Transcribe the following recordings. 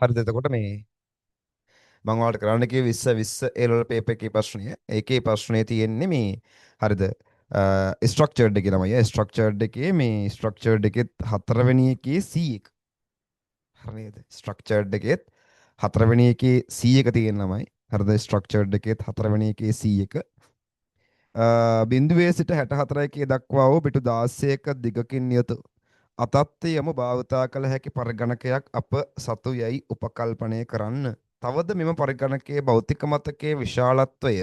හරිද? එතකොට මේ මම ඔයාලට කරන්න කිව්වේ 20 A level paper එකේ ප්‍රශ්නය. ඒකේ ප්‍රශ්නේ තියෙන්නේ මේ හරිද? ස්ට්‍රක්චර්ඩ් එකේ ළමයි. ස්ට්‍රක්චර්ඩ් එකේ මේ ස්ට්‍රක්චර්ඩ් එකේ හතරවෙනි එකේ C එක. හරිද? ස්ට්‍රක්චර්ඩ් එකේ හතරවෙනි එකේ C එක තියෙන ළමයි. හරිද? ස්ට්‍රක්චර්ඩ් එකේ හතරවෙනි එකේ C එක. බිඳුවේ සිට 64 දක්වා වූ පිටු 16ක දිගකින් යුතු අතත්්‍යයම භාවිතා කළ හැකි පරිගණකයක් අප සතු යැයි උපකල්පනය කරන්න. තවද මෙම පරිගණකයේ භෞතික මතකයේ විශාලත්වය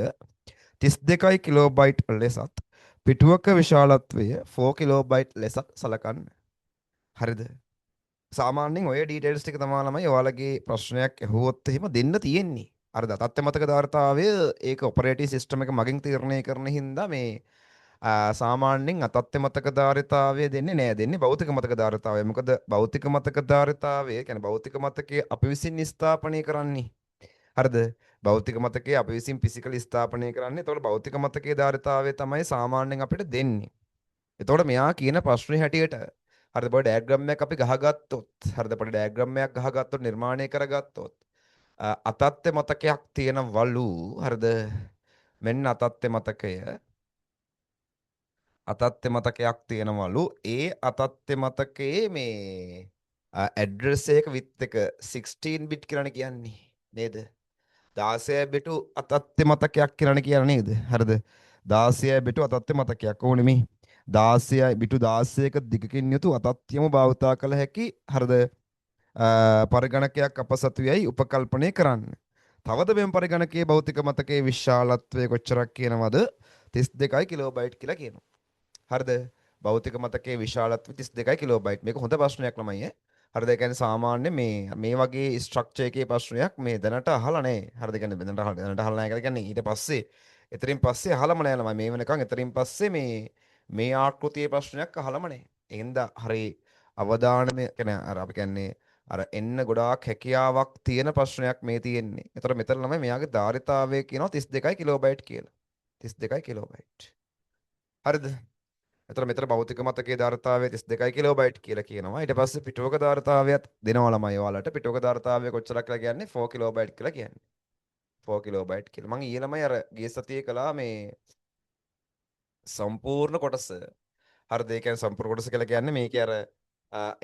32 කිලෝබයිට් ලෙසත් පිටුවක විශාලත්වය 4 කිලෝබයිට් ලෙසත් සලකන්න. හරිද? සාමාන්‍යයෙන් ඔය ඩීටේල්ස් ටික තමයි ළමයි ඔයාලගේ ප්‍රශ්නයක් ඇහුවොත් එහෙම දෙන්න තියෙන්නේ. අර දතත්ත්ව මතක ධාරිතාවය ඒක ඔපරේටිව් සිස්ටම් එක මගින් තීරණය කරන හින්දා මේ සාමාන්‍යයෙන් අතත්ත්ව මතක ධාරිතාවය දෙන්නේ නෑ, දෙන්නේ භෞතික මතක ධාරිතාවය. මොකද භෞතික මතක ධාරිතාවය කියන්නේ භෞතික මතකයේ අපි විසින් ස්ථාපනය කරන්නේ. හරිද? භෞතික මතකයේ අපි විසින් ෆිසිකලි ස්ථාපනය කරන්නේ. ඒතකොට භෞතික මතකයේ ධාරිතාවය තමයි සාමාන්‍යයෙන් අපිට දෙන්නේ. එතකොට මෙයා කියන ප්‍රශ්නේ හැටියට හරිද පොඩි ඩයග්‍රෑම් එකක් අපි ගහගත්තොත් හරිද පොඩි ඩයග්‍රෑම් එකක් ගහගත්තොත් නිර්මාණය කරගත්තොත් අතත්ත්ව මතකයක් තියෙනවලු හරිද මෙන්න අතත්ත්ව මතකයක් තියෙනවලු ඒ අතත්ත්ව මතකයේ මේ ඇඩ්‍රස් එක විත් එක 16 බිට් කියලානේ කියන්නේ නේද 16 බිටු අතත්ත්ව මතකයක් කියලානේ කියන්නේ නේද හරිද 16 බිටු අතත්ත්ව මතකයක් ඕනේ මේ 16 බිටු 16ක දිගකින් යුතු අතත්්‍යම භාවිතා කළ හැකි හරිද පරිගණකයක් අප සතුයයි උපකල්පනය කරන්න. තවද මෙම පරිගණකයේ භෞතික මතකයේ විශාලත්වය කොච්චරක් කියනවද 32 කිලෝබයිට් කියලා කියනවා. හරිද? භෞතික මතකයේ විශාලත්වය 32 කිලෝබයිට්. මේක හොඳ ප්‍රශ්නයක් ළමයි ඈ. හරිද? ඒ කියන්නේ සාමාන්‍ය මේ වගේ ස්ට්‍රක්චර් එකේ ප්‍රශ්නයක් මේ දැනට අහලා නැහැ. හරිද? ඒ කියන්නේ දැනට අහලා නැහැ කියලා කියන්නේ ඊට පස්සේ එතරින් පස්සේ අහලම නැහැ ළමයි. මේ වෙනකන් එතරින් පස්සේ මේ ආකෘතියේ ප්‍රශ්නයක් අහලම නැහැ. එහෙනම් හරි අවධානය කියන්නේ අර අපි කියන්නේ අර එන්න ගොඩාක් හැකියාවක් තියෙන ප්‍රශ්නයක් මේ තියෙන්නේ. ඒතර මෙතන ළමයි මෙයාගේ ධාරිතාවය කියනවා 32 කිලෝබයිට් කියලා. 32 කිලෝබයිට්. හරිද? එතකොට මෙතන භෞතික මතකයේ ධාරිතාවය 32 කිලෝබයිට් කියලා කියනවා. ඊට පස්සේ පිටුවක ධාරිතාවයත් දෙනවා ළමයි ඔයාලට. පිටුවක ධාරිතාවය කොච්චරක් කියලා කියන්නේ 4 කිලෝබයිට් කියලා කියන්නේ. 4 කිලෝබයිට් කියලා. මම ඊයේ ළමයි අර ගිය සතියේ කළා මේ සම්පූර්ණ කොටස. හරිද? ඒ කියන්නේ සම්පූර්ණ කොටස කියලා කියන්නේ මේකේ අර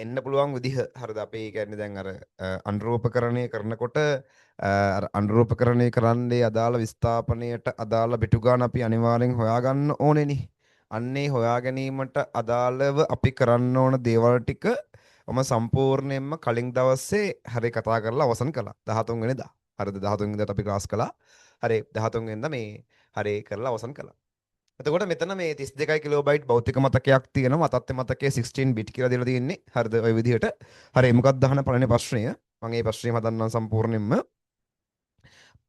එන්න පුළුවන් විදිහ. හරිද? අපි කියන්නේ දැන් අර අනුරූපකරණය කරනකොට අර අනුරූපකරණය කරන්නේ අදාළ විස්ථාපනයට අදාළ පිටු ගන්න අපි අනිවාර්යෙන් හොයාගන්න ඕනේනේ. අන්නේ හොයා ගැනීමට අදාළව අපි කරන්න ඕන දේවල් ටික මම සම්පූර්ණයෙන්ම කලින් දවසේ හරි කතා කරලා අවසන් කළා 13 වෙනිදා. හරිද 13 වෙනිදාට අපි ක්ලාස් කළා. හරි 13 වෙනිදා මේ හරි කරලා අවසන් කළා. එතකොට මෙතන මේ 32 කිලෝබයිට් භෞතික මතකයක් තියෙනවා. අතත්ත්ව මතකයේ 16 බිට් කියලා දීලා තියෙන්නේ. හරිද? ওই විදිහට. හරි මොකක්ද අහන පළවෙනි ප්‍රශ්නය? මම මේ ප්‍රශ්නේ හදන්නම් සම්පූර්ණයෙන්ම.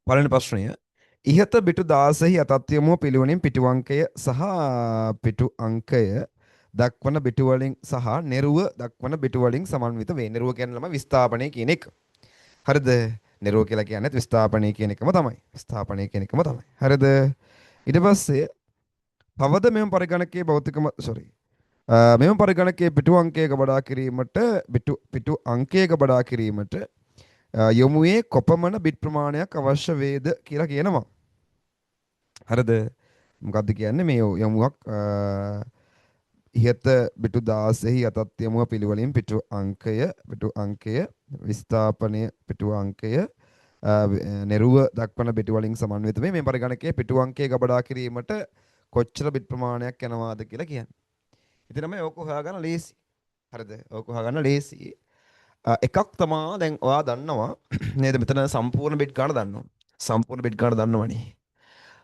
පළවෙනි ප්‍රශ්නය ඉහත බිටු 16හි අතත්වයම පිළිවෙලින් පිටු අංකය සහ පිටු අංකය දක්වන බිටු වලින් සහ නිරුව දක්වන බිටු වලින් සමන්විත වේ. නිරුව කියන්නේ ළම විස්ථාපනය කියන එක. හරිද? නිරුව කියලා කියන්නේ විස්ථාපනය කියන එකම තමයි. විස්ථාපනය කියන එකම තමයි. හරිද? ඊට පස්සේ තවද මෙම පරිගණකයේ මෙම පරිගණකයේ පිටු අංකයක බඩා කිරීමට පිටු අංකයක බඩා කිරීමට යොමුවේ කොපමණ බිට් ප්‍රමාණයක් අවශ්‍ය වේද කියලා කියනවා. හරිද? මොකද්ද කියන්නේ මේ යොමුවක් ඉහත බිටු 16හි අතත් යොමුව පිළිවෙලින් පිටු අංකය විස්ථාපනය පිටු අංකය නිරුව දක්වන බිටු වලින් සමන්විත වේ. මේ පරිගණකයේ පිටු අංකයේ ගබඩා කිරීමට කොච්චර බිට් ප්‍රමාණයක් යනවාද කියලා කියන්නේ. ඉතින් තමයි ඕක හොයාගන්න ලේසි. හරිද? ඕක හොයාගන්න ලේසි. එකක් තමා දැන් ඔයා දන්නවා නේද මෙතන සම්පූර්ණ බිට් ගන්න දන්නවා. සම්පූර්ණ බිට් ගන්න දන්නවනේ.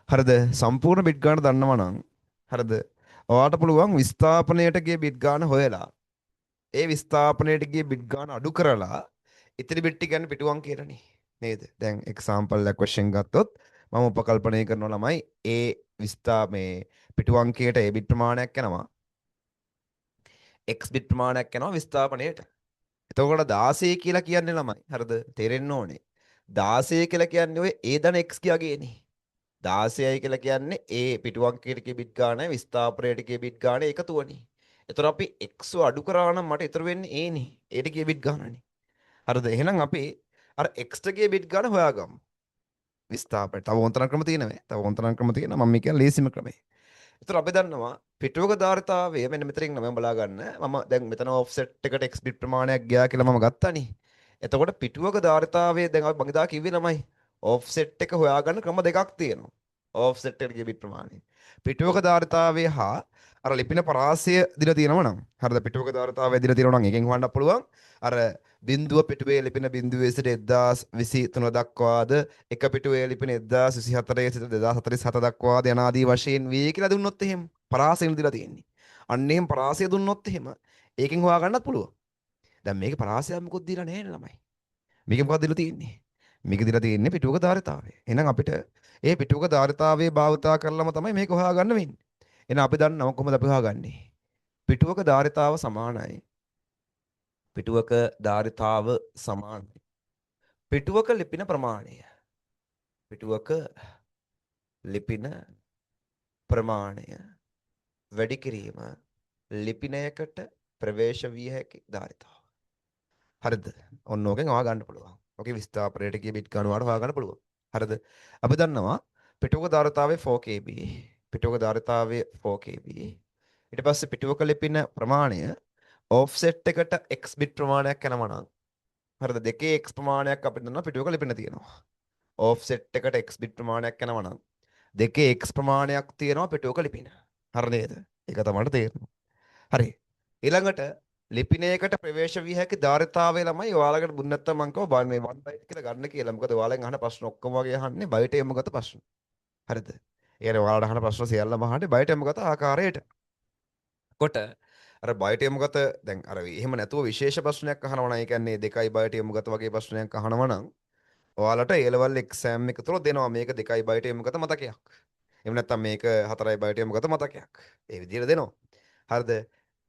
හරිද? සම්පූර්ණ බිට් ගන්න දන්නවා නම් හරිද? ඔයාට පුළුවන් විස්ථාපනයට ගිය බිට් ගන්න හොයලා ඒ විස්ථාපනයට ගිය බිට් ගන්න අඩු කරලා ඉතිරි බිට් ටික ගන්න පිටු අංකයටනේ. නේද? දැන් එක්සැම්පල් එකක් වශයෙන් ගත්තොත් මම උපකල්පනය කරනවා ළමයි මේ පිටු අංකයට ඒ බිට් ප්‍රමාණයක් යනවා. x බිට් ප්‍රමාණයක් යනවා විස්ථාපනයට. එතකොට 16 කියලා කියන්නේ ළමයි. හරිද? තේරෙන්න ඕනේ. 16 කියලා කියන්නේ ඔය a ධන x කියගේනේ. 16යි කියලා කියන්නේ a පිටු අංකයට කිය බිට් ගානයි විස්ථාපනයට කිය බිට් ගාන එකතුවනේ. එතකොට අපි x අඩු කරා නම් මට ඉතුරු වෙන්නේ a නේ. a ට කිය බිට් ගානනේ. හරිද? එහෙනම් අපි අර එක්ස්ට්‍රාගේ බිට් ගන්න හොයාගමු. විස්ථාපනය. තව ඕන තරම් ක්‍රම තියෙනවා. තව ඕන තරම් ක්‍රම තියෙනවා. මම මේ කියන්නේ ලේසිම ක්‍රමය. ඒතර අපි දන්නවා පිටුවක ධාරිතාවය මෙන්න මෙතනින් නම් බලා ගන්න. මම දැන් මෙතන ඔෆ්සෙට් එකට x බිට් ප්‍රමාණයක් ගියා කියලා මම ගත්තානේ. එතකොට පිටුවක ධාරිතාවය දැන් අපි මගදා කිව්වේ නමයි. ඔෆ්සෙට් එක හොයාගන්න ක්‍රම දෙකක් තියෙනවා. ඔෆ්සෙට් එකට ගිය බිට් ප්‍රමාණය. පිටුවක ධාරිතාවය හා අර ලිපින පරාසය දීලා තියෙනවා නම් හරිද පිටුවක ධාරිතාවය දීලා තියෙනවා නම් එකෙන් හොයන්න පුළුවන්. අර බිඳුව පිටුවේ ලිපින බිඳුවේ සිට 1023 දක්වාද එක පිටුවේ ලිපින 1024 සිට 2047 දක්වාද යනාදී වශයෙන් වේ කියලා දුන්නොත් එහෙම පරාසයෙන් දීලා තියෙන්නේ. අන්න එහෙම පරාසය දුන්නොත් එහෙම ඒකෙන් හොයාගන්නත් පුළුවන්. දැන් මේකේ පරාසයක් මොකොත් දීලා නැහැ නේ ළමයි. මේකේ මොකක්ද දීලා තියෙන්නේ? මේක දීලා තියෙන්නේ පිටුවක ධාරිතාවය. එහෙනම් අපිට ඒ පිටුවක ධාරිතාවයේ භාවිතා කරලම තමයි මේක හොයාගන්න වෙන්නේ. එහෙනම් අපි දන්නවා කොහොමද අපි හොයාගන්නේ? පිටුවක ධාරිතාව සමානයි. පිටුවක ධාරිතාව සමානයි. පිටුවක ලිපින ප්‍රමාණය. පිටුවක ලිපින ප්‍රමාණය වැඩි කිරීම ලිපිනයකට ප්‍රවේශ විය හැකි ධාරිතාව. හරිද? ඔන්න ඕකෙන් හොයා ගන්න පුළුවන්. ඕකේ විස්ථාපනයට ගිය බිට් ගණනාවට හොයා ගන්න පුළුවන්. හරිද? අපි දන්නවා පිටුවක ධාරිතාවේ 4kb. පිටුවක ධාරිතාවේ 4kb. ඊට පස්සේ පිටුවක ලිපින ප්‍රමාණය ඔෆ්සෙට් එකට x බිට් ප්‍රමාණයක් යනවා නම් හරිද දෙකේ x ප්‍රමාණයක් අපිට දන්නවා පිටුවක ලිපින තියෙනවා. ඔෆ්සෙට් එකට x බිට් ප්‍රමාණයක් යනවා නම් දෙකේ x ප්‍රමාණයක් තියෙනවා පිටුවක ලිපින. හරි නේද? ඒක තමයි තේරෙනවා. හරි. ඊළඟට ලිපිනයකට ප්‍රවේශ විය හැකි ධාරිතාවය ළමයි ඔයාලකට දුන්න නැත්තම් මං කව බලන්න මේ 1 බයිට් කියලා ගන්න කියලා. මොකද ඔයාලෙන් අහන ප්‍රශ්න ඔක්කොම වගේ අහන්නේ බයිට් එමුගත ප්‍රශ්න. හරිද? ඒ කියන්නේ ඔයාලට අහන ප්‍රශ්න සියල්ලම අහන්නේ බයිට් එමුගත ආකාරයට. කොට අර බයිට් එමුගත දැන් අර එහෙම නැතුව විශේෂ ප්‍රශ්නයක් අහනවා නම් ඒ කියන්නේ 2යි බයිට් එමුගත වගේ ප්‍රශ්නයක් අහනවා නම් ඔයාලට A level exam එක තුල දෙනවා මේක 2යි බයිට් එමුගත මතකයක්. එහෙම නැත්නම් මේක 4යි බයිට් එමුගත මතකයක්. ඒ විදිහට දෙනවා. හරිද?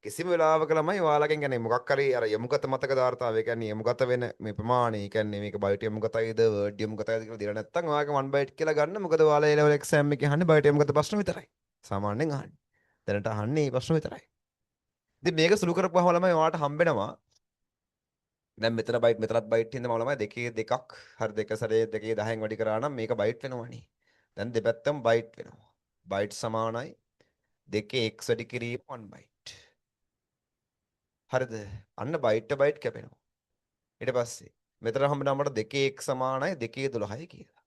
කිසිම වෙලාවක ළමයි ඔයාලගෙන් කියන්නේ මොකක් හරි අර යමුගත මතක ධාරිතාවය කියන්නේ යමුගත වෙන මේ ප්‍රමාණය කියන්නේ මේක බයිට් යමුගතයිද වර්ඩ් යමුගතයිද කියලා දෙලා නැත්නම් ඔයාගේ 1 බයිට් කියලා ගන්න මොකද ඔයාලා A level exam එකේ අහන්නේ බයිට් යමුගත ප්‍රශ්න විතරයි. සාමාන්‍යයෙන් අහන්නේ. දැනට අහන්නේ මේ ප්‍රශ්න විතරයි. ඉතින් මේක සුළු කරපුවාම ළමයි ඔයාලට හම්බෙනවා දැන් මෙතන බයිට් මෙතනත් බයිට් හින්දා ළමයි දෙකේ දෙකක් හරි දෙක සැරේ දෙකේ 10න් වැඩි කරා නම් මේක බයිට් වෙනවනේ. දැන් දෙපැත්තම බයිට් වෙනවා. බයිට් සමානයි දෙකේ x වැඩි කිරීම 1 බයිට්. හරිද? අන්න බයිට් බයිට් කැපෙනවා. ඊට පස්සේ මෙතන හම්බෙනවා අපට දෙකේ x සමානයි දෙකේ 12යි කියලා.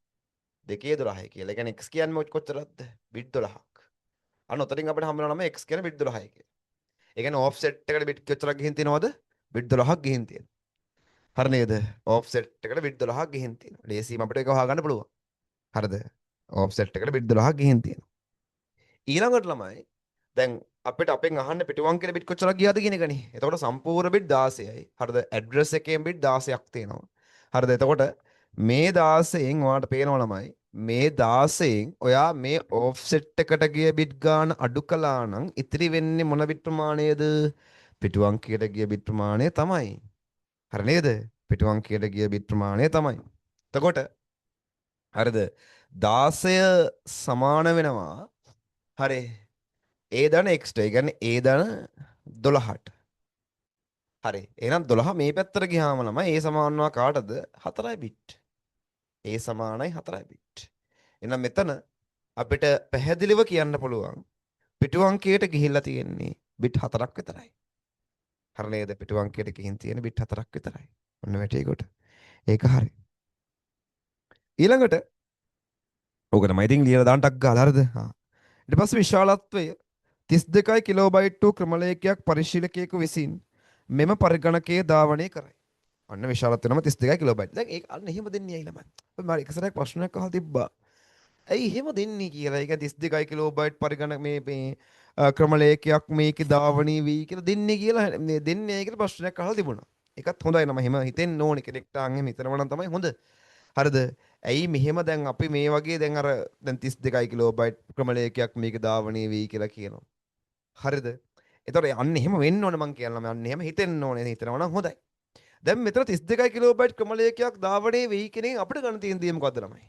දෙකේ 12යි කියලා. ඒ කියන්නේ x කියන්නේ කොච්චරද? බිට් 12ක්. අන්න උතරින් අපිට හම්බ වෙනවා නම් x කියන්නේ බිට් 12යි කියලා. ඒ කියන්නේ ඔෆ්සෙට් එකට බිට් කොච්චරක් ගිහින් තියෙනවද? බිට් 12ක් ගිහින් තියෙනවා. හරි නේද? ඔෆ්සෙට් එකට බිට් 12ක් ගිහින් තියෙනවා. ලේසියෙන් අපිට ඒක හොයාගන්න පුළුවන්. හරිද? ඔෆ්සෙට් එකට බිට් 12ක් ගිහින් තියෙනවා. ඊළඟට ළමයි දැන් අපිට අපෙන් අහන්න පිටුවන් කියලා බිට් කොච්චරක් ගියාද කියන එකනේ. එතකොට සම්පූර්ණ බිට් 16යි. හරිද? ඇඩ්‍රස් එකෙන් බිට් 16ක් තියෙනවා. හරිද? එතකොට මේ 16න් ඔයාලට පේනවා ළමයි මේ 16න් ඔයා මේ ඔෆ්සෙට් එකට ගිය බිට් ගාන අඩු කළා නම් ඉතිරි වෙන්නේ මොන බිට් ප්‍රමාණයද? පිටුවංකයට ගිය බිට් ප්‍රමාණය තමයි. හරි නේද? පිටුවංකයට ගිය බිට් ප්‍රමාණය තමයි. එතකොට හරිද? 16 සමාන වෙනවා. හරි. A ධන x ඒ කියන්නේ A ධන 12ට. හරි. එහෙනම් 12 මේ පැත්තට ගියාම ළමයි A සමානනවා කාටද? 4යි බිට්. A සමානයි 4යි බිට්. එහෙනම් මෙතන අපිට පැහැදිලිව කියන්න පුළුවන් පිටු අංකයට ගිහිල්ලා තියෙන්නේ බිට් 4ක් විතරයි. හරි නේද? පිටු අංකයට ගිහින් තියෙන බිට් 4ක් විතරයි. ඔන්න වැටේකොට. ඒක හරි. ඊළඟට ඕක තමයි ඉතින් ලියලා දාන්න ටක් ගාලා හරිද? හා. ඊට පස්සේ විශාලත්වය 32 කිලෝබයිට් වූ ක්‍රමලේඛයක් පරිශීලකයෙකු විසින් මෙම පරිගණකයේ ධාවනය කරයි. අන්න විශාලත්වය නම 32 කිලෝබයිට්. දැන් ඒක අන්න එහෙම දෙන්නේ ඇයි ළමයි? මම එක සැරයක් ප්‍රශ්නයක් අහලා තිබ්බා. ඇයි එහෙම දෙන්නේ කියලා. ඒක 32 කිලෝබයිට් පරිගණක මේ ක්‍රමලේඛයක් මේකේ ධාවනී වෙයි කියලා දෙන්නේ කියලා දෙන්නේ කියලා ප්‍රශ්නයක් අහලා තිබුණා. ඒකත් හොඳයි නම එහෙම හිතෙන්න ඕනේ කෙනෙක්ට අන් එහෙම හිතනවා නම් තමයි හොඳ. හරිද? ඇයි මෙහෙම දැන් අපි මේ වගේ දැන් අර දැන් 32 කිලෝබයිට් ක්‍රමලේඛයක් මේක ධාවනී වෙයි කියලා කියනවා. හරිද? එතකොට අන්න එහෙම වෙන්න ඕනේ මං කියනවා. අන්න එහෙම හිතෙන්න ඕනේ. හිතනවා නම් හොඳයි. දැන් මෙතන 32 කිලෝබයිට් ක්‍රමලේඛයක් ධාවනී වෙයි කියන අපිට ගන්න තියෙන දේ මොකද්ද ළමයි?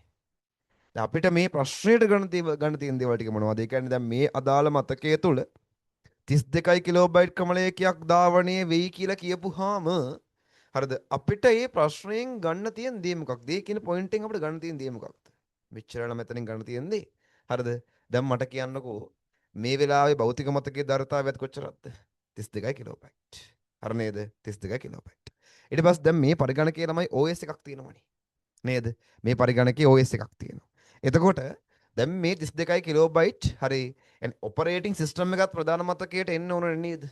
දැන් අපිට මේ ප්‍රශ්නෙට ගන්න තියෙන දේවල් ටික මොනවද? ඒ කියන්නේ දැන් මේ අදාළ මතකයේ තුල 32 කිලෝබයිට් ක්‍රමලේඛයක් ධාවනී වෙයි කියලා කියපුවාම හරිද? අපිට මේ ප්‍රශ්නයෙන් ගන්න තියෙන දේ මොකක්ද? ඒ කියන පොයින්ට් එකෙන් අපිට ගන්න තියෙන දේ මොකක්ද? මෙච්චරලා මෙතනින් ගන්න තියෙන දේ. හරිද? දැන් මට කියන්නකෝ මේ වෙලාවේ භෞතික මතකයේ ධාරිතාවයත් කොච්චරක්ද? 32 කිලෝබයිට්. හරි නේද? 32 කිලෝබයිට්. ඊට පස්සේ දැන් මේ පරිගණකයේ ළමයි OS එකක් තියෙනවනේ. නේද? මේ පරිගණකයේ OS එකක් තියෙනවා. එතකොට දැන් මේ 32 කිලෝබයිට් හරි ඔපරේටිං සිස්ටම් එකත් ප්‍රධාන මතකයට එන්න ඕනේ නේද?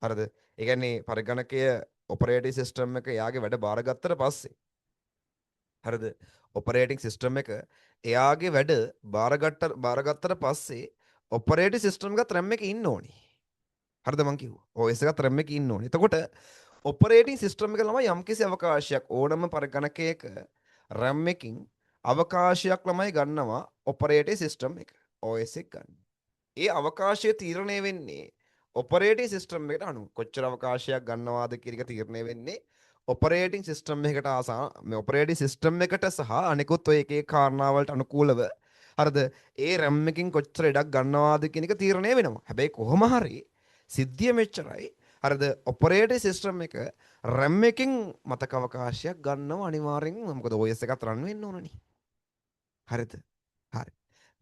හරිද? ඒ කියන්නේ පරිගණකය ඔපරේටිං සිස්ටම් එක එයාගේ වැඩ බාරගත්තට පස්සේ හරිද? ඔපරේටිං සිස්ටම් එක එයාගේ වැඩ බාරගත්තට පස්සේ ඔපරේටිං සිස්ටම් එකත් RAM එකේ ඉන්න ඕනේ. හරිද මං කිව්වා. OS එකත් RAM එකේ ඉන්න ඕනේ. එතකොට ඔපරේටිං සිස්ටම් එක ළමයි යම්කිසි අවකාශයක් ඕනම පරිගණකයක RAM එකකින් අවකාශයක් ළමයි ගන්නවා ඔපරේටිං සිස්ටම් එක. OS එක ගන්න. ඒ අවකාශය තීරණය වෙන්නේ ඔපරේටිං සිස්ටම් එකට අනුව. කොච්චර අවකාශයක් ගන්නවාද කියන එක තීරණය වෙන්නේ ඔපරේටිං සිස්ටම් එකට මේ ඔපරේටිං සිස්ටම් එකට සහ අනිකුත් ඔය එක එක කාරණාවලට අනුකූලව හරිද ඒ RAM එකකින් කොච්චර ඉඩක් ගන්නවාද කියන එක තීරණය වෙනවා. හැබැයි කොහොම හරි සිද්ධිය මෙච්චරයි. හරිද ඔපරේටිං සිස්ටම් එක RAM එකකින් මතක අවකාශයක් ගන්නව අනිවාර්යෙන්. මොකද OS එකත් රන් වෙන්න ඕනනේ. හරිද? හරි.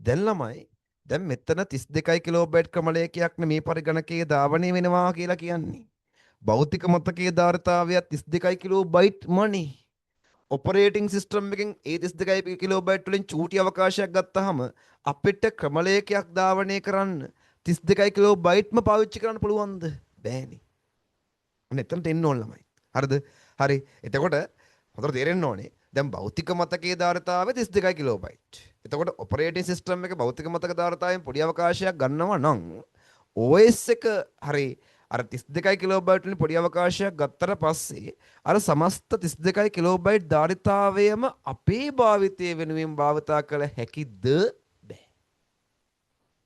දැන් ළමයි දැන් මෙතන 32 කිලෝබයිට් ක්‍රමලේඛයක් මේ පරිගණකයේ ධාවනය වෙනවා කියලා කියන්නේ. භෞතික මතකයේ ධාරිතාවය 32 කිලෝබයිට් මනේ. ඔපරේටිං සිස්ටම් එකෙන් ඒ 32 කිලෝබයිට් වලින් චූටි අවකාශයක් ගත්තාම අපිට ක්‍රමලේඛයක් ධාවනය කරන්න 32 කිලෝබයිට්ම පාවිච්චි කරන්න පුළුවන්ද? බෑනේ. අන්න එතනට එන්න ඕන ළමයි. හරිද? හරි. එතකොට හොඳට තේරෙන්න ඕනේ. දැන් භෞතික මතකයේ ධාරිතාවය 32 කිලෝබයිට්. එතකොට ඔපරේටිං සිස්ටම් එකේ භෞතික මතක ධාරිතාවයෙන් පොඩි අවකාශයක් ගන්නවා නම් OS එක හරි අර 32 කිලෝබයිට් වලින් පොඩි අවකාශයක් ගත්තට පස්සේ අර සමස්ත 32 කිලෝබයිට් ධාරිතාවයම අපේ භාවිතය වෙනුවෙන් භාවිතා කළ හැකිද? බෑ.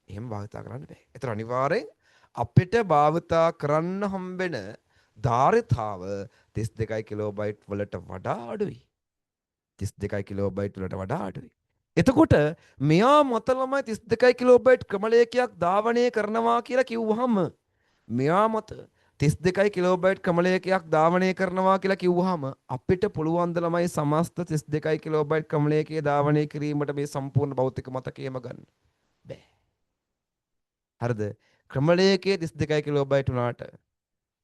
එහෙම භාවිතා කරන්න බෑ. ඒතර අනිවාර්යෙන් අපිට භාවිතා කරන්න හම්බෙන ධාරිතාව 32 කිලෝබයිට් වලට වඩා අඩුයි. 32 කිලෝබයිට් වලට වඩා අඩුයි. එතකොට මෙයා මත ළමයි 32 කිලෝබයිට් ක්‍රමලේඛයක් ධාවනය කරනවා කියලා කිව්වහම මෙයා මත 32 කිලෝබයිට් ක්‍රමලේඛයක් ධාවනය කරනවා කියලා කිව්වහම අපිට පුළුවන් ද ළමයි සමස්ත 32 කිලෝබයිට් ක්‍රමලේඛය ධාවනය කිරීමට මේ සම්පූර්ණ භෞතික මතකයම ගන්න බෑ. හරිද? ක්‍රමලේඛයේ 32 කිලෝබයිට් උනාට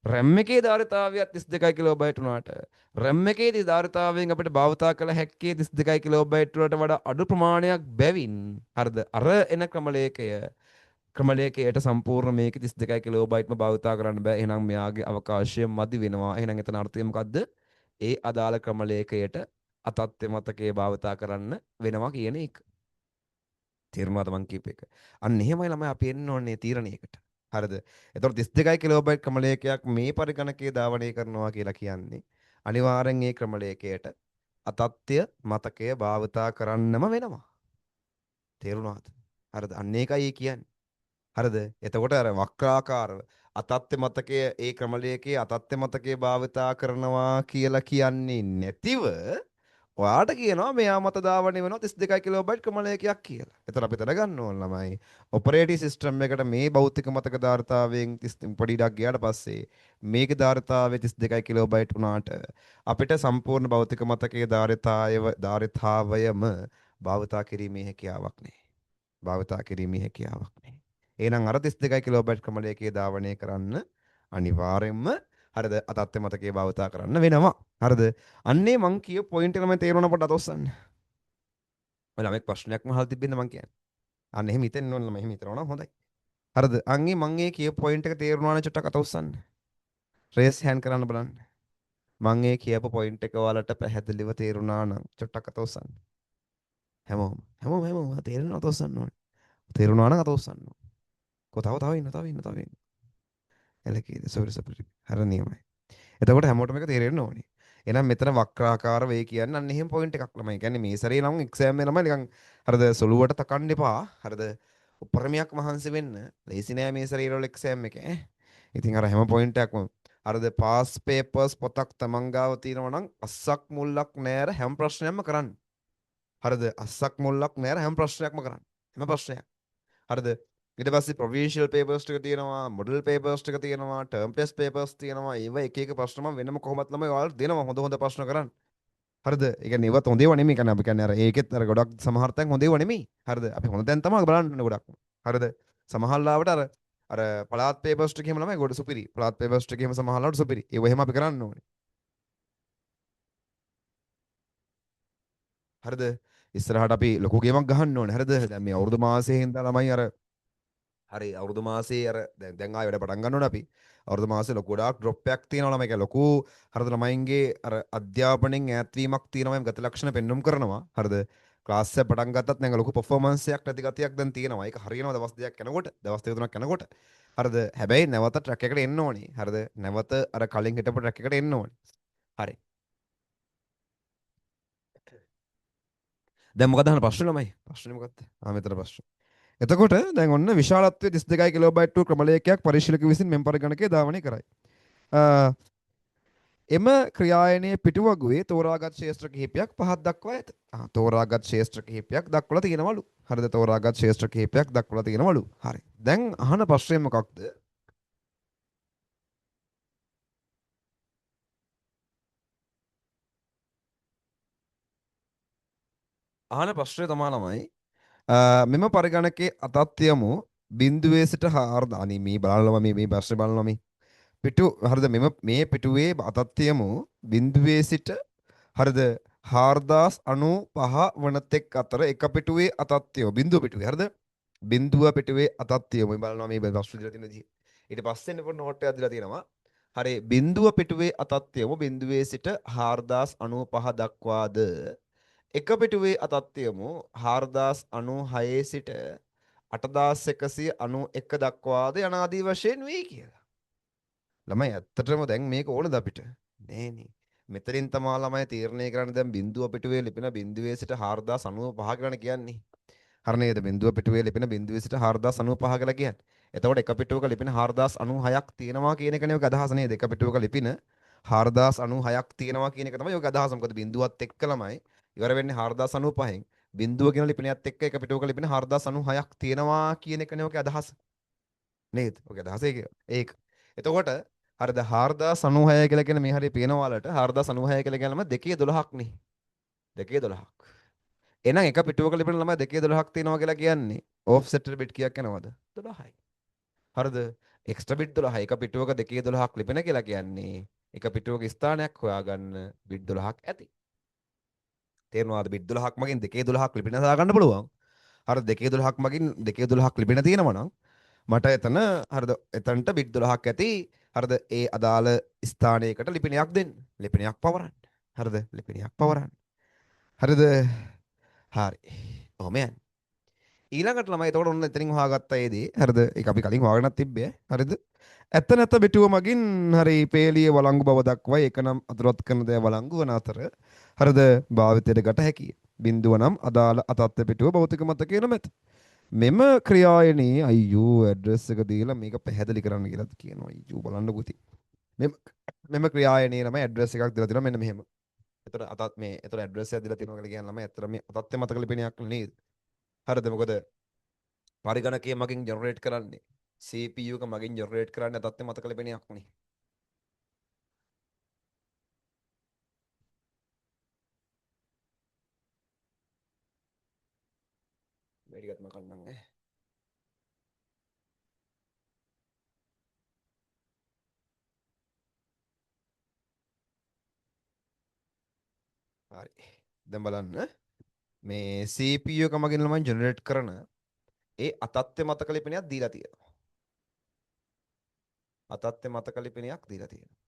RAM එකේ ධාරිතාවයත් 32 කිලෝබයිට් උනාට RAM එකේ ධාරිතාවයෙන් අපිට භාවිතා කළ හැක්කේ 32 කිලෝබයිට් වලට වඩා අඩු ප්‍රමාණයක් බැවින් හරිද? අර එන ක්‍රමලේඛයට සම්පූර්ණ මේක 32 කිලෝබයිට්ම භාවිතා කරන්න බෑ. එහෙනම් මෙයාගේ අවකාශය මදි වෙනවා. එහෙනම් එතන අර්ථය මොකද්ද? ඒ අදාළ ක්‍රමලේඛයට අතත්ත්ව මතකයේ භාවිතා කරන්න වෙනවා කියන එක. තේරුණාද මං කියප එක? අන්න එහෙමයි ළමයි අපි එන්න ඕනේ තීරණයකට. හරිද? එතකොට 32 කිලෝබයිට් ක්‍රමලේඛයක් මේ පරිගණකයේ ධාවනය කරනවා කියලා කියන්නේ අනිවාර්යෙන් ඒ ක්‍රමලේඛයට අතත්ත්‍ය මතකය භාවිතා කරන්නම වෙනවා. තේරුණාද? හරිද? අන්න ඒකයි ඒ කියන්නේ. හරිද? එතකොට අර වක්‍රාකාරව අතත්ත්‍ය මතකය ඒ ක්‍රමලේඛයේ අතත්ත්‍ය මතකයේ භාවිතා කරනවා කියලා කියන්නේ නැතිව ඔයාට කියනවා මෙයා මත ධාවනය වෙනවා 32 කිලෝබයිට් ක්‍රමලේඛයක් කියලා. එතන අපි දැනගන්න ඕන ළමයි ඔපරේටිං සිස්ටම් එකට මේ භෞතික මතක ධාරිතාවයෙන් පොඩි ඉඩක් ගියාට පස්සේ මේකේ ධාරිතාවය 32 කිලෝබයිට් වුණාට අපිට සම්පූර්ණ භෞතික මතකයේ ධාරිතාවයම භාවිතා කිරීමේ හැකියාවක් නැහැ. භාවිතා කිරීමේ හැකියාවක් නැහැ. එහෙනම් අර 32 කිලෝබයිට් ක්‍රමලේඛයේ ධාවනය කරන්න අනිවාර්යෙන්ම හරිද අතත්ත්ව මතකයේ භාවිතා කරන්න වෙනවා. හරිද? අන්නේ මං කියපු පොයින්ට් එක මම තේරුණා පොඩ්ඩක් අතොස්සන්න. ඔය ළමෙක් ප්‍රශ්නයක්ම අහලා තිබ්බින්ද මං කියන්නේ. අන්න එහෙම හිතෙන්න ඕන ළමයි එහෙම හිතනවා නම් හොඳයි. හරිද? අංගේ මං ඒ කියපු පොයින්ට් එක තේරුණා නම් චුට්ටක් අතොස්සන්න. රේස් හෑන්ඩ් කරන්න බලන්න. මං ඒ කියපු පොයින්ට් එක ඔයාලට පැහැදිලිව තේරුණා නම් චුට්ටක් අතොස්සන්න. හැමෝම තේරෙනවා අතොස්සන්න ඕනේ. තේරුණා නම් අතොස්සන්න ඕනේ. තව ඉන්න. එලකීද සොරි. හර නියමයි. එතකොට හැමෝටම එක තේරෙන්න ඕනේ. එහෙනම් මෙතන වක්‍රාකාර වේ කියන්නේ අන්න එහෙම පොයින්ට් එකක් ළමයි. කියන්නේ මේ සැරේ නම් එක්සෑම් එක ළමයි නිකන් හරිද සොළුවට තකන්න එපා. හරිද? උපරිමයක් මහන්සි වෙන්න. ලේසි නෑ මේ සැරේ වල එක්සෑම් එක ඈ. ඉතින් අර හැම පොයින්ට් එකක්ම හරිද පාස් පේපර්ස් පොතක් තමන් ගාව තියෙනවා නම් අස්සක් මුල්ලක් නෑර හැම ප්‍රශ්නයක්ම කරන්න. හරිද? අස්සක් මුල්ලක් නෑර හැම ප්‍රශ්නයක්ම කරන්න. හැම ප්‍රශ්නයක්. හරිද? ඊට පස්සේ ප්‍රොවින්ෂල් පේපර්ස් ටික තියෙනවා, මොඩල් පේපර්ස් ටික තියෙනවා, ටර්ම් ටෙස්ට් පේපර්ස් තියෙනවා. ඒව එක එක ප්‍රශ්න මම වෙනම කොහොමත් ළමයි ඔයාලට දෙනවා හොඳ හොඳ ප්‍රශ්න කරන්න. හරිද? ඒ කියන්නේ ඒවත් හොඳ ඒවා නෙමෙයි. කියන්නේ අපි කියන්නේ අර ඒකෙත් අර ගොඩක් සමහර තැන් හොඳ ඒවා නෙමෙයි. හරිද? අපි හොඳ තැන් තමයි බලන්න ඕනේ ගොඩක්. හරිද? සමහර ලාවට අර පළාත් පේපර්ස් ටික එහෙම ළමයි ගොඩ සුපිරි. පළාත් පේපර්ස් ටික එහෙම සමහර ලාවට සුපිරි. ඒව එහෙම අපි කරන්න ඕනේ. හරිද? ඉස්සරහට අපි ලොකු ගේමක් ගහන්න ඕනේ. හරිද? දැන් මේ අවුරුදු මාසයේ හින්දා ළමයි අර හරි අවුරුදු මාසයේ අර දැන් ආයෙ වැඩ පටන් ගන්න ඕනේ අපි. අවුරුදු මාසෙ ලොකු ගොඩාක් ඩ්‍රොප් එකක් තියෙනවා ළමයි. ඒක ලොකු හරිද ළමයින්ගේ අර අධ්‍යාපනයෙන් ඈත් වීමක් තියෙනවා මේ ගත ලක්ෂණ පෙන්වුම් කරනවා. හරිද? ක්ලාස් එක පටන් ගත්තත් නැංග ලොකු පර්ෆෝමන්ස් එකක් නැති ගතියක් දැන් තියෙනවා. ඒක හරියනවා දවස් දෙකක් යනකොට, දවස් දෙක තුනක් යනකොට. හරිද? හැබැයි නැවත ට්‍රැක් එකට එන්න ඕනේ. හරිද? නැවත අර කලින් හිටපු ට්‍රැක් එකට එන්න ඕනේ. හරි. දැන් මොකද අහන ප්‍රශ්නේ ළමයි? ප්‍රශ්නේ මොකක්ද? මෙතන ප්‍රශ්නේ. එතකොට දැන් ඔන්න විශාලත්වය 32 කිලෝබයිට් වූ ක්‍රමලේඛයක් පරිශීලක විසින් මෙම් පරිගණකයේ ධාවනය කරයි. එම ක්‍රියායනයේ පිටුවගුවේ තෝරාගත් ශේෂ්ත්‍ර කිහිපයක් පහක් දක්වා ඇත. තෝරාගත් ශේෂ්ත්‍ර කිහිපයක් දක්වලා තියෙනවලු. හරිද? තෝරාගත් ශේෂ්ත්‍ර කිහිපයක් දක්වලා තියෙනවලු. හරි. දැන් අහන ප්‍රශ්නය මොකක්ද? අහන ප්‍රශ්නය තමයි ළමයි මෙම පරිගණකයේ අතත්යමු බිඳුවේ සිට අනේ මේ බලනවා මේ ප්‍රශ්නේ බලනවා මේ පිටු හරිද මේ පිටුවේ අතත්යමු බිඳුවේ සිට හරිද 4095 වන තෙක් අතර එක පිටුවේ අතත්යම බිඳුව පිටුවේ හරිද බිඳුව පිටුවේ අතත්යම මේ බලනවා මේ ප්‍රශ්න දිලා තියෙන විදිහ ඊට පස්සේ එනකොට නෝට් එකක් දීලා තියෙනවා හරි බිඳුව පිටුවේ අතත්යම බිඳුවේ සිට 4095 දක්වාද එක පිටුවේ අතත්යමු 4096 සිට 8191 දක්වාද යනාදී වශයෙන් වේ කියලා. ළමයි ඇත්තටම දැන් මේක ඕනද අපිට? නෑනේ. මෙතනින් තමා ළමයි තීරණය කරන්නේ දැන් බිඳුව පිටුවේ ලිපෙන බිඳුවේ සිට 4095 කියලා කියන්නේ. හරි නේද? බිඳුව පිටුවේ ලිපෙන බිඳුවේ සිට 4095 කියලා කියන්නේ. එතකොට එක පිටුවක ලිපෙන 4096ක් තියෙනවා කියන එකනේ ඔක අදහස නේද? එක පිටුවක ලිපින 4096ක් තියෙනවා කියන එක තමයි ඔක අදහස. මොකද බිඳුවත් එක්ක ළමයි ඉවර වෙන්නේ 4095න්. බිඳුව කියන ලිපිනයත් එක්ක එක පිටුවක ලිපින 4096ක් තියෙනවා කියන එකනේ ඔක අදහස. නේද? ඔක අදහස ඒක. එතකොට හරිද 4096 කියලා කියන මේ හරිය පේනවා වලට 4096 කියලා කියනම 212ක් නේ. 212ක්. එහෙනම් එක පිටුවක ලිපින ළමයි 212ක් තියෙනවා කියලා කියන්නේ ඔෆ්සෙට් බිට් කීයක් යනවද? 12යි. හරිද? එක්ස්ට්‍රා බිට් 12යි. එක පිටුවක 212ක් ලිපින කියලා කියන්නේ එක පිටුවක ස්ථානයක් හොයාගන්න බිට් 12ක් ඇති. තේරෙනවද? බිට් 12ක් මගින් 212ක් ලිපින දාගන්න පුළුවන්. හරි 212ක් මගින් 212ක් ලිපින තියෙනවා නම් මට එතන හරිද එතනට බිට් 12ක් ඇති හරිද ඒ අදාළ ස්ථානයකට ලිපිනයක් දෙන්න. ලිපිනයක් පවරන්න. හරිද? ලිපිනයක් පවරන්න. හරිද? හරි. ඔහොම යන්න. ඊළඟට ළමයි එතකොට ඔන්න එතනින් හොයාගත්ත ඒ දේ. හරිද? ඒක අපි කලින් හොයාගෙනත් තිබ්බේ. හරිද? ඇත්ත නැත්ත පිටුව මගින් හරි පේලිය වළංගු බව දක්වයි. ඒක නම් අතුරත් කරන දේ වළංගු වන අතර හරිද? භාවිතයට ගත හැකිය. බිඳුව නම් අදාළ අතත්ත්ව පිටුව භෞතික මතකයේ නොමැත. මෙම ක්‍රියායනයේ අයියෝ ඇඩ්‍රස් එක දීලා මේක පැහැදිලි කරන්න කියලා කියනවා. අයියෝ බලන්නකෝ ඉතින්. මෙම මෙම ක්‍රියායනයේ ළමයි ඇඩ්‍රස් එකක් දීලා තියෙනවා මෙන්න මෙහෙම. එතකොට අතත් මේ එතකොට ඇඩ්‍රස් එකක් දීලා තියෙනවා කියලා කියන ළමයි ඇත්තට මේ අතත් මතක ලිපිනයක් නේද? හරිද? මොකද පරිගණකයේ මගින් ජෙනරේට් කරන්නේ CPU එක මගින් ජෙනරේට් කරන්නේ අතත් මතක ලිපිනයක් නේ. මේ ටිකත් මම කන්නම් ඈ. හරි. දැන් බලන්න මේ CPU එක මගින් ළමයි ජෙනරේට් කරන ඒ අතත්ත්ව මතක ලිපිනයක් දීලා තියෙනවා. අතත්ත්ව මතක ලිපිනයක් දීලා තියෙනවා.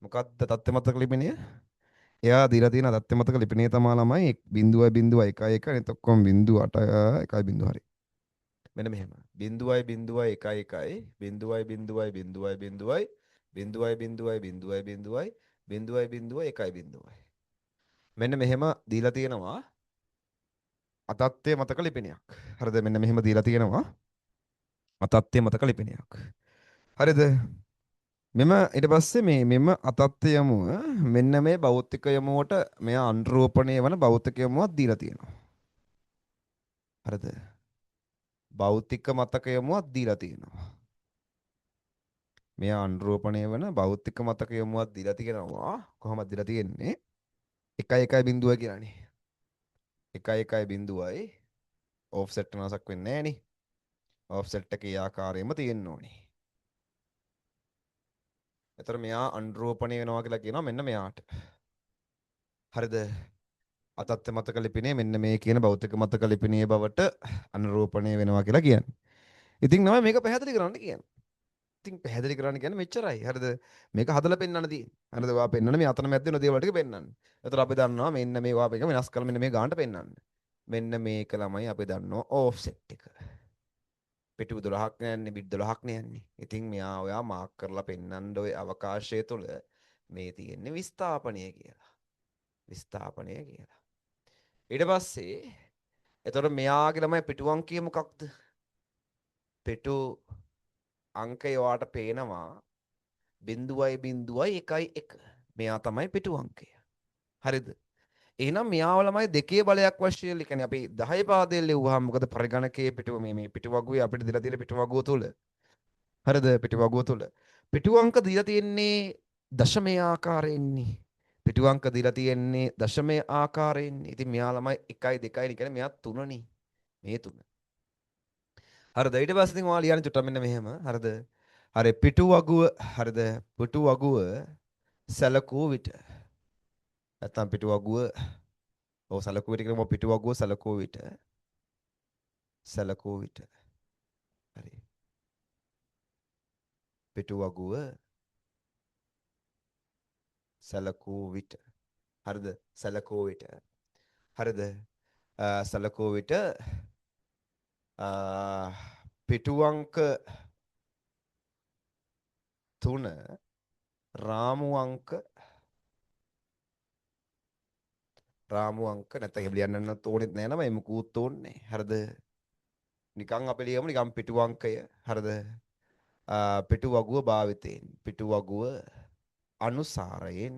මොකක්ද තත්ත්ව මතක ලිපිනය? එයා දීලා තියෙන අතත්ත්ව මතක ලිපිනය තමා ළමයි 0.01 අනිත ඔක්කොම 0.8 හරි. මෙන්න මෙහෙම 0.01 0.01 මෙන්න මෙහෙම දීලා තියෙනවා අතත්ත්වය මතක ලිපිනයක්. හරිද? මෙන්න මෙහෙම දීලා තියෙනවා අතත්ත්වය මතක ලිපිනයක්. හරිද? මෙම ඊට පස්සේ මෙම අතත්ත්ව යමුව මෙන්න මේ භෞතික යමුවට මෙයා අනුරූපණය වන භෞතික යමුවක් දීලා තියෙනවා. හරිද? භෞතික මතක යමුවක් දීලා තියෙනවා. මෙයා අනුරෝපණය වෙන භෞතික මතක යමුවක් දීලා තියෙනවා. කොහොමද දීලා තියෙන්නේ? 1.1 කියලානේ. 1.1යි ඕෆ්සෙට් වෙනසක් වෙන්නේ නැහනේ. ඕෆ්සෙට් එකේ ආකාරයෙන්ම තියෙන්න ඕනේ. එතකොට මෙයා අනුරෝපණය වෙනවා කියලා කියනවා මෙන්න මෙයාට. හරිද? අතත්ත්ව මතක ලිපිනේ මෙන්න මේ කියන භෞතික මතක ලිපිනේ බවට අනුරෝපණය වෙනවා කියලා කියන්නේ. ඉතින් තමයි මේක පැහැදිලි කරන්න කියන්නේ. ඉතින් පැහැදිලි කරන්න කියන්නේ මෙච්චරයි. හරිද? මේක හදලා පෙන්වන්න තියෙන්නේ. හරිද? ඔයා පෙන්වන්න මේ අතන මැද්දේ තියෙන දේවල් ටික පෙන්වන්න. එතකොට අපි දන්නවා මෙන්න මේ ඔයා මේක වෙනස් කරලා මෙන්න මේ ගානට පෙන්වන්න. මෙන්න මේක ළමයි අපි දන්නවා ඕෆ්සෙට් එක. පිටු 12ක් නෑන්නේ බිට් 12ක් නෑන්නේ. ඉතින් මෙයා ඔයා මාක් කරලා පෙන්වන්න ඔය අවකාශය තුල මේ තියෙන්නේ විස්ථාපනය කියලා. විස්ථාපනය කියලා. ඊට පස්සේ එතකොට මෙයාගේ ළමයි පිටු අංකය මොකක්ද? පිටු අංකය ඔයාට පේනවා 0.01. මෙයා තමයි පිටු අංකය. හරිද? එහෙනම් මෙයාව ළමයි දෙකේ බලයක් වශයෙන් කියන්නේ අපි 10 පාදයෙන් ලිව්වහම මොකද පරිගණකයේ පිටු මේ පිටු වගුවේ අපිට දීලා තියෙන පිටු වගුව තුල හරිද පිටු වගුව තුල පිටු අංක දීලා තියෙන්නේ දශමයේ ආකාරයෙන්නේ පිටු අංක දීලා තියෙන්නේ දශමයේ ආකාරයෙන්. ඉතින් මෙයා ළමයි 1 2 කියන්නේ මෙයා 3නේ. මේ 3. හරිද? ඊට පස්සේ ඉතින් ඔයා ලියන්න චුට්ටක් මෙන්න මෙහෙම. හරිද? හරි පිටු වගුව හරිද? පිටු වගුව සැලකූ විට නැත්තම් පිටු වගුව ඔව් සැලකූ විට කියනවා පිටු වගුව සැලකූ විට හරි පිටු වගුව සැලකූ විට හරිද? සැලකූ විට හරිද? සැලකූ විට පිටු අංක 3 රාමු අංක නැත්නම් එහෙම ලියන්නත් ඕනෙත් නෑ නම එමුකුත් ඕනේ. හරිද? නිකන් අපි ලියමු නිකන් පිටු අංකය. හරිද? පිටු වගුව භාවිතයෙන් පිටු වගුව අනුසාරයෙන්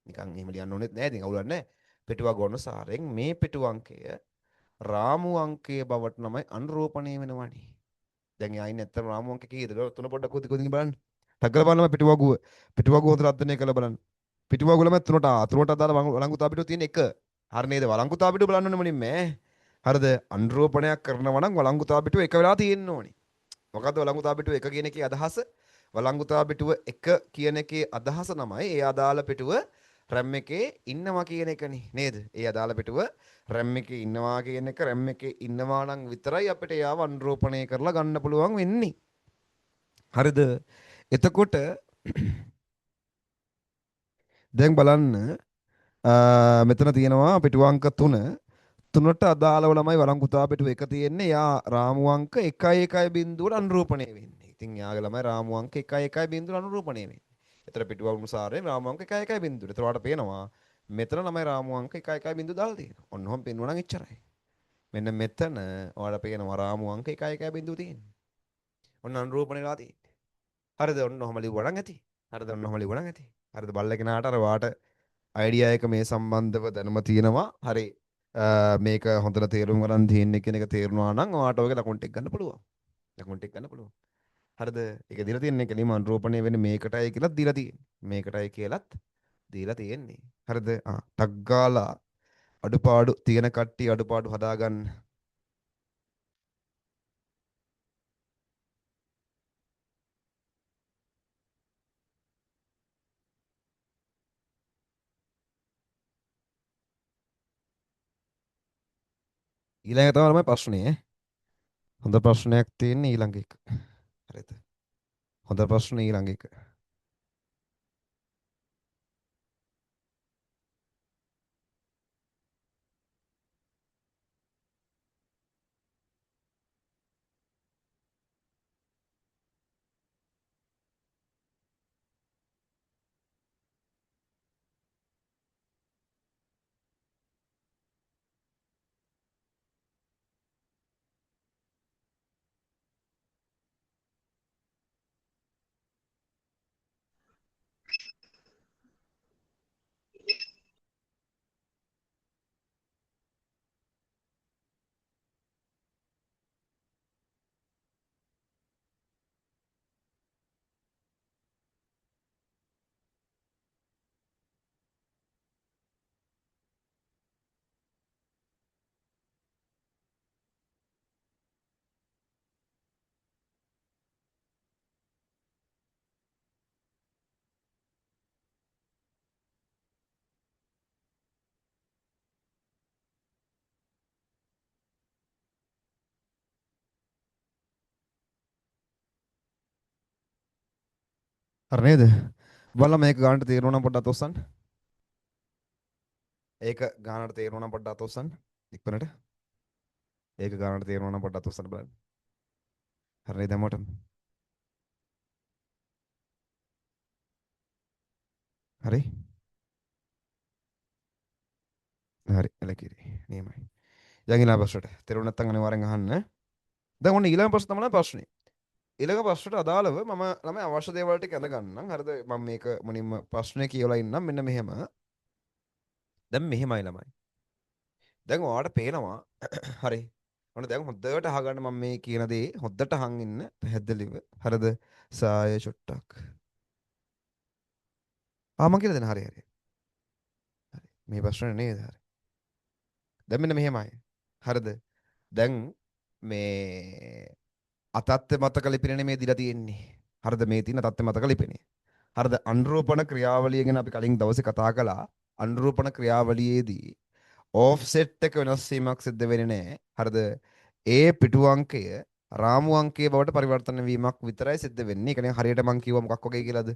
නිකන් එහෙම ලියන්න ඕනෙත් නෑ. ඉතින් අවුලක් නෑ. පිටු වගුව අනුසාරයෙන් මේ පිටු අංකය රාමු අංකයේ බවට තමයි අනුරෝපණය වෙනවනේ. දැන් ආයින් නැත්තම් රාමු අංක කීයද? තුන පොඩ්ඩක් කොහොමද බලන්න. ටග්ගල බලන්න පිටුවගුව හොඳට අධ්‍යයනය කරලා බලන්න. පිටුවගුව ළම තුනට අදාළ වළංගුතා පිටුව තියෙන එක. හරි නේද? වළංගුතා පිටුව බලන්න ඕනේ මුලින්ම ඈ. හරිද? අනුරෝපණයක් කරනවා නම් වළංගුතා පිටුව එක වෙලා තියෙන්න ඕනේ. මොකද්ද වළංගුතා පිටුව එක කියන එකේ අදහස? වළංගුතා පිටුව එක කියන එකේ අදහස තමයි ඒ අදාළ පිටුව RAM එකේ ඉන්නවා කියන එකනේ නේද? ඒ අදාළ පිටුව RAM එකේ ඉන්නවා කියන එක RAM එකේ ඉන්නවා නම් විතරයි අපිට යාව අනුරෝපණය කරලා ගන්න පුළුවන් වෙන්නේ. හරිද? එතකොට දැන් බලන්න මෙතන තියෙනවා පිටු අංක 3 තුනට අදාළව ළමයි වළංගුතා පිටුව එක තියෙන්නේ. යා රාමු අංක 1.1 බිඳුවට අනුරූපණය වෙන්නේ. ඉතින් යාගේ ළමයි රාමු අංක 1.1 බිඳුවට අනුරූපණය වෙන්නේ. එතන පිටුව අනුසාරයෙන් රාමු අංක 1.1 බිඳුවට. ඒතර ඔයාලට පේනවා මෙතන ළමයි රාමු අංක 1.1 බිඳුව දාලා තියෙනවා. ඔන්න ඔහොම පෙන්වනවා නම් එච්චරයි. මෙන්න මෙතන ඔයාලට පේනවා රාමු අංක 1.1 බිඳුව තියෙන්නේ. ඔන්න අනුරූපණය වෙලා තියෙන්නේ. හරිද? ඔන්න ඔහොම ලිව්වා නම් ඇති. හරිද? ඔන්න ඔහොම ලිව්වා නම් ඇති. හරිද? බල්ල කෙනාට අර වාට අයිඩියා එක මේ සම්බන්ධව දැනුම තියෙනවා. හරි. මේක හොඳට තේරුම් ගන්න තියෙන්නේ කියන එක තේරුණා නම් ඔයාට ඔයගේ ලකුණු ටික ගන්න පුළුවන්. ලකුණු ටික ගන්න පුළුවන්. හරිද? ඒක දීලා තියෙන්නේ කෙලිම අනුරෝපණය වෙන්නේ මේකටයි කියලාත් දීලා තියෙන්නේ. මේකටයි කියලාත් දීලා තියෙන්නේ. හරිද? ටක් ගාලා අඩුපාඩු තියෙන කට්ටිය අඩුපාඩු හදාගන්න. ඊළඟ තමයි ප්‍රශ්නේ. හොඳ ප්‍රශ්නයක් තියෙන්නේ ඊළඟ එක. හරිද? හොඳ ප්‍රශ්නේ ඊළඟ එක. හරි නේද? බලලා මේක ගන්නට තීරණ නම් පොඩ්ඩක් අතොස්සන්න. ඒක ගන්නට තීරණ නම් පොඩ්ඩක් අතොස්සන්න. ඉක්මනට. ඒක ගන්නට තීරණ නම් පොඩ්ඩක් අතොස්සන්න බලන්න. හරි නේද හැමෝටම? හරි. හරි එලකිරි. නියමයි. දැන් ඊළඟ ප්‍රශ්නට. තේරුම් නැත්නම් අනිවාර්යෙන් අහන්න. දැන් ඔන්න ඊළඟ ප්‍රශ්න තමයි ප්‍රශ්නේ. ඊළඟ ප්‍රශ්නට අදාළව මම ළමයි අවශ්‍ය දේවල් ටික අඳ ගන්නම්. හරිද? මම මේක මුලින්ම ප්‍රශ්නේ කියවලා ඉන්නම්. මෙන්න මෙහෙම. දැන් මෙහෙමයි ළමයි. දැන් ඔයාලට පේනවා හරි. ඔන්න දැන් හොද්දට අහගන්න මම මේ කියන දේ හොද්දට අහන් ඉන්න පැහැදිලිව. හරිද? සාය චුට්ටක්. මම කියලා දෙන්න හරි හරි. හරි. මේ ප්‍රශ්නේ නේද? හරි. දැන් මෙන්න මෙහෙමයි. හරිද? දැන් මේ අතත්ත්ව මතක ලිපිනේ මේ දිලා තියෙන්නේ. හරිද? මේ තියෙන අතත්ත්ව මතක ලිපිනේ. හරිද? අනුරූපණ ක්‍රියාවලිය ගැන අපි කලින් දවසේ කතා කළා. අනුරූපණ ක්‍රියාවලියේදී ඕෆ්සෙට් එක වෙනස් වීමක් සිද්ධ වෙන්නේ නැහැ. හරිද? ඒ පිටු අංකය රාමු අංකයේ බවට පරිවර්තන වීමක් විතරයි සිද්ධ වෙන්නේ. ඒ කියන්නේ හරියට මම කිව්වා මොකක් වගේ කියලාද?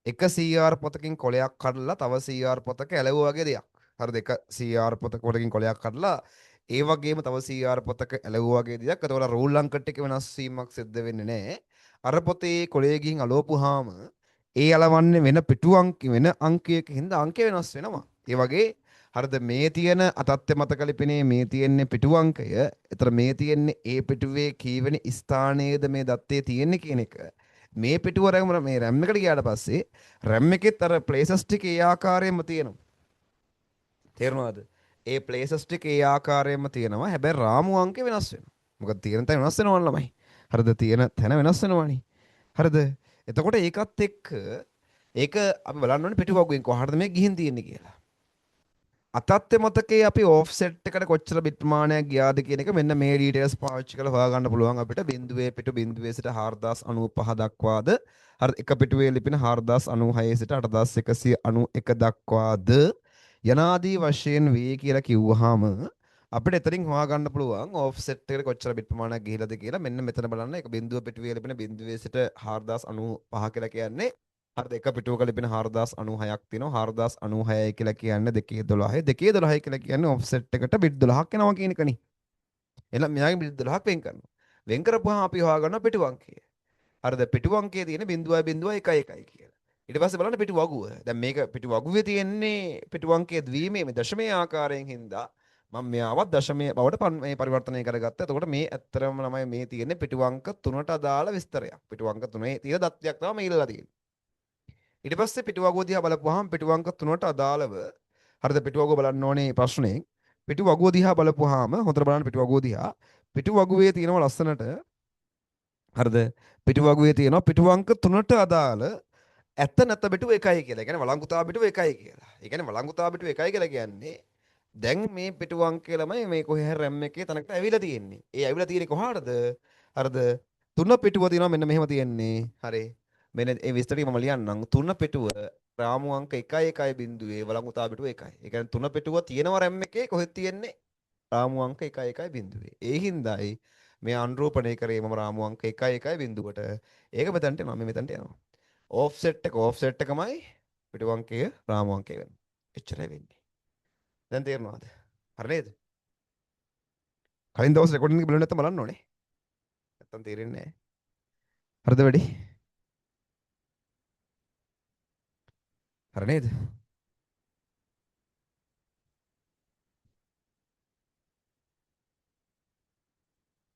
එක CR පොතකින් කොලයක් කඩලා තව CR පොතක ඇලවුවා වගේ දෙයක්. හරිද? එක CR පොතකින් කොලයක් කඩලා ඒ වගේම තව CR පොතක ඇලවුවා වගේ දෙයක්. එතකොට රූල් අංකට් එක වෙනස් වීමක් සිද්ධ වෙන්නේ නැහැ. අර පොතේ කොලේ ගිහින් අලවපුවාම ඒ අලවන්නේ වෙන පිටු අංක වෙන අංකයකින්ද අංකය වෙනස් වෙනවා. ඒ වගේ හරිද මේ තියෙන අතත්ත්ව මතක ලිපිනේ මේ තියෙන්නේ පිටු අංකය. ඒතර මේ තියෙන්නේ ඒ පිටුවේ කීවෙනි ස්ථානයේද මේ දත්තේ තියෙන්නේ කියන එක. මේ පිටුව මේ RAM එකට ගියාට පස්සේ RAM එකෙත් අර ප්ලේසස් ටික ඒ ආකාරයෙන්ම තියෙනවා. තේරුණාද? ඒ ප්ලේසස් ටික ඒ ආකාරයෙන්ම තියෙනවා. හැබැයි රාමු අංකය වෙනස් වෙනවා. මොකද තියෙන තැන වෙනස් වෙනවනේ ළමයි. හරිද? තියෙන තැන වෙනස් වෙනවනේ. හරිද? එතකොට ඒකත් එක්ක ඒක අපි බලන්න ඕනේ පිටු වගුවෙන් කොහටද මේ ගිහින් තියෙන්නේ කියලා. අතත්ත්ව මතකයේ අපි ඔෆ්සෙට් එකට කොච්චර බිට් ප්‍රමාණයක් ගියාද කියන එක මෙන්න මේ ඩීටේල්ස් පාවිච්චි කරලා හොයාගන්න පුළුවන් අපිට බිඳුවේ පිටු බිඳුවේ සිට 4095 දක්වාද හරි එක පිටුවේ ලිපින 4096 සිට 8191 දක්වාද යනාදී වශයෙන් වේ කියලා කිව්වහම අපිට එතනින් හොයාගන්න පුළුවන් ඔෆ්සෙට් එකට කොච්චර බිට් ප්‍රමාණයක් ගිහිලාද කියලා මෙන්න මෙතන බලන්න එක බිඳුව පිටුවේ ලිපින බිඳුවේ සිට 4095 කියලා කියන්නේ හරිද එක පිටුවක ලිපින 4096ක් තියෙනවා 4096 කියලා කියන්නේ 212 212 කියලා කියන්නේ ඔෆ්සෙට් එකට බිට් 12ක් එනවා කියන එකනේ. එහෙනම් මෙයාගෙන් බිට් 12ක් වෙන් කරනවා. වෙන් කරපුවාම අපි හොයාගන්නවා පිටු අංකය. හරිද පිටු අංකයේ තියෙන 0.01 කියලා. ඊට පස්සේ බලන්න පිටු වගුව. දැන් මේක පිටු වගුවේ තියෙන්නේ පිටු අංකයේ ද්වීමයේ මේ දශමයේ ආකාරයෙන් හින්දා මම මෙයාවත් දශමයේ බවට මේ පරිවර්තනය කරගත්තා. එතකොට මේ ඇත්තරම ළමයි මේ තියෙන්නේ පිටු අංක 3ට අදාළ විස්තරයක්. පිටු අංක 3 තියෙන දත්තයක් තමයි මේ ඉල්ලලා තියෙන්නේ. ඊට පස්සේ පිටුවගුව දිහා බලපුවාම පිටු අංක 3ට අදාළව හරිද පිටුවගුව බලන්න ඕනේ ප්‍රශ්නේ පිටුවගුව දිහා බලපුවාම හොඳට බලන්න පිටුවගුව දිහා පිටුවගුවේ තියෙනවා ලස්සනට හරිද පිටුවගුවේ තියෙනවා පිටු අංක 3ට අදාළ ඇත්ත නැත්ත පිටුව 1යි කියලා. ඒ කියන්නේ වළංගුතා පිටුව 1යි කියලා. ඒ කියන්නේ වළංගුතා පිටුව 1යි කියලා කියන්නේ දැන් මේ පිටු අංකය ළමයි මේ කොහේ හරි RAM එකේ තනකට ඇවිල්ලා තියෙන්නේ. ඒ ඇවිල්ලා තියෙන්නේ කොහාටද? හරිද? 3 පිටුව තියෙනවා මෙන්න මෙහෙම තියෙන්නේ. හරි. මෙන්න ඒ විස්තර ටික මම ලියන්නම්. 3 පිටුව රාමු අංක 1.1 බිඳුවේ වළංගුතා පිටුව 1යි. ඒ කියන්නේ 3 පිටුව තියෙනවා RAM එකේ කොහෙද තියෙන්නේ? රාමු අංක 1.1 බිඳුවේ. ඒ හින්දායි මේ අනුරූපණය කරේ මම රාමු අංක 1.1 බිඳුවට. ඒක මෙතනට එනවා. මේ මෙතනට යනවා. ඕෆ්සෙට් එකමයි පිටු අංකය රාමු අංකය වෙනවා. එච්චරයි වෙන්නේ. දැන් තේරෙනවද? හරි නේද? කලින් දවස් රෙකෝඩින් එක බලන්න නැත්නම් බලන්න ඕනේ. නැත්තම් තේරෙන්නේ නැහැ. හරිද වැඩි? හරි නේද?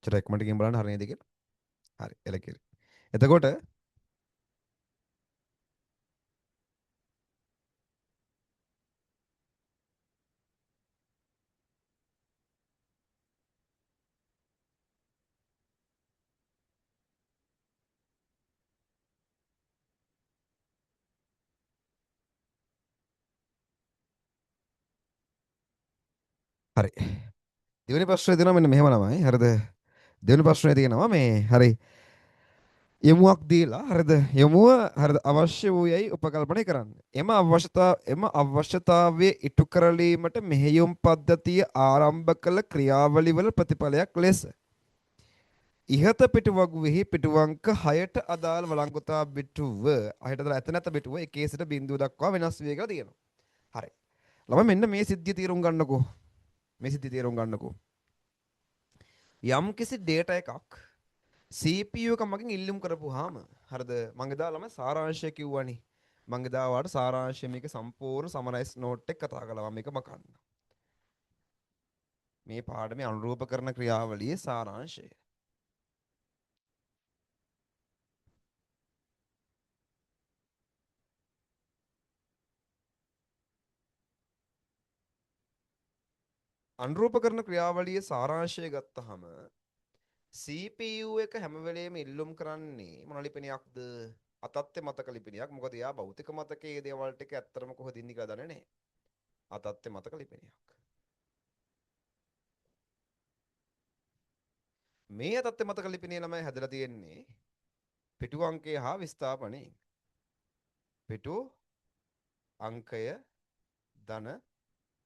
චර එක්මන්ට් එකෙන් බලන්න හරි නේද කියලා. හරි එලකිරි. එතකොට හරි. දෙවෙනි ප්‍රශ්නේ දෙනවා මෙන්න මෙහෙම ළමයි. හරිද? දෙවෙනි ප්‍රශ්නේ තියෙනවා මේ හරි යමුවක් දීලා හරිද? යමුව හරිද අවශ්‍ය වූ යයි උපකල්පනය කරන්න. එම අවශ්‍යතාවයේ ඉටු කරලීමට මෙහෙයුම් පද්ධතිය ආරම්භ කළ ක්‍රියාවලිවල ප්‍රතිඵලයක් ලෙස ඉහත පිටුවගුවෙහි පිටුවංක 6ට අදාළ වළංගුතා පිටුව අහයට අදාළ ඇත නැත පිටුව 1 සිට බිංදුව දක්වා වෙනස් වේ කියලා තියෙනවා. හරි. ළමයි මෙන්න මේ සිද්ධිය තීරුම් ගන්නකෝ. මේ සිද්ධිය තීරුම් ගන්නකෝ. යම් කිසි data එකක් CPU එක මගෙන් ඉල්ලුම් කරපුවාම හරිද මම එදා ළමයි සාරාංශය කිව්වනේ. මම එදා වාට සාරාංශය මේක සම්පූර්ණ සමරයිස් නෝට් එක කතා කළා. මේක මකන්න. මේ පාඩමේ අනුරූප කරන ක්‍රියාවලියේ සාරාංශය. අනුරූප කරන ක්‍රියාවලියේ සාරාංශය ගත්තහම CPU එක හැම වෙලේම ඉල්ලුම් කරන්නේ මොන ලිපිනයක්ද? අතත්ත්‍ය මතක ලිපිනයක්. මොකද එයා භෞතික මතකයේ දේවල් ටික ඇත්තටම කොහොමද ඉන්නේ කියලා දන්නේ නැහැ. අතත්ත්‍ය මතක ලිපිනයක්. මේ අතත්ත්‍ය මතක ලිපිනය ළමයි හැදලා තියෙන්නේ පිටු අංකය හා විස්ථාපනයේ. පිටු අංකය ධන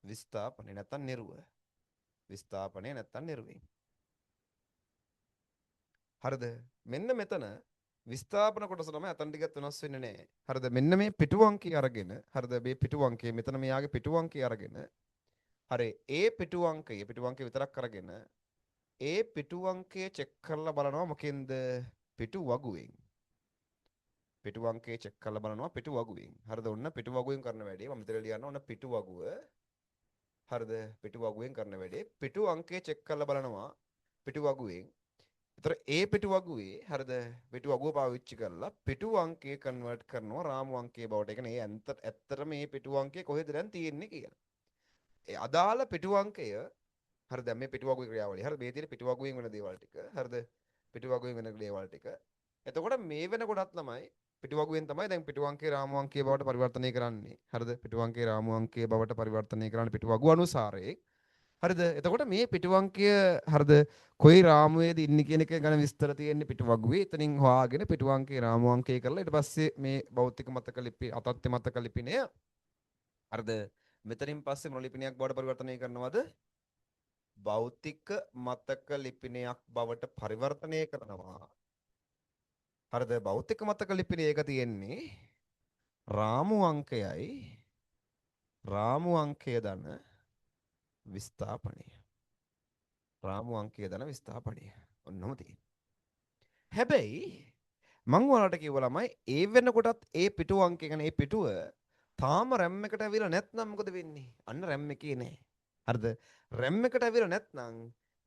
විස්ථාපනය නැත්තම් නිරුව. විස්ථාපනය නැත්තම් නිරුවේ. හරිද? මෙන්න මෙතන විස්ථාපන කොටස තමයි අතන ටිකත් වෙනස් වෙන්නේ නැහැ. හරිද? මෙන්න මේ පිටු අංකය අරගෙන හරිද? මේ පිටු අංකය මෙතන මෙයාගේ පිටු අංකය අරගෙන හරි ඒ පිටු අංකය විතරක් අරගෙන ඒ පිටු අංකය චෙක් කරලා බලනවා මොකෙන්ද? පිටු වගුවෙන්. පිටු අංකය චෙක් කරලා බලනවා පිටු වගුවෙන්. හරිද? ඔන්න පිටු වගුවෙන් කරන වැඩේ මම මෙතන ලියන්න ඔන්න පිටු වගුව. හරිද? පිටු වගුවෙන් කරන වැඩේ පිටු අංකය චෙක් කරලා බලනවා පිටු වගුවෙන්. ඒතර ඒ පිටු වගුවේ හරිද? පිටු වගුව පාවිච්චි කරලා පිටු අංකය කන්වර්ට් කරනවා රාමු අංකය බවට. ඒ කියන්නේ ඇත්තට මේ පිටු අංකය කොහෙද දැන් තියෙන්නේ කියලා. ඒ අදාළ පිටු අංකය හරිද? දැන් මේ පිටු වගුවේ ක්‍රියාවලිය. හරිද? මේ තියෙන පිටු වගුවෙන් වෙන දේවල් ටික. හරිද? පිටු වගුවෙන් වෙන දේවල් ටික. එතකොට මේ වෙනකොටත් ළමයි පිටු වගුවෙන් තමයි දැන් පිටු අංකේ රාමු අංකය බවට පරිවර්තනය කරන්නේ. හරිද? පිටු අංකේ රාමු අංකය බවට පරිවර්තනය කරන්නේ පිටු වගුව අනුසාරයෙන්. හරිද? එතකොට මේ පිටු අංකය හරිද? කොයි රාමුවේද ඉන්නේ කියන එක ගැන විස්තර තියෙන්නේ පිටු වගුවේ. එතනින් හොයාගෙන පිටු අංකේ රාමු අංකය කරලා ඊට පස්සේ මේ භෞතික මතක ලිපි අතත්ත්‍ය මතක ලිපිනය හරිද? මෙතනින් පස්සේ මොන ලිපිනයක් බවට පරිවර්තනය කරනවද? භෞතික මතක ලිපිනයක් බවට පරිවර්තනය කරනවා. හරිද? භෞතික මතක ලිපිනය එක තියෙන්නේ රාමු අංකය ධන විස්ථාපනය. රාමු අංකය ධන විස්ථාපනය. ඔන්නම තියෙන්නේ. හැබැයි මං ඔයාලට කිව්වා ළමයි ඒ වෙනකොටත් ඒ පිටු අංකය කියන්නේ ඒ පිටුව තාම RAM එකට ඇවිල්ලා නැත්නම් මොකද වෙන්නේ? අන්න RAM එකේ නෑ. හරිද? RAM එකට ඇවිල්ලා නැත්නම්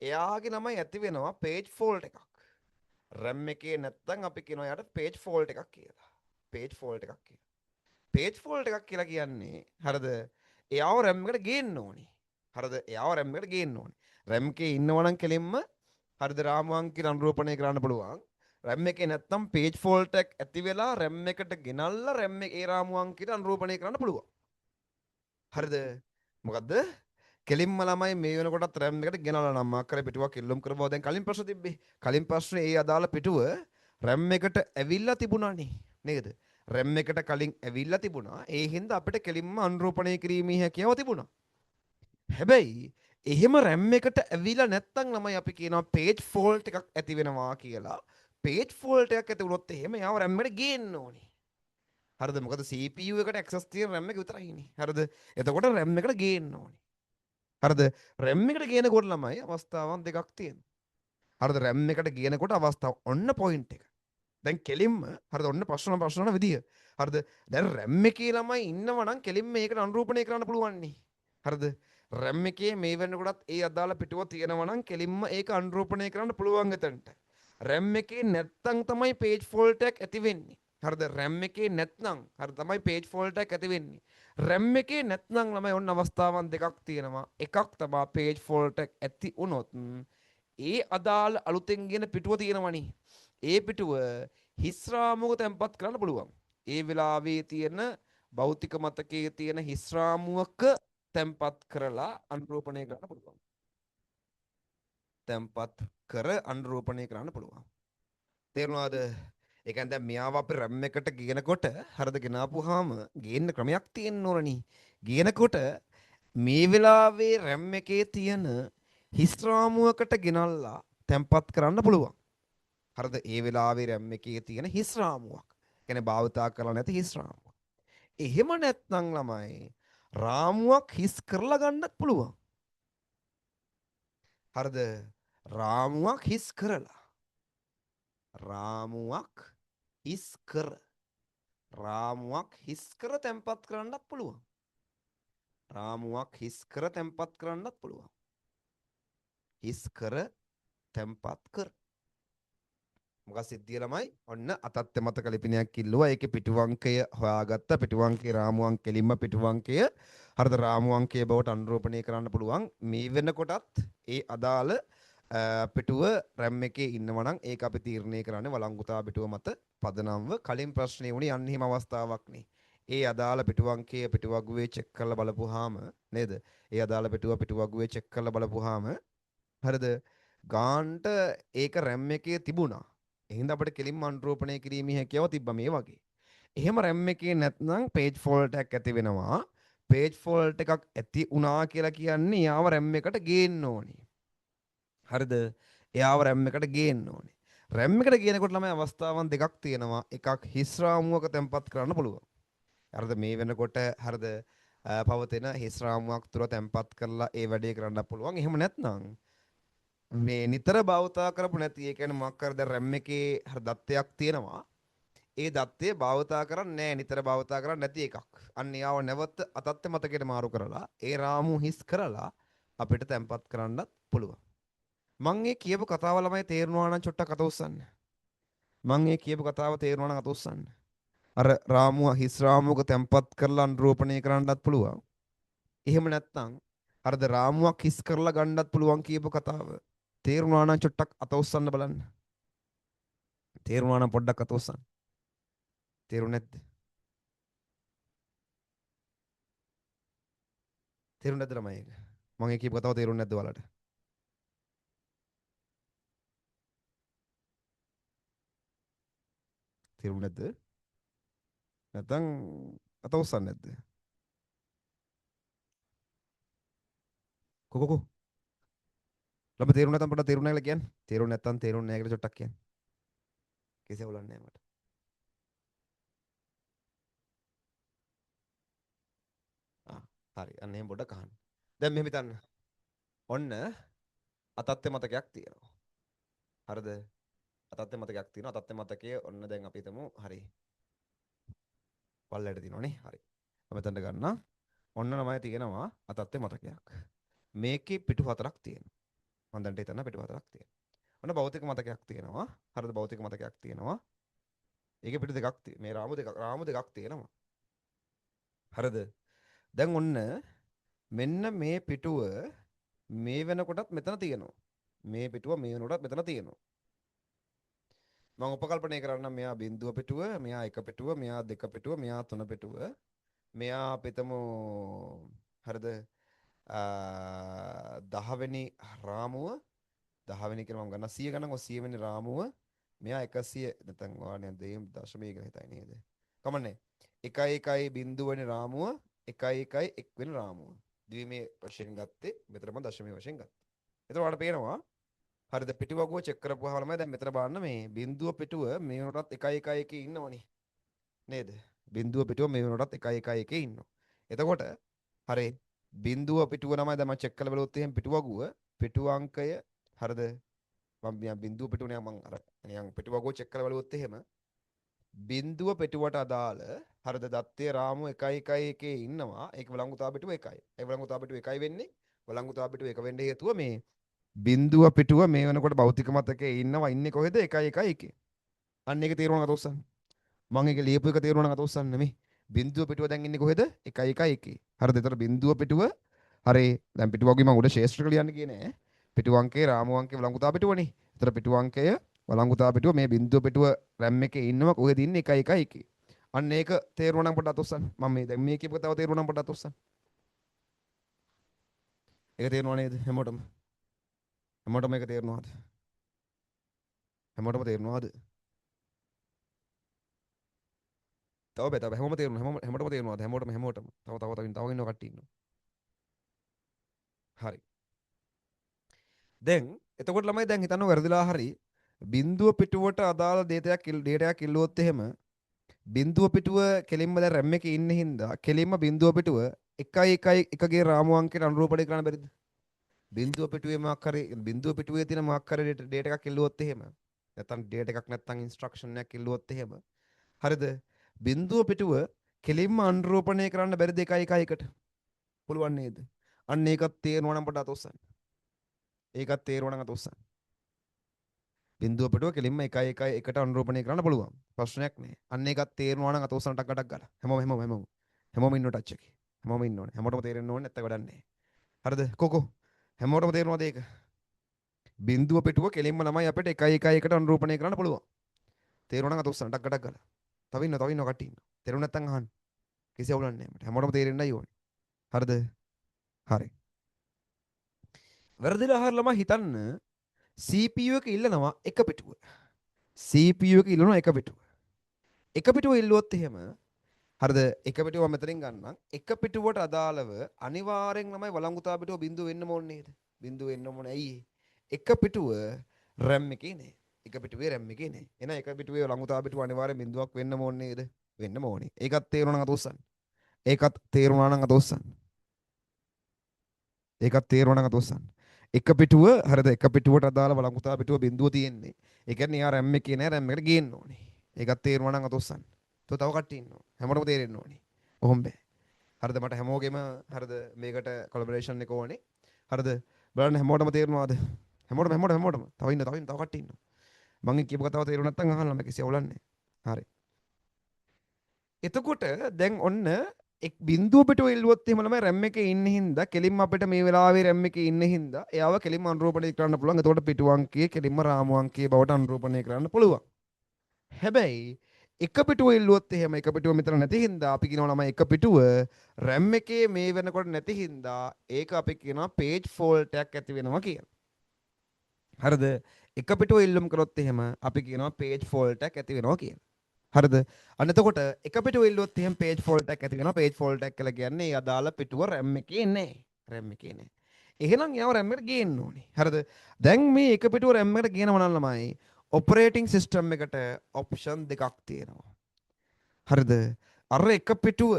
එයාගේ ළමයි ඇති වෙනවා page fault එකක්. RAM එකේ නැත්නම් අපි කියනවා යාට page fault එකක් කියලා. page fault එකක් කියලා. page fault එකක් කියලා කියන්නේ හරිද? එයාව RAM එකට ගේන්න ඕනේ. හරිද? එයාව RAM එකට ගේන්න ඕනේ. RAM එකේ ඉන්නවා නම් කෙලින්ම හරිද රාමු අංකයට අනුරූපණය කරන්න පුළුවන්. RAM එකේ නැත්නම් page fault එකක් ඇති වෙලා RAM එකට ගෙනල්ලා RAM එකේ රාමු අංකයට අනුරූපණය කරන්න පුළුවන්. හරිද? මොකද්ද? කෙලින්ම ළමයි මේ වෙනකොටත් RAM එකට ගෙනල්ලා නම් මාකරේ පිටුවක් ඉල්ලුම් කරපුවා දැන් කලින් ප්‍රශ්න තිබ්බේ. කලින් ප්‍රශ්නේ ඒ අදාළ පිටුව RAM එකට ඇවිල්ලා තිබුණානේ. නේද? RAM එකට කලින් ඇවිල්ලා තිබුණා. ඒ හින්දා අපිට කෙලින්ම අනුරූපණය කිරීමේ හැකියාව තිබුණා. හැබැයි එහෙම RAM එකට ඇවිල්ලා නැත්තම් ළමයි අපි කියනවා page fault එකක් ඇති වෙනවා කියලා. page fault එකක් ඇති වුණොත් එහෙම යාව RAM එකට ගේන්න ඕනේ. හරිද? මොකද CPU එකට access තියෙන RAM එක විතරයි ඉන්නේ. හරිද? එතකොට RAM එකට ගේන්න ඕනේ. හරිද? RAM එකට ගේනකොට ළමයි අවස්ථාවන් දෙකක් තියෙනවා. හරිද? RAM එකට ගේනකොට අවස්ථාව ඔන්න point එක. දැන් කෙලින්ම හරිද? ඔන්න ප්‍රශ්න විදිය. හරිද? දැන් RAM එකේ ළමයි ඉන්නවා නම් කෙලින්ම මේකට අනුරූපණය කරන්න පුළුවන් නේ. හරිද? RAM එකේ මේ වෙනකොටත් ඒ අදාළ පිටුව තියෙනවා නම් කෙලින්ම ඒක අනුරූපණය කරන්න පුළුවන් එතනට. RAM එකේ නැත්තම් තමයි page fault එකක් ඇති වෙන්නේ. හරිද? RAM එකේ නැත්නම් හරි තමයි page fault එකක් ඇති වෙන්නේ. RAM එකේ නැත්නම් ළමයි ඔන්න අවස්ථාවන් දෙකක් තියෙනවා. එකක් තමයි page fault එකක් ඇති වුණොත් ඒ අදාළ අලුතෙන් ගෙන පිටුව තියෙනවනේ. ඒ පිටුව හිස් රාමුවක තැම්පත් කරන්න පුළුවන්. ඒ වෙලාවේ තියෙන භෞතික මතකයේ තියෙන හිස් රාමුවක තැම්පත් කරලා අනුරූපණය කරන්න පුළුවන්. තැම්පත් කර අනුරූපණය කරන්න පුළුවන්. තේරුණාද? ඒ කියන්නේ දැන් මෙයාව අපි RAM එකට ගේනකොට හරිද ගෙනාපුවාම ගේන්න ක්‍රමයක් තියෙන්න ඕනනේ. ගේනකොට මේ වෙලාවේ RAM එකේ තියෙන හිස් රාමුවකට ගෙනල්ලා තැම්පත් කරන්න පුළුවන්. හරිද? ඒ වෙලාවේ RAM එකේ තියෙන හිස් රාමුවක්. කියන්නේ භාවිතා කරලා නැති හිස් රාමුවක්. එහෙම නැත්නම් ළමයි රාමුවක් හිස් කරලා ගන්නත් පුළුවන්. හරිද? රාමුවක් හිස් කරලා. රාමුවක් හිස් කර. රාමුවක් හිස් කර තැම්පත් කරන්නත් පුළුවන්. රාමුවක් හිස් කර තැම්පත් කරන්නත් පුළුවන්. හිස් කර තැම්පත් කර. මොකක් සිද්ධිය ළමයි? ඔන්න අතත්ත මතක ලිපිනයක් ඉල්ලුවා. ඒකේ පිටුවංකය හොයාගත්ත. පිටුවංකේ රාමුවන් කෙලින්ම පිටුවංකය හරිද රාමුවංකයේ බවට අනුරූපණය කරන්න පුළුවන්. මේ වෙනකොටත් ඒ අදාළ පිටුව RAM එකේ ඉන්නවා නම් ඒක අපි තීරණය කරන්නේ වළංගුතා පිටුව මත පදනම්ව. කලින් ප්‍රශ්නේ වුණේ අන්න එහෙම අවස්ථාවක් නේ. ඒ අදාළ පිටුවංකයේ පිටුවගුවේ චෙක් කරලා බලපුවාම නේද? ඒ අදාළ පිටුවගුවේ චෙක් කරලා බලපුවාම හරිද? ගාන්ට ඒක RAM එකේ තිබුණා. එහෙනම් අපිට කෙලින්ම අනුරූපණය කිරීමේ හැකියාව තිබ්බා මේ වගේ. එහෙම RAM එකේ නැත්නම් page fault එකක් ඇති වෙනවා. page fault එකක් ඇති වුණා කියලා කියන්නේ යාව RAM එකට ගේන්න ඕනේ. හරිද? එයාව RAM එකට ගේන්න ඕනේ. RAM එකට ගේනකොට ළමයි අවස්ථාවන් දෙකක් තියෙනවා. එකක් හිස් රාමුවක තැම්පත් කරන්න පුළුවන්. හරිද? මේ වෙනකොට හරිද? පවතින හිස් රාමුවක් තුර තැම්පත් කරලා ඒ වැඩේ කරන්න පුළුවන්. එහෙම නැත්නම් මේ නිතර භාවිතා කරපු නැති ඒ කියන්නේ මොකක් කර දැන් RAM එකේ හරි දත්තයක් තියෙනවා. ඒ දත්තය භාවිතා කරන්නේ නැහැ නිතර භාවිතා කරන්නේ නැති එකක්. අන්න යාව නැවත අතත්ත මතකයට මාරු කරලා ඒ රාමු හිස් කරලා අපිට තැම්පත් කරන්නත් පුළුවන්. මං ඒ කියපු කතාව ළමයි තේරුණා නම් චොට්ටක් අත උස්සන්න. මං ඒ කියපු කතාව තේරුණා නම් අත උස්සන්න. අර රාමුව හිස් රාමුවක තැම්පත් කරලා අනුරූපණය කරන්නත් පුළුවන්. එහෙම නැත්නම් අරද රාමුවක් හිස් කරලා ගන්නත් පුළුවන් කියපු කතාව. තේරුණා නම් චොට්ටක් අත උස්සන්න බලන්න. තේරුණා නම් පොඩ්ඩක් අත උස්සන්න. තේරුනේ නැද්ද? තේරුනේ නැද්ද ළමයි ඒක? මම ඒ කියපු කතාව තේරුනේ නැද්ද ඔයාලට? තේරුනේ නැද්ද? නැත්නම් අත උස්සන්නේ නැද්ද? කො ළමයි තේරුනේ නැත්නම් පොඩ්ඩක් තේරුනේ නැහැ කියලා කියන්න. තේරුනේ නැත්නම් තේරුනේ නැහැ කියලා චොට්ටක් කියන්න. කිසි අවුලක් නැහැ මට. හරි. අන්න එහෙම පොඩ්ඩක් අහන්න. දැන් මෙහෙම හිතන්න. ඔන්න අතත්ත්ව මතකයක් තියෙනවා. හරිද? අතත්ත්ව මතකයක් තියෙනවා. අතත්ත්ව මතකයේ ඔන්න දැන් අපි හිතමු හරි. පල්ලයට තියෙනවනේ. හරි. මෙතනට ගන්න. ඔන්න ළමයි තියෙනවා අතත්ත්ව මතකයක්. මේකේ පිටු හතරක් තියෙනවා. මම දැන් හිතන්න පිටු හතරක් තියෙනවා. ඔන්න භෞතික මතකයක් තියෙනවා. හරිද? භෞතික මතකයක් තියෙනවා. ඒකේ පිටු දෙකක් මේ රාමු දෙකක් තියෙනවා. හරිද? දැන් ඔන්න මෙන්න මේ පිටුව මේ වෙනකොටත් මෙතන තියෙනවා. මේ පිටුව මේ වෙනකොටත් මෙතන තියෙනවා. මම උපකල්පනය කරන්නම් මෙයා බිඳුව පිටුව, මෙයා එක පිටුව, මෙයා දෙක පිටුව, මෙයා තුන පිටුව. මෙයා අපිටම හරිද? 10 වෙනි රාමුව 10 වෙනි කියලා මම ගන්න 100 ගණන් 100 වෙනි රාමුව මෙයා 100 නැත්නම් වාණය දෙයින් දශමයක හිතයි නේද? කමන්නේ. 1.1 වෙනි රාමුව 1.1 වෙනි රාමුව. ද්විමේ වශයෙන් ගත්තේ මෙතන මම දශමයේ වශයෙන් ගත්තා. එතකොට ඔයාලට පේනවා හරිද පිටුවගුව චෙක් කරපුවාම ළමයි දැන් මෙතන බලන්න මේ බිඳුව පිටුව මේ වෙනකොටත් 1.1 ඉන්නවනේ නේද? බිඳුව පිටුව මේ වෙනකොටත් 1.1 ඉන්නවා. එතකොට හරි බිඳුව පිටුව ළමයි දැන් මම චෙක් කරලා බලුවොත් එහෙනම් පිටුවගුව පිටුව අංකය හරිද? මම බිඳුව පිටුව නිකන් මම අර නිකන් පිටුවගුව චෙක් කරලා බලුවොත් එහෙම බිඳුව පිටුවට අදාළ හරිද දත්තේ රාමු 1.1 ඉන්නවා. ඒක වළංගුතා පිටුව 1යි. ඒ වළංගුතා පිටුව 1යි වෙන්නේ. වළංගුතා පිටුව 1 වෙන්න හේතුව මේ බිඳුව පිටුව මේ වෙනකොට භෞතික මතකයේ ඉන්නවා ඉන්නේ කොහෙද 1.1. අන්න ඒක තේරුණා නේද ඔස්සන්? මම ඒක ලියපු එක තේරුණා නේද ඔස්සන් නෙමෙයි. බිඳුව පිටුව දැන් ඉන්නේ කොහෙද 1.1. හරිද? ඒතර බිඳුව පිටුව හරි දැන් පිටුව වගේ මම උඩ ශේෂ්ත්‍රක ලියන්න ගියේ නෑ. පිටුව අංකේ රාමු අංකේ වළංගුතා පිටුවනේ. ඒතර පිටුව අංකය වළංගුතා පිටුව මේ බිඳුව පිටුව RAM එකේ ඉන්නවා කොහෙද ඉන්නේ 1.1. අන්න ඒක තේරුණා නම් පොඩ්ඩක් ඔස්සන්. මම මේ දැන් මේ කියපු කතාව තේරුණා නම් පොඩ්ඩක් ඔස්සන්. ඒක තේරුණා නේද හැමෝටම? හැමෝටම මේක තේරුණාද? හැමෝටම තේරුණාද? තව බෑ තව හැමෝම තේරුණා හැමෝටම තේරුණාද? හැමෝටම තව ඉන්නව කට්ටිය ඉන්නවා. හරි. දැන් එතකොට ළමයි දැන් හිතන්න වැරදිලා හරි බිඳුව පිටුවට අදාළ ඩේටාවක් කිල්ලුවොත් එහෙම බිඳුව පිටුව කෙලින්ම දැන් RAM එකේ ඉන්න හින්දා කෙලින්ම බිඳුව පිටුව 1.1ගේ රාමු අංකයට අනුරූපණය කරන්න බැරිද? බිඳුව පිටුවේ මොකක් හරි බිඳුව පිටුවේ තියෙන මොකක් හරි ඩේටා එකක් කිල්ලුවොත් එහෙම නැත්නම් ඩේටා එකක් නැත්නම් ඉන්ස්ට්‍රක්ෂන් එකක් කිල්ලුවොත් එහෙම හරිද? බිඳුව පිටුව කෙලින්ම අනුරූපණය කරන්න බැරිද 1.1කට? පුළුවන් නේද? අන්න ඒකත් තේරෙනවා නම් පොඩ අතොස්සන්. ඒකත් තේරෙනවා නම් අතොස්සන්. බිඳුව පිටුව කෙලින්ම 1.1කට අනුරූපණය කරන්න පුළුවන්. ප්‍රශ්නයක් නෑ. අන්න ඒකත් තේරෙනවා නම් අතොස්සන් ටක් ටක් ගාලා. හැමෝම ඉන්නව ටච් එකේ. හැමෝම ඉන්න ඕනේ. හැමෝටම තේරෙන්න ඕනේ නැත්නම් වැඩක් නෑ. හරිද? කොකෝ. හැමෝටම තේරෙනවද ඒක? බිඳුව පිටුව කෙලින්ම ළමයි අපිට 1.1කට අනුරූපණය කරන්න පුළුවන්. තේරුණා නම් අතොස්සන් ටක් ටක් ගාලා. තව ඉන්නවා කට්ටිය ඉන්නවා. තේරුණ නැත්නම් අහන්න. කිසි අවුලක් නෑ මට. හැමෝටම තේරෙන්නයි ඕනේ. හරිද? හරි. වැරදිලා අහලා ළමයි හිතන්න CPU එක ඉල්ලනවා එක පිටුව. CPU එක ඉල්ලනවා එක පිටුව. එක පිටුව ඉල්ලුවොත් එහෙම හරිද? එක පිටුව මෙතනින් ගන්නම්. එක පිටුවට අදාළව අනිවාර්යෙන් ළමයි වළංගුතා පිටුව බිඳුව වෙන්න ඕනේ නේද? බිඳුව වෙන්න ඕනේ. ඇයි? එක පිටුව RAM එකේ නේ. එක පිටුවේ RAM එකේ නේ. එහෙනම් එක පිටුවේ වළංගුතා පිටුව අනිවාර්යෙන් බිඳුවක් වෙන්න ඕනේ නේද? වෙන්න ඕනේ. ඒකත් තේරුණා නම් අතොස්සන්. ඒකත් තේරුණා නම් අතොස්සන්. ඒකත් තේරුණා නම් අතොස්සන්. එක පිටුව හරිද? එක පිටුවට අදාළ වළංගුතා පිටුව බිඳුව තියෙන්නේ. ඒ කියන්නේ යා RAM එකේ නෑ RAM එකට ගේන්න ඕනේ. ඒකත් තේරුණා නම් අතොස්සන්. තව කට්ටිය ඉන්නවා. හැමෝටම තේරෙන්න ඕනේ. ඔහොම බෑ. හරිද? මට හැමෝගෙම හරිද මේකට කොලැබොරේෂන් එක ඕනේ. හරිද? බලන්න හැමෝටම තේරෙනවද? හැමෝටම. තව කට්ටිය ඉන්නවා. මම කියපු කතාව තේරුණ නැත්නම් අහන්න මම කිසි අවුලක් නැහැ. හරි. එතකොට දැන් ඔන්න එක් බිඳුව පිටුව ඉල්ලුවොත් එහෙම ළමයි RAM එකේ ඉන්න හින්දා කෙලින්ම අපිට මේ වෙලාවේ RAM එකේ ඉන්න හින්දා එයාව කෙලින්ම අනුරූපණය කරන්න පුළුවන්. එතකොට පිටුව අංකයේ කෙලින්ම රාමු අංකයේ බවට අනුරූපණය කරන්න පුළුවන්. හැබැයි එක පිටුව ඉල්ලුවොත් එහෙම එක පිටුව මෙතන නැති හින්දා අපි කියනවා ළමයි එක පිටුව RAM එකේ මේ වෙනකොට නැති හින්දා ඒක අපි කියනවා page fault එකක් ඇති වෙනවා කියලා. හරිද? එක පිටුව ඉල්ලුම් කරොත් එහෙම අපි කියනවා page fault එකක් ඇති වෙනවා කියලා. හරිද? අන්න එතකොට එක පිටුව ඉල්ලුවොත් එහෙම page fault එකක් ඇති වෙනවා. page fault එකක් කියලා කියන්නේ ඒ අදාළ පිටුව RAM එකේ නැහැ. RAM එකේ නැහැ. එහෙනම් යාව RAM එකට ගේන්න ඕනේ. හරිද? දැන් මේ එක පිටුව RAM එකට ගේනවා නම් ළමයි ඔපරේටිං සිස්ටම් එකට ඔප්ෂන් දෙකක් තියෙනවා. හරිද? අර එක පිටුව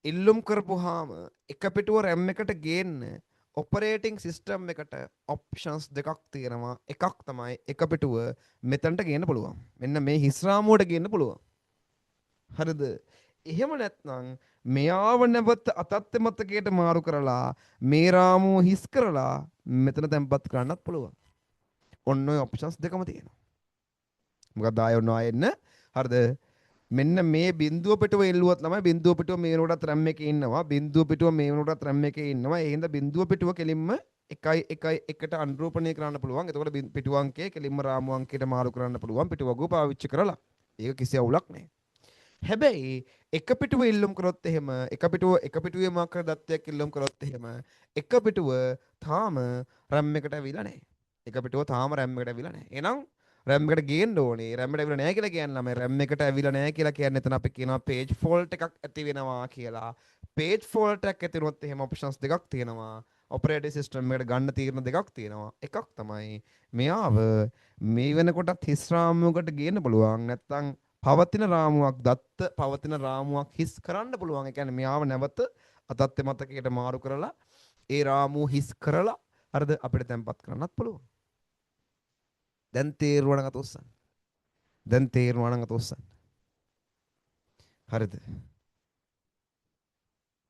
ඉල්ලුම් කරපුවාම එක පිටුව RAM එකට ගේන්න ඔපරේටිං සිස්ටම් එකට ඔප්ෂන්ස් දෙකක් තියෙනවා. එකක් තමයි එක පිටුව මෙතනට ගේන්න පුළුවන්. මෙන්න මේ හිස් රාමුවට ගේන්න පුළුවන්. හරිද? එහෙම නැත්නම් මෙයාව නැවත අතත්ත මතකයට මාරු කරලා මේ රාමුව හිස් කරලා මෙතන තැම්පත් කරන්නත් පුළුවන්. ඔන්න ඔය ඔප්ෂන්ස් දෙකම තියෙනවා. මොකද ආයෙ ඔන්න ආයෙ එන්න. හරිද? මෙන්න මේ බිඳුව පිටුව එල්ලුවත් ළමයි බිඳුව පිටුව මේ වෙනකොටත් RAM එකේ ඉන්නවා. බිඳුව පිටුව මේ වෙනකොටත් RAM එකේ ඉන්නවා. ඒ හින්දා බිඳුව පිටුව කෙලින්ම 1.1ට අනුරූපණය කරන්න පුළුවන්. එතකොට පිටුව අංකය කෙලින්ම රාමු අංකයට මාරු කරන්න පුළුවන් පිටුවගුව පාවිච්චි කරලා. ඒක කිසි අවුලක් නැහැ. හැබැයි එක පිටුව ඉල්ලුම් කරොත් එහෙම එක පිටුවේ මොකක් හරි දත්තයක් ඉල්ලුම් කරොත් එහෙම එක පිටුව තාම RAM එකට ඇවිල්ලා නැහැ. එක පිටුව තාම RAM එකට ඇවිල්ලා නැහැ. එහෙනම් RAM එකට ගේන්න ඕනේ. RAM එකට ඇවිල්ලා නැහැ කියලා කියන්නේ ළමයි RAM එකට ඇවිල්ලා නැහැ කියලා කියන්නේ එතන අපි කියනවා page fault එකක් ඇති වෙනවා කියලා. page fault එකක් ඇති වුණොත් එහෙම options දෙකක් තියෙනවා. operating system එකට ගන්න තීරණ දෙකක් තියෙනවා. එකක් තමයි මෙයාව මේ වෙනකොටත් හිස් රාමුවකට ගේන්න පුළුවන්. නැත්නම් පවතින රාමුවක් පවතින රාමුවක් හිස් කරන්න පුළුවන්. ඒ කියන්නේ මෙයාව නැවත අතත්ත්ව මතකයට මාරු කරලා ඒ රාමුව හිස් කරලා හරිද අපිට තැම්පත් කරන්නත් පුළුවන්. දැන් තේරුණා නම් අතොස්සන්. දැන් තේරුණා නම් අතොස්සන්. හරිද?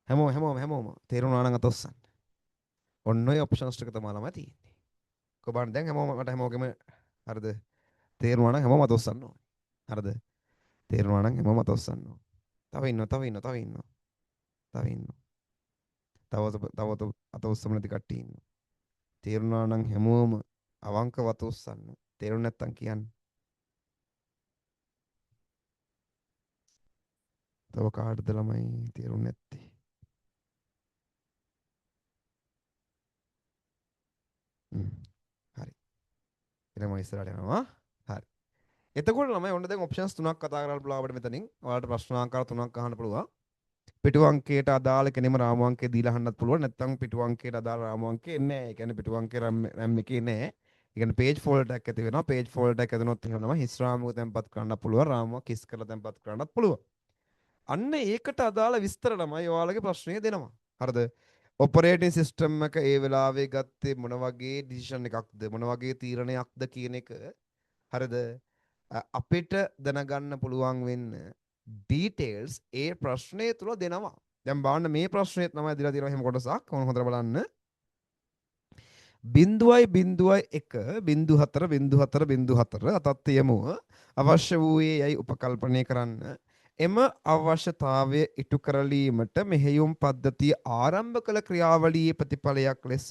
හැමෝම තේරුණා නම් අතොස්සන්. ඔන්න ඔය ඔප්ෂන්ස් ටික තමයි ළමයි තියෙන්නේ. කොබන් දැන් හැමෝගෙම හරිද? තේරුණා නම් හැමෝම අතොස්සන්න ඕනේ. හරිද? තේරුණා නම් හැමෝම අතොස්සන්න ඕනේ. තව ඉන්නවා. තව අතොස්සම නැති කට්ටිය ඉන්නවා. තේරුණා නම් හැමෝම අවංකව අතොස්සන්න. තේරුණ නැත්තම් කියන්න. තව කාටද ළමයි තේරුන්නේ නැත්තේ? හරි. ඊළඟ ඉස්සරහට යනවා. හරි. එතකොට ළමයි ඔන්න දැන් ඔප්ෂන්ස් තුනක් කතා කරලා පුළුවන් අපිට මෙතනින්. ඔයාලට ප්‍රශ්න ආකාර තුනක් අහන්න පුළුවන්. පිටු අංකයට අදාළ කෙනෙම රාමු අංකය දීලා අහන්නත් පුළුවන්. නැත්නම් පිටු අංකයට අදාළ රාමු අංකය එන්නේ නැහැ. ඒ කියන්නේ පිටු අංකේ RAM එකේ නැහැ. ඒ කියන්නේ page fault එකක් ඇති වෙනවා. page fault එකක් ඇතිවෙනොත් එහෙම තමයි හිස් රාමුවක තැන්පත් කරන්න පුළුවන්. රාමුවක් හිස් කරලා තැන්පත් කරන්නත් පුළුවන්. අන්න ඒකට අදාළ විස්තර ළමයි ඔයාලගේ ප්‍රශ්නය දෙනවා. හරිද? ඔපරේටින් සිස්ටම් එක ඒ වෙලාවේ ගත්තේ මොන වගේ ඩිසිෂන් එකක්ද මොන වගේ තීරණයක්ද කියන එක හරිද? අපිට දැනගන්න පුළුවන් වෙන්න ඩීටේල්ස් ඒ ප්‍රශ්නය තුල දෙනවා. දැන් බලන්න මේ ප්‍රශ්නේ තමයි දීලා තියෙනවා එහෙම කොටසක්. මොන හොඳට බලන්න. බිඳුවයි බිඳුවයි එක බිඳු හතර බිඳු හතර බිඳු හතර අතත් යමුව අවශ්‍ය වූයේ යයි උපකල්පනය කරන්න එම අවශ්‍යතාවය ඉටු කරලීමට මෙහෙයුම් පද්ධතිය ආරම්භ කළ ක්‍රියාවලියේ ප්‍රතිඵලයක් ලෙස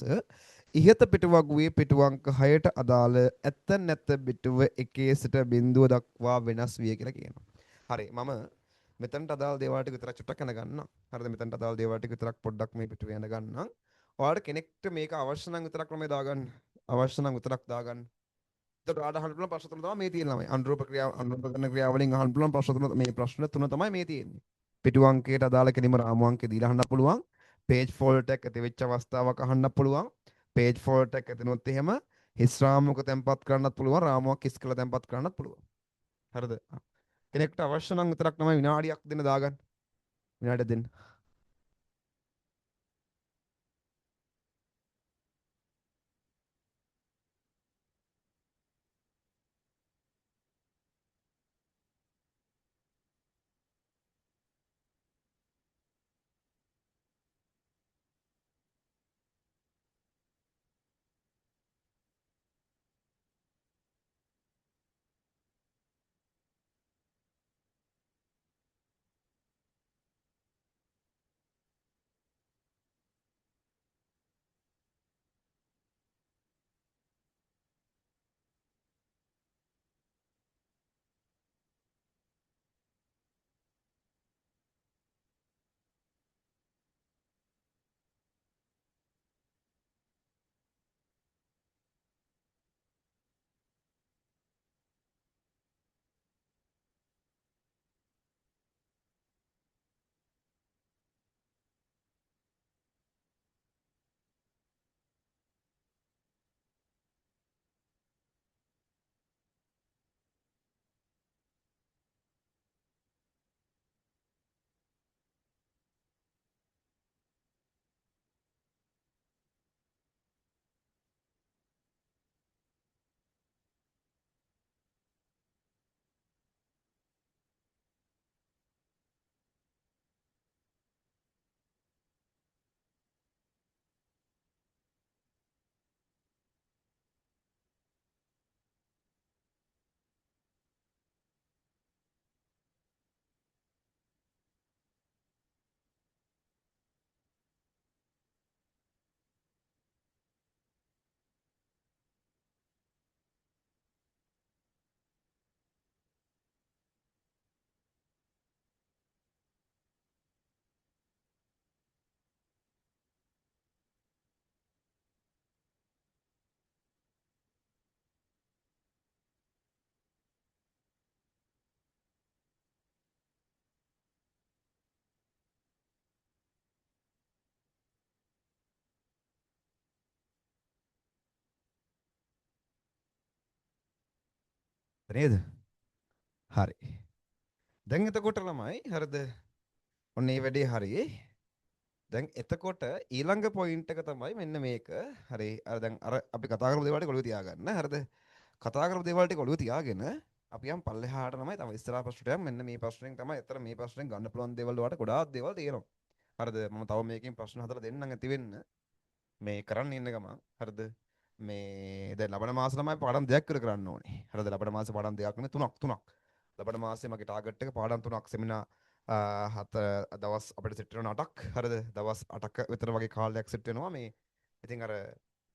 ඉහත පිටුවගුවේ පිටුවංක 6ට අදාළ ඇත්ත නැත්ත පිටුව 1 සිට බිඳුව දක්වා වෙනස් විය කියලා කියනවා. හරි මම මෙතනට අදාළ දේවල් ටික විතරක් චුට්ටක් යන ගන්නම්. හරිද මෙතනට අදාළ දේවල් ටික විතරක් පොඩ්ඩක් මේ පිටුවේ යන ගන්නම්. ඔයාලට කෙනෙක්ට මේක අවශ්‍ය නම් විතරක් ළමයි දාගන්න. අවශ්‍ය නම් විතරක් දාගන්න. එතකොට ඔයාලට අහන්න පුළුවන් ප්‍රශ්න තුන තමයි මේ තියෙන ළමයි. අනුරූප ක්‍රියාව අනුරූප කරන ක්‍රියාවලින් අහන්න පුළුවන් ප්‍රශ්න තුන මේ ප්‍රශ්න තුන තමයි මේ තියෙන්නේ. පිටු අංකයට අදාළ කෙලිම රාමු අංකය දීලා අහන්න පුළුවන්. page fault එකක් ඇති වෙච්ච අවස්ථාවක් අහන්න පුළුවන්. page fault එකක් ඇතිනොත් එහෙම හිස් රාමුවක තැම්පත් කරන්නත් පුළුවන්. රාමුවක් හිස් කරලා තැම්පත් කරන්නත් පුළුවන්. හරිද? කෙනෙක්ට අවශ්‍ය නම් විතරක් තමයි විනාඩියක් දෙන්න දාගන්න. විනාඩියක් දෙන්න. නේද? හරි. දැන් එතකොට ළමයි හරිද? ඔන්න මේ වැඩේ හරි. දැන් එතකොට ඊළඟ පොයින්ට් එක තමයි මෙන්න මේක. හරි. අර දැන් අර අපි කතා කරපු දේවල් ටික ඔළුවේ තියාගන්න. හරිද? කතා කරපු දේවල් ටික ඔළුවේ තියාගෙන අපි යම් පල්ලෙහාට තමයි තව ඉස්සරහා ප්‍රශ්නට යමු. මෙන්න මේ ප්‍රශ්නෙන් තමයි අතර මේ ප්‍රශ්නෙන් ගන්න පුළුවන් දේවල් වලට ගොඩාක් දේවල් තියෙනවා. හරිද? මම තව මේකෙන් ප්‍රශ්න හතර දෙන්නම් ඇති වෙන්න. මේ කරන්න ඉන්න ගමන් හරිද? මේ දැන් ලබන මාස තමයි පාඩම් දෙකක් ඉවර කරන්න ඕනේ. හරිද? ලබන මාසේ පාඩම් දෙකක් නෙමෙයි තුනක්. ලබන මාසේ මගේ ටාගට් එක පාඩම් තුනක් සෙමිනා හත දවස් අපිට සෙට් වෙනවා 8ක්. හරිද? දවස් 8ක විතර වගේ කාලයක් සෙට් වෙනවා මේ. ඉතින් අර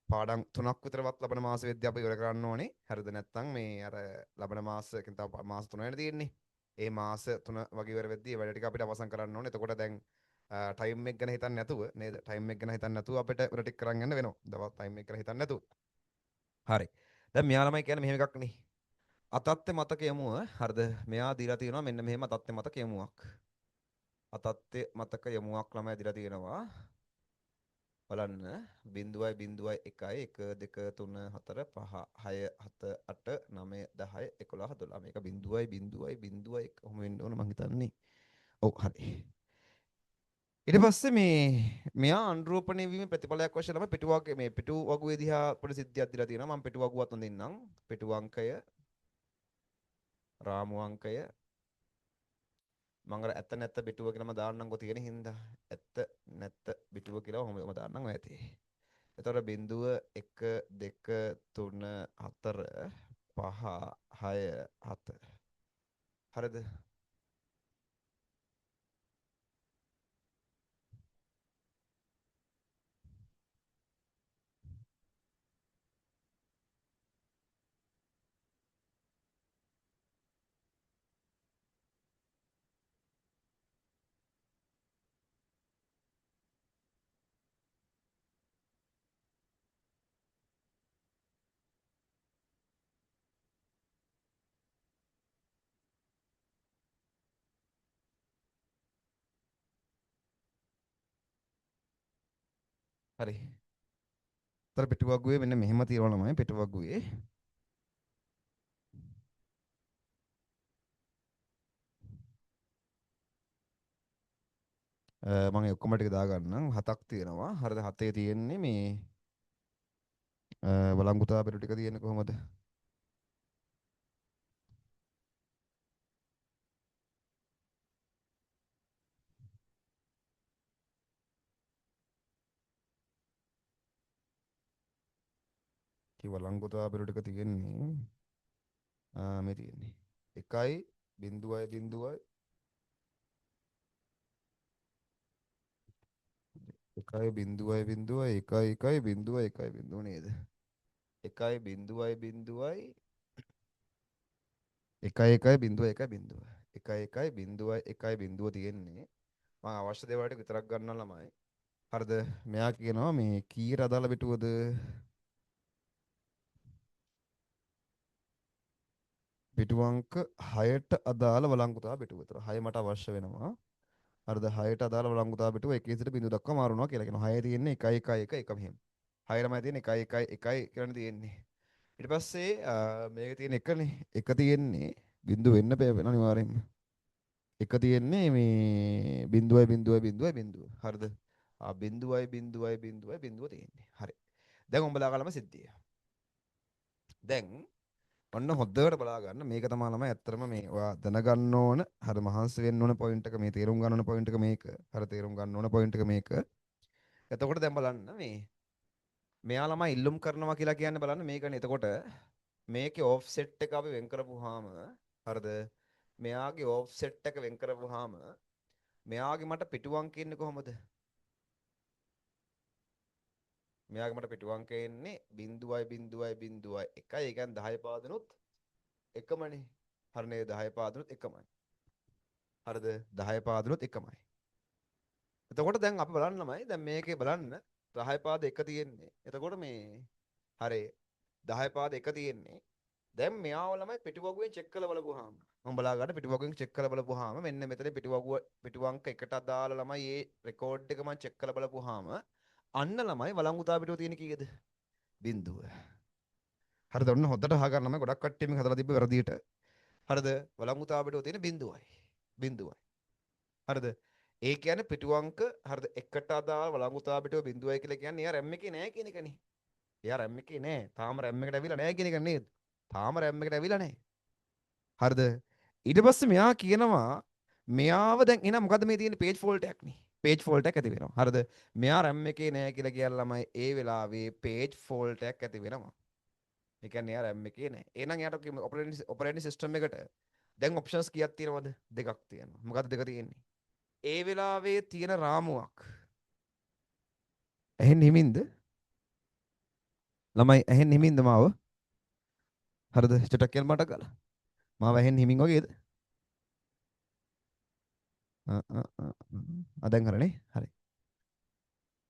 පාඩම් තුනක් විතරවත් ලබන මාසෙ වෙද්දී අපි ඉවර කරන්න ඕනේ. හරිද? නැත්නම් මේ අර ලබන මාසෙකින් තව මාස 3 තියෙන්නේ. ඒ මාස 3 වගේ ඉවර වෙද්දී ඒ වැඩ ටික අපිට අවසන් කරන්න ඕනේ. එතකොට දැන් ටයිම් එක ගැන හිතන්නේ නැතුව නේද? ටයිම් එක ගැන හිතන්නේ නැතුව අපිට ඉවර ටික කරන් යන්න වෙනවා. දවස් ටයිම් එක ගැන හිතන්නේ නැතුව. හරි. දැන් මෙයා ළමයි කියන්නේ මෙහෙම එකක් නේ. අතත්ත්‍ය මතක යමුව හරිද? මෙයා දීලා තියෙනවා මෙන්න මෙහෙම අතත්ත්‍ය මතක යමුවක්. අතත්ත්‍ය මතක යමුවක් ළමයි දීලා තියෙනවා. බලන්න 0.01 1 2 3 4 5 6 7 8 9 10 11 12 මේක 0.01 කොහොම වෙන්න ඕන මං හිතන්නේ. ඔව් හරි. ඊට පස්සේ මෙයා අනුරූපණය වීමේ ප්‍රතිඵලයක් වශයෙන් තමයි පිටුවගේ මේ පිටු වගුවේ දිහා පොඩි සිද්ධියක් දීලා තියෙනවා. මම පිටු වගුවත් හොඳින්නම්. පිටු අංකය රාමු අංකය මම අර ඇත්ත නැත්ත පිටුව කියලාම දාන්නම්කෝ තියෙන හින්දා ඇත්ත නැත්ත පිටුව කියලා ඔහොම දාන්නම් ඇති. එතකොට 0 1 2 3 4 5 6 7 හරිද? හරි. තර පිටු වගුවේ මෙන්න මෙහෙම තියෙනවා ළමයි පිටු වගුවේ මම ඔක්කොම ටික දාගන්නම් හතක් තියෙනවා. හරිද? හතේ තියෙන්නේ මේ වළංගුතා පිටු ටික තියෙන්නේ කොහොමද? කි වළංගුතා පිටු ටික තියෙන්නේ මේ තියෙන්නේ 1.0.0 1.0.1 නේද? 1.0.1 1.1.1 තියෙන්නේ. මම අවශ්‍ය දේවල් ටික විතරක් ගන්නවා ළමයි. හරිද? මෙයා කියනවා මේ කීයට අදාළ පිටුවද? පිටු අංක 6ට අදාළ වළංගුතා පිටුව. ඒතර 6 මට අවශ්‍ය වෙනවා. හරිද? 6ට අදාළ වළංගුතා පිටුව 1 සිට බිඳුව දක්වා මාරුනවා කියලා කියනවා. 6 තියෙන්නේ 1.1.1 එක මෙහෙම. 6 ළමයි තියෙන්නේ 1.1.1 කියලානේ තියෙන්නේ. ඊට පස්සේ මේක තියෙන එකනේ. එක තියෙන්නේ බිඳුව වෙන්න බෑ වෙන අනිවාර්යෙන්ම. එක තියෙන්නේ මේ බිඳුවයි බිඳුවයි බිඳුවයි බිඳුව. හරිද? බිඳුවයි බිඳුවයි බිඳුවයි බිඳුව තියෙන්නේ. හරි. දැන් උඹලා ගලම සිද්ධිය. දැන් ඔන්න හොද්දකට බලා ගන්න මේක තමයි ළමයි ඇත්තටම මේ ඔයා දැනගන්න ඕන හරි මහන්සි වෙන්න ඕන පොයින්ට් එක මේ තේරුම් ගන්න ඕන පොයින්ට් එක මේක හරි තේරුම් ගන්න ඕන පොයින්ට් එක මේක එතකොට දැන් බලන්න මේ මෙයා ළමයි ඉල්ලුම් කරනවා කියලා කියන්නේ බලන්න මේකනේ එතකොට මේකේ ඔෆ්සෙට් එක අපි වෙන් කරපුවාම හරිද මෙයාගේ ඔෆ්සෙට් එක වෙන් කරපුවාම මෙයාගේ මට පිටු අංක එන්නේ කොහොමද මෙයාගේ මට පිටු අංක එන්නේ 0.0.0.1 ඒ කියන්නේ 10 පාදනොත් එකමනේ හරි නේද 10 පාදනොත් එකමයි හරිද 10 පාදනොත් එකමයි. එතකොට දැන් අපි බලන්න ළමයි දැන් මේකේ බලන්න 10 පාද එක තියෙන්නේ. එතකොට මේ හරි 10 පාද එක තියෙන්නේ. දැන් මෙයාව ළමයි පිටුවගුවෙන් චෙක් කරලා බලපුවාම මම බලා ගන්න පිටුවගුවෙන් චෙක් කරලා බලපුවාම මෙන්න මෙතන පිටුවගුව පිටුවංක එකට අදාළ ළමයි මේ රෙකෝඩ් එක මම චෙක් කරලා බලපුවාම අන්න ළමයි වළංගුතා පිටුව තියෙන කීයද? බිඳුව. හරිද? ඔන්න හොද්දට අහගන්න ළමයි ගොඩක් කට්ටිය මේක හදලා තිබ්බ වැරදියට. හරිද? වළංගුතා පිටුව තියෙන බිඳුවයි. බිඳුවයි. හරිද? ඒ කියන්නේ පිටු අංක හරිද එකට අදාළ වළංගුතා පිටුව බිඳුවයි කියලා කියන්නේ එයා RAM එකේ නෑ කියන එකනේ. එයා RAM එකේ නෑ. තාම RAM එකට ඇවිල්ලා නෑ කියන එක නේද? තාම RAM එකට ඇවිල්ලා නෑ. හරිද? ඊට පස්සේ මෙයා කියනවා මෙයාව දැන් එහෙනම් මොකද්ද මේ තියෙන page fault එකක් නේ. page fault එකක් ඇති වෙනවා. හරිද? මෙයා RAM එකේ නෑ කියලා කියන ළමයි ඒ වෙලාවේ page fault එකක් ඇති වෙනවා. ඒ කියන්නේ එයා RAM එකේ නෑ. එහෙනම් එයාට operating system එකට දැන් options කීයක් තියෙනවද? දෙකක් තියෙනවා. මොකද්ද දෙක තියෙන්නේ? ඒ වෙලාවේ තියෙන රාමුවක් ඇහෙන් හිමින්ද ළමයි ඇහෙන් හිමින්ද මාව හරිද චටක් කියලා මට ගාලා මාව ඇහෙන් හිමින් වගේද දැන් හරිනේ හරි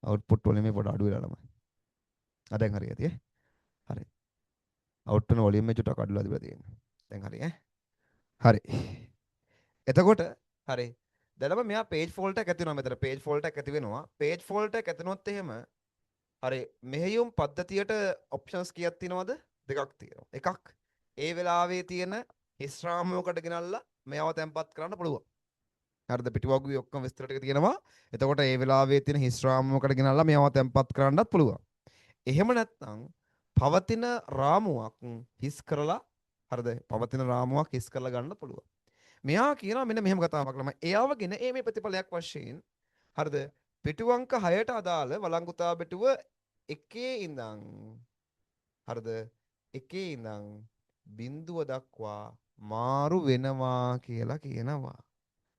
අවුට්පුට් වලින් මේ පොඩ අඩු වෙලා ළමයි දැන් හරි ඇති හරි අවුට් වෙන වොලියම් එක චුට්ටක් අඩුලා තිබලා තියෙනවා දැන් හරි හරි එතකොට හරි දැන් ළමයි මෙයා page fault එකක් ඇති වෙනවා මෙතන page fault එකක් ඇති වෙනවා page fault එකක් ඇතිනොත් එහෙම හරි මෙහෙයුම් පද්ධතියට ඔප්ෂන්ස් කීයක් තියෙනවද? දෙකක් තියෙනවා. එකක් ඒ වෙලාවේ තියෙන හිස් රාමුවකට ගෙනල්ලා මෙයව තැම්පත් කරන්න පුළුවන්. හරිද? පිටුවගුවේ ඔක්කොම විස්තර ටික තියෙනවා. එතකොට ඒ වෙලාවේ තියෙන හිස් රාමුවකට ගෙනල්ලා මෙයව තැම්පත් කරන්නත් පුළුවන්. එහෙම නැත්නම් පවතින රාමුවක් හිස් කරලා හරිද? පවතින රාමුවක් හිස් කරලා ගන්න පුළුවන්. මෙයා කියනවා මෙන්න මෙහෙම කතාවක් ළමයි. එයාවගෙන මේ ප්‍රතිඵලයක් වශයෙන් හරිද? පිටුවංක 6ට අදාළ වළංගුතා පිටුව එකේ ඉඳන් හරිද? එකේ ඉඳන් බිඳුව දක්වා මාරු වෙනවා කියලා කියනවා.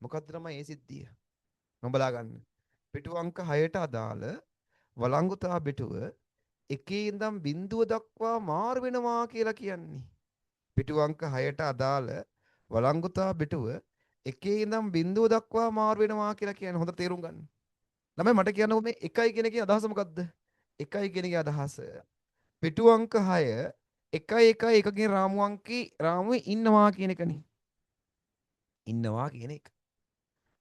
මොකක්ද තමයි මේ සිද්ධිය? නොබලා ගන්න. පිටුවංක 6ට අදාළ වළංගුතා පිටුව එකේ ඉඳන් බිඳුව දක්වා මාරු වෙනවා කියලා කියන්නේ. පිටුවංක 6ට අදාළ වළංගුතා පිටුව එකේ ඉඳන් බිඳුව දක්වා මාරු වෙනවා කියලා කියන්නේ. හොඳට තේරුම් ගන්න. ළමයි මට කියන්නකෝ මේ එකයි කියන එකේ අදහස මොකද්ද? එකයි කියන එකේ අදහස පිටු අංක 6 1 1 1 රාමු අංකේ රාමුවේ ඉන්නවා කියන එකනේ. ඉන්නවා කියන එක.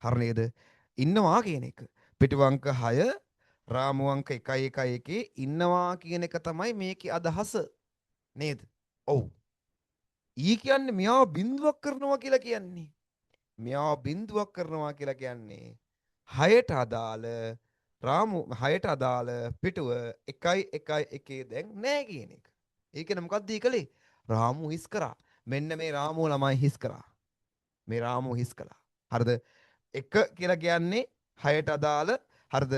හරි නේද? ඉන්නවා කියන එක. පිටු අංක 6 රාමු අංක 1 1 1 ඉන්නවා කියන එක තමයි මේකේ අදහස. නේද? ඔව්. ඊ කියන්නේ මෙයාව බිඳුවක් කරනවා කියලා කියන්නේ. මෙයාව බිඳුවක් කරනවා කියලා කියන්නේ 6ට අදාළ රාමු 6ට අදාළ පිටුව 1 1 1 දැන් නැහැ කියන එක. ඒ කියන්නේ මොකද්ද ඊ කලේ? රාමු හිස් කරා. මෙන්න මේ රාමුව ළමයි හිස් කරා. මේ රාමුව හිස් කළා. හරිද? 1 කියලා කියන්නේ 6ට අදාළ හරිද?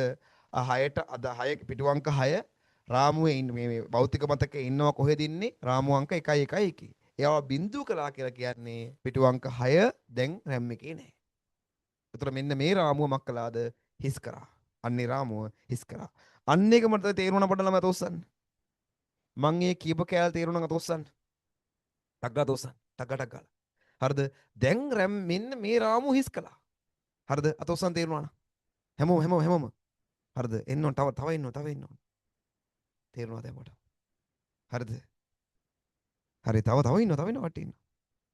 6ට අද 6 පිටු අංක 6 රාමුවේ මේ භෞතික මතකයේ ඉන්නවා කොහෙද ඉන්නේ? රාමු අංක 1 1 1. ඒවා බිඳුව කළා කියලා කියන්නේ පිටු අංක 6 දැන් RAM එකේ නැහැ. ඒතර මෙන්න මේ රාමුව මක් කළාද? හිස් කරා. අන්නේ රාමුව හිස් කරා. අන්න එක මට තේරුණා පොඩ්ඩක් ළමයි තෝස්සන්න. මං ඒ කීප කෑල් තේරුණා නම් තෝස්සන්න. ටක් ගාලා තෝස්සන්න. ටක් ගාලා ටක් ගාලා. හරිද? දැන් RAM මෙන්න මේ රාමුව හිස් කළා. හරිද? අතෝස්සන් තේරුණා නම්. හැමෝම හරිද? එන්න ඕන තව ඉන්න ඕන. තේරුණා දැන් මට. හරිද? හරි තව ඉන්න කට්ටිය ඉන්න.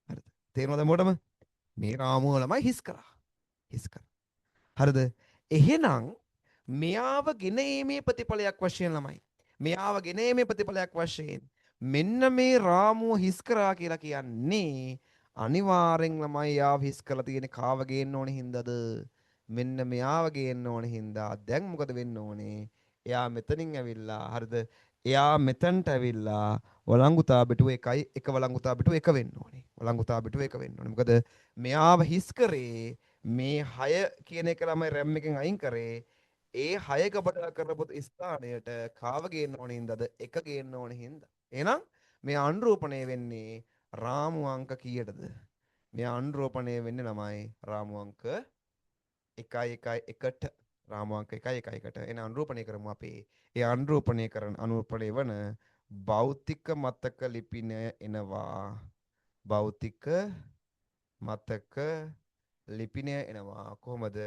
හරිද? තේරුණා දැන් මොකටම? මේ රාමුව ළමයි හිස් කරා. හිස් කරා. හරිද? එහෙනම් මෙයාව ගෙනීමේ ප්‍රතිඵලයක් වශයෙන් ළමයි. මෙයාව ගෙනීමේ ප්‍රතිඵලයක් වශයෙන් මෙන්න මේ රාමුව හිස් කරා කියලා කියන්නේ අනිවාර්යෙන් ළමයි යාව හිස් කරලා තියෙන කාව ගේන්න ඕනේ හින්දාද? මෙන්න මෙයාව ගේන්න ඕනේ හින්දා දැන් මොකද වෙන්න ඕනේ? එයා මෙතනින් ඇවිල්ලා හරිද? එයා මෙතනට ඇවිල්ලා වළංගුතා පිටුව එකයි එක වළංගුතා පිටුව එක වෙන්න ඕනේ. වළංගුතා පිටුව එක වෙන්න ඕනේ. මොකද මෙයාව හිස් කරේ මේ 6 කියන එක ළමයි RAM එකෙන් අයින් කරේ ඒ 6 ගබඩා කරපු ස්ථානයට කාව ගේන්න ඕනේ හින්දාද එක ගේන්න ඕනේ හින්දා. එහෙනම් මේ අනුරූපණය වෙන්නේ රාමු අංක කීයටද? මේ අනුරූපණය වෙන්නේ ළමයි රාමු අංක 1 1 1ට රාමු අංක 1 1 1ට එන අනුරූපණය කරමු අපි. ඒ අනුරූපණය කරන අනුරූපණය වන භෞතික මතක ලිපිනය එනවා. භෞතික මතක ලිපිනය එනවා කොහොමද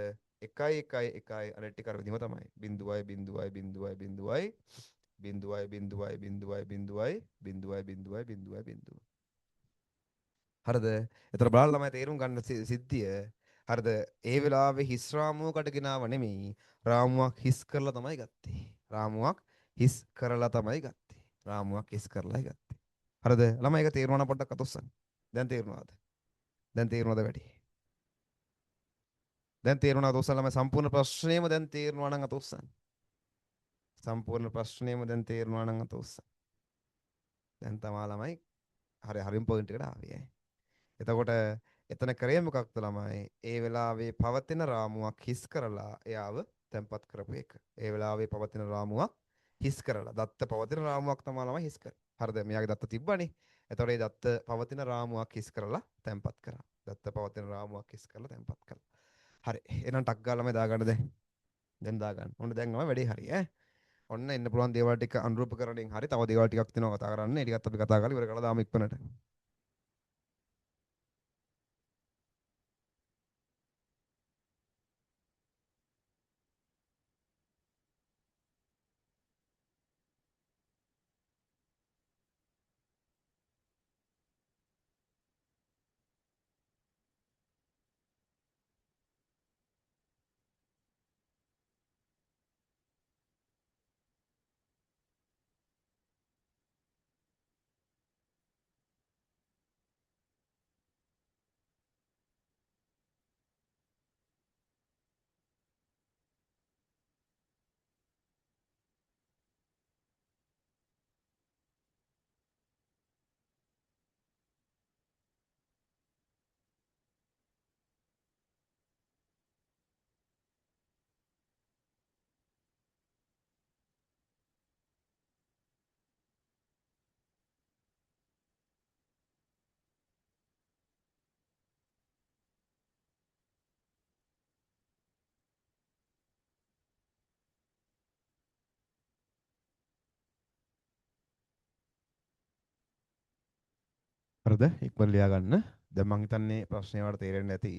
1 1 1 අර ටික අර විදිහම තමයි 0.0.0.0.0 0.0.0.0.0 හරිද? එතකොට බලන්න ළමයි තේරුම් ගන්න සිද්ධිය හරිද? ඒ වෙලාවේ හිස් රාමුවකට ගෙනාව නෙමෙයි රාමුවක් හිස් කරලා තමයි ගත්තේ. රාමුවක් හිස් කරලා තමයි ගත්තේ. රාමුවක් හිස් කරලා ගත්තේ. හරිද? ළමයි ඒක තේරුණා නම් පොඩ්ඩක් අතොස්සන්න. දැන් තේරුණාද? දැන් තේරුණාද වැඩි? දැන් තේරුණාද ඔස්සන් ළමයි සම්පූර්ණ ප්‍රශ්නේම දැන් තේරුණා නම් අතොස්සන්න. සම්පූර්ණ ප්‍රශ්නේම දැන් තේරුණා නම් අතොස්සන්න. දැන් තමා ළමයි හරිම පොයින්ට් එකට ආවේ ඈ. එතකොට එතන කරේ මොකක්ද ළමයි? ඒ වෙලාවේ පවතින රාමුවක් හිස් කරලා එයාව තැම්පත් කරපු එක. ඒ වෙලාවේ පවතින රාමුවක් හිස් කරලා දත්ත පවතින රාමුවක් තමයි ළමයි හිස් කරේ. හරිද? මෙයාගේ දත්ත තිබ්බනේ. එතකොට ඒ දත්ත පවතින රාමුවක් හිස් කරලා තැම්පත් කරා. දත්ත පවතින රාමුවක් හිස් කරලා තැම්පත් කළා. හරි. එහෙනම් ටක් ගාලා ළමයි දාගන්න දැන්. දැන් දාගන්න. ඔන්න දැන් තමයි වැඩේ හරි ඈ. ඔන්න එන්න පුළුවන් දේවල් ටික අනුරූපකරණයෙන් හරි තව දේවල් ටිකක් තියෙනවා කතා කරන්න. ඒ ටිකත් අපි කතා කරලා ඉවර කරලා දාමු ඉක්මනට. හරිද? ඉක්මන ලියා ගන්න. දැන් මං හිතන්නේ ප්‍රශ්නේ වලට තේරෙන්නේ නැති.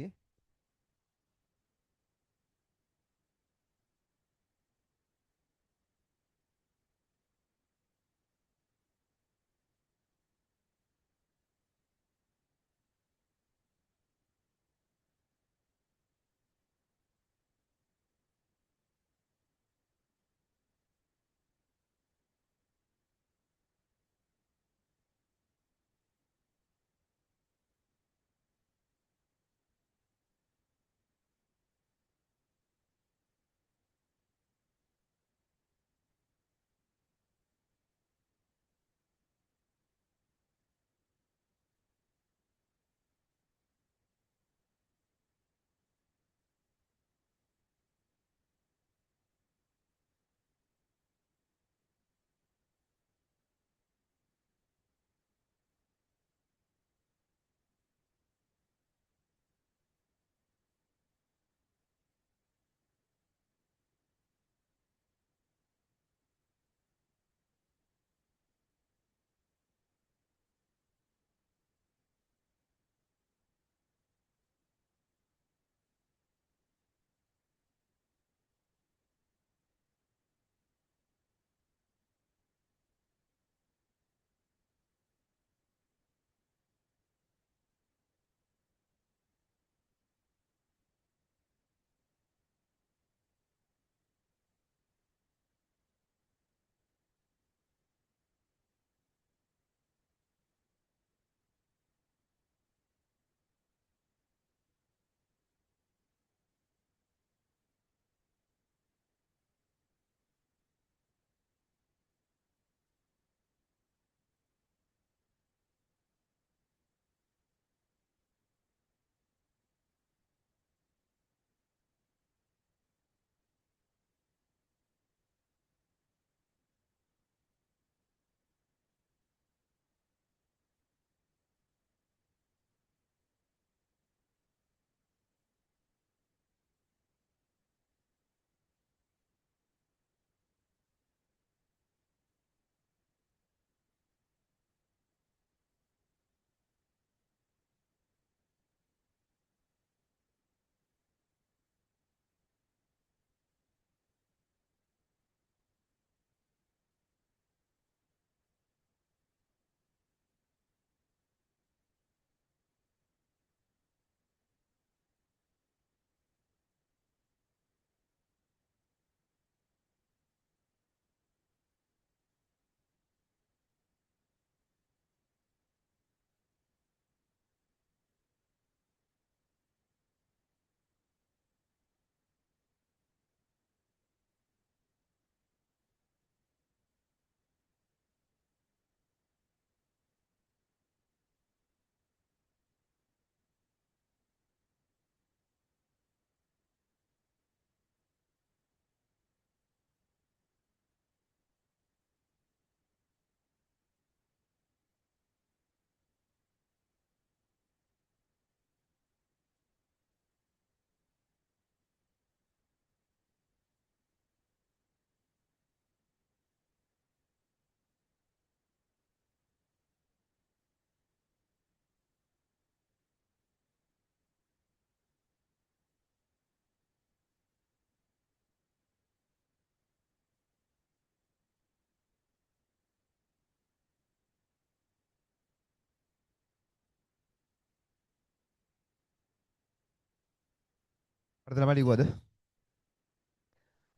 හරිද ළමයි ලිව්වද?